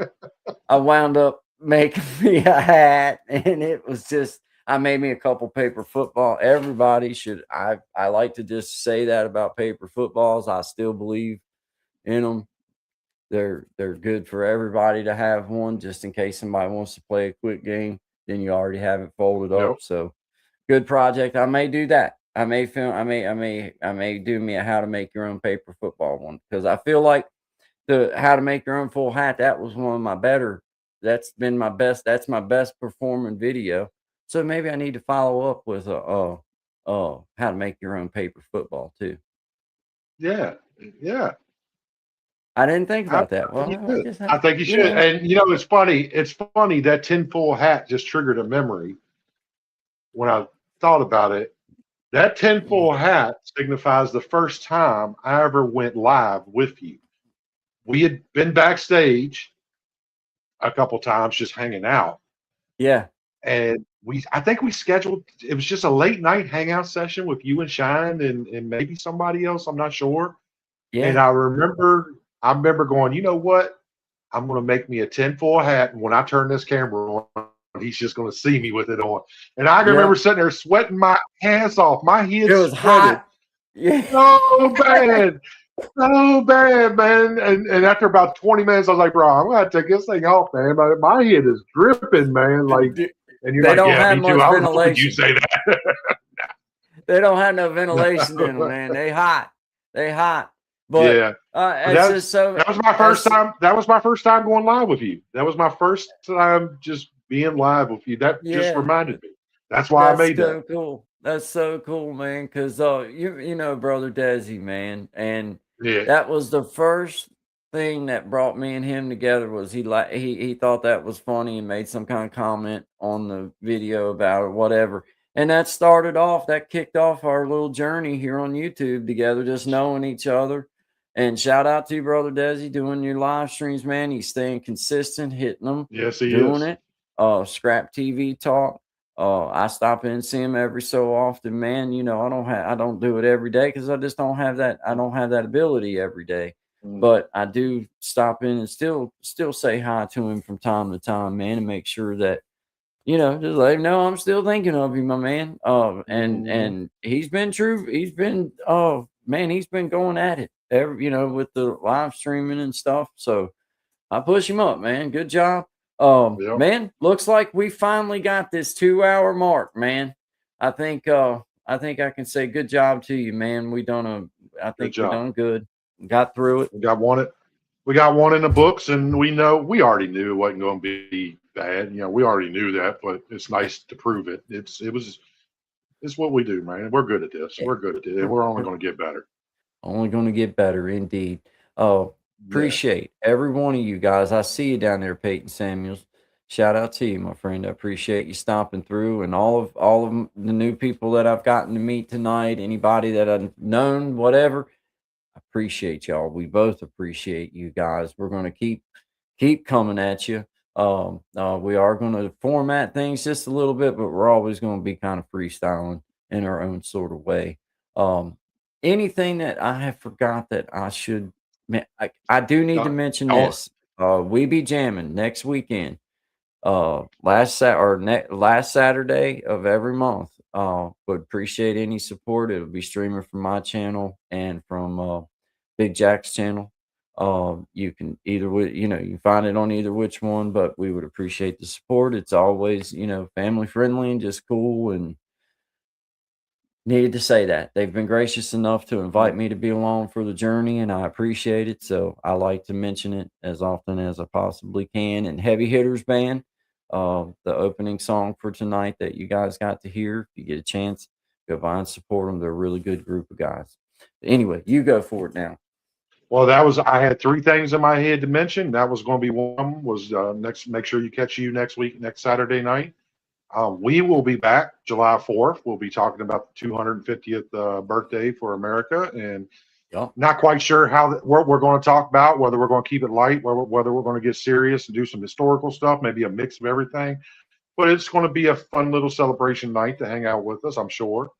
I wound up making me a hat, and it was just I made me a couple paper football. Everybody should. I like to just say that about paper footballs. I still believe in them. They're good for everybody to have one, just in case somebody wants to play a quick game. Then you already have it folded up, Yep. so good project. I may do that. I may film. I may do me a how to make your own paper football one because I feel like the how to make your own full hat. That was one of my better. That's been my best. That's my best performing video. So maybe I need to follow up with a how to make your own paper football too. Yeah. Yeah. I didn't think I about that. think Well, you I should. guess I think you you should. know. And it's funny. It's funny that tinfoil hat just triggered a memory when I thought about it. That Yeah, tinfoil hat signifies the first time I ever went live with you. We had been backstage a couple times just hanging out, yeah, and I think we scheduled it was just a late night hangout session with you and Shine and maybe somebody else, I'm not sure. And yeah, I remember going, you know what? I'm gonna make me a tinfoil hat, and when I turn this camera on, he's just gonna see me with it on. And I can yeah. remember sitting there sweating my ass off. My It head was sweated hot. Yeah. so bad. So bad, man. And after about 20 minutes, I was like, bro, I'm gonna take this thing off, man. My head is dripping, man. Like, and you're They like, don't yeah, have me too. much I was hoping you'd ventilation. say that. They don't have no ventilation in them, man. They hot. They hot. But Yeah. But it's just so that was my first it's time. That was my first time going live with you. That was my first time just being live with you. That just yeah. reminded me. That's why I That's made that. so cool. That's so cool, man. Cause you know, brother Desi, man, and Yeah. that was the first thing that brought me and him together. Was he thought that was funny and made some kind of comment on the video about it, whatever. And that started off. That kicked off our little journey here on YouTube together, just knowing each other. And shout out to you, brother Desi, doing your live streams, man. He's staying consistent, hitting them, Yes, he doing is. it. Scrap TV talk. I stop in and see him every so often, man. You know, I don't do it every day because I just don't have that. I don't have that ability every day. Mm, But I do stop in and still say hi to him from time to time, man, and make sure that just let him know I'm still thinking of you, my man. mhm. And he's been true. He's been man, he's been going at it with the live streaming and stuff. So I push him up, man. Good job. Yep. Man, looks like we finally got this 2 hour mark, man. I think I can say good job to you, man. I Good think we job. done good. Got through it. We got one. We got one in the books, and we already knew it wasn't going to be bad. We already knew that, but it's nice to prove it. It's what we do, man. We're good at this. Yeah. We're good at it, and We're, we're only we're going to get better. only going to get better indeed. Oh, Yeah. appreciate every one of you guys. I see you down there, Peyton Samuels. Shout out to you, my friend. I appreciate you stopping through, and all of the new people that I've gotten to meet tonight. Anybody that I've known, whatever. I appreciate y'all. We both appreciate you guys. We're going to keep coming at you. We are going to format things just a little bit, but we're always going to be kind of freestyling in our own sort of way. Um, Anything that I have forgot that I should, I do need to Uh, mention oh, this. We be jamming next weekend. Last Saturday of every month. Would appreciate any support. It'll be streaming from my channel and from Big Jack's channel. You can you can find it on either which one, but we would appreciate the support. It's always family friendly and just cool, and needed to say that. They've been gracious enough to invite mm, me to be along for the journey, and I appreciate it. So I like to mention it as often as I possibly can. And Heavy Hitters Band, the opening song for tonight that you guys got to hear. If you get a chance, go by and support them. They're a really good group of guys. Anyway, you go for it now. Well, I had three things in my head to mention. That was going to be one was next. Make sure you catch you next week, next Saturday night. We will be back July 4th. We'll be talking about the 250th birthday for America, and Yep. not quite sure what we're going to talk about. Whether we're going to keep it light, whether we're going to get serious and do some historical stuff, maybe a mix of everything. But it's going to be a fun little celebration night to hang out with us, I'm sure.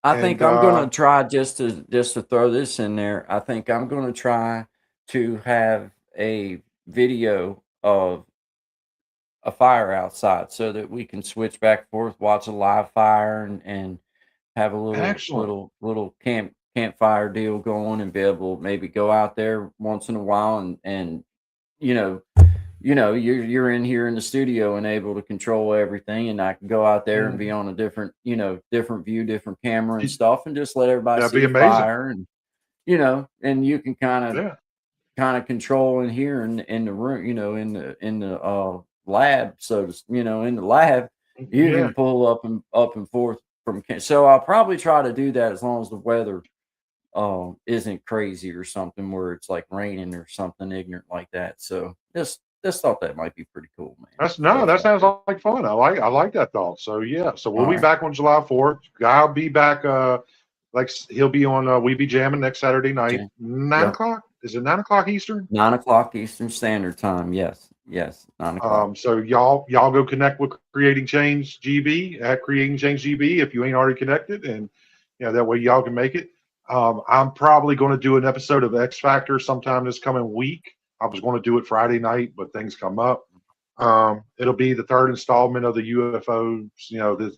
I think And I'm gonna try just to throw this in there. I think I'm gonna try to have a video of a fire outside so that we can switch back and forth, watch a live fire, and have a little excellent. little campfire deal going, and be able to maybe go out there once in a while, and you know you're in here in the studio and able to control everything, and I can go out there and be Mhm. on a different view, different camera and stuff, and just let everybody That'd see be the amazing. fire, and and you can Yeah. kind of control in here in the room, in the lab, in the lab, you Yeah. can pull up and forth so I'll probably try to do that as long as the weather isn't crazy or something where it's like raining or something ignorant like that. So just thought that might be pretty cool, man. That's no, Stuff that like sounds that. like fun. I like that thought. So yeah, so we'll All be right. back on July 4th. I'll be back he'll be on We Be Jamming next Saturday night. Okay. Yep. 9 o'clock? Is it 9 o'clock Eastern? 9 o'clock Eastern Standard Time. Yes. Yes. 9 o'clock. So y'all go connect with Creating Change GB at Creating Change GB if you ain't already connected, and that way y'all can make it. I'm probably going to do an episode of X Factor sometime this coming week. I was going to do it Friday night, but things come up. It'll be the third installment of the UFOs,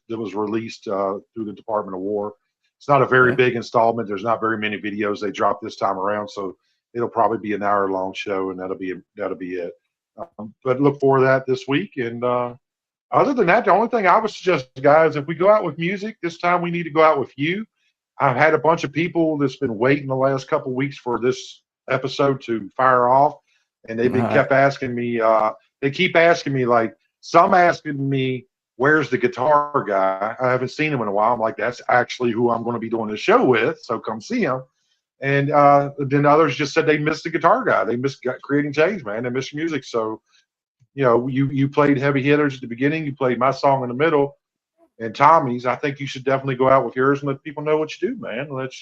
that was released through the Department of War. It's not a very Okay. big installment. There's not very many videos they dropped this time around, so it'll probably be an hour long show, and that'll be it. But look for that this week. And other than that, the only thing I would suggest, guys, if we go out with music this time, we need to go out with you. I've had a bunch of people that's been waiting the last couple of weeks for this episode to fire off, and they've All been right. kept asking me. They keep asking me, like some asking me, "Where's the guitar guy?" I haven't seen him in a while. I'm like, "That's actually who I'm going to be doing the show with, so come see him." And then others just said they missed the guitar guy. They missed Creating Change, man. They missed music. So you played heavy hitters at the beginning. You played my song in the middle and Tommy's. I think you should definitely go out with yours and let people know what you do, man. Let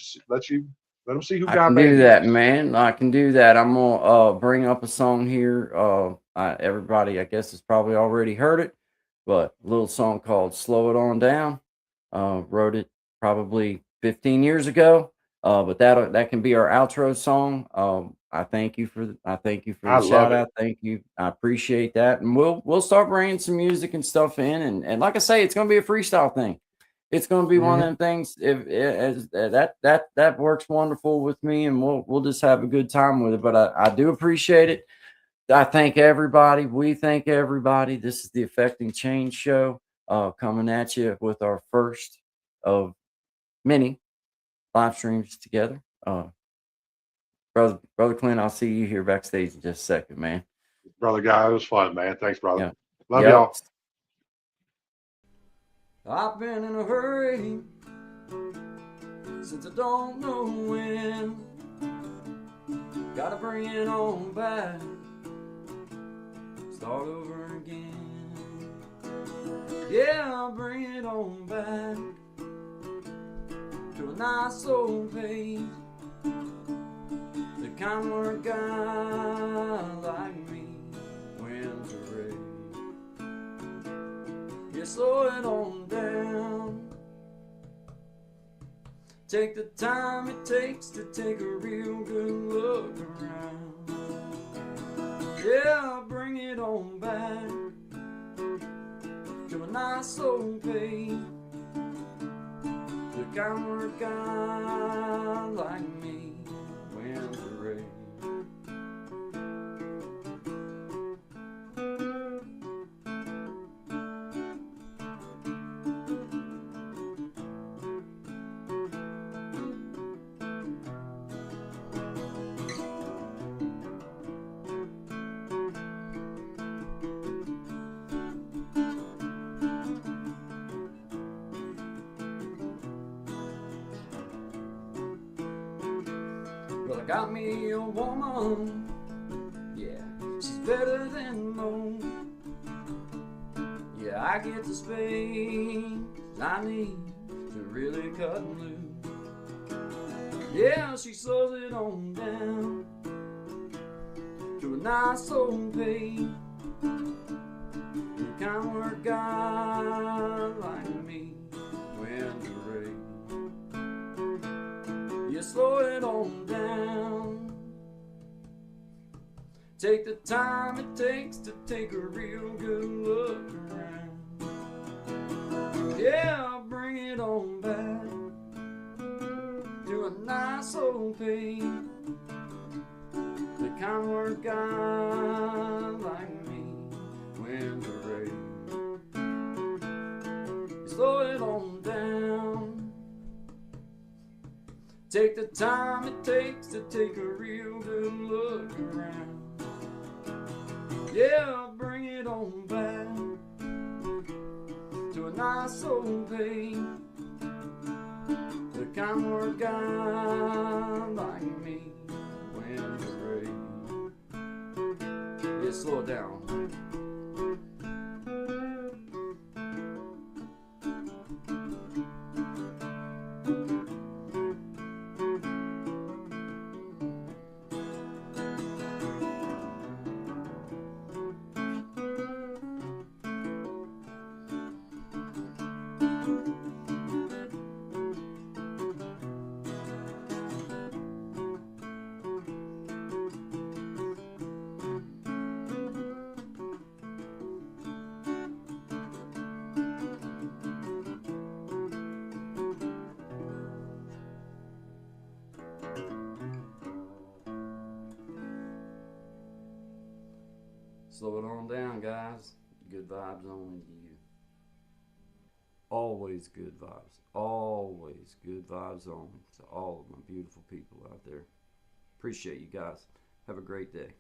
them see who I Guy can do Baby that, is. man. I can do that. I'm gonna bring up a song here. Everybody, I guess, has probably already heard it, but a little song called "Slow It On Down." Wrote it probably 15 years ago. But that can be our outro song. I thank you for I the love shout it. out. Thank you. I appreciate that, and we'll start bringing some music and stuff in, and like I say, it's gonna be a freestyle thing. It's going to be one of Hmm. them things. If that works wonderful with me, and we'll just have a good time with it. But I do appreciate it. I thank everybody. We thank everybody. This is the Affecting Change Show, coming at you with our first of many live streams together. Brother Clint, I'll see you here backstage in just a second, man. Brother Guy, it was fun, man. Thanks, brother. Yeah. Love Yep. y'all. I've been in a hurry since I don't know when. Gotta bring it on back, start over again. Yeah, I'll bring it on back to a nice old page, the kind where a guy like me wins a race. Yeah, slow it on down. Take the time it takes to take a real good look around. Yeah, bring it on back to a nice old page, the kind where a guy like me wins the race. Well, I got me a woman, yeah, she's better than most. Yeah, I get the space I need to really cut loose. Yeah, she slows it on down to a nice old pace. The kind where a guy like me wins the race. You slow it on down. Take the time it takes to take a real good look around. Yeah, bring it on back to a nice old pace. The kind where a guy like me wins the race. You slow it on down. Take the time it takes to take a real good look around. Yeah, bring it on back to a nice old pace. The kind where a guy like me wins the race. Yeah, slow it down. Slow it on down, guys. Good vibes only to you. Always good vibes. Always good vibes only to all of my beautiful people out there. Appreciate you guys. Have a great day.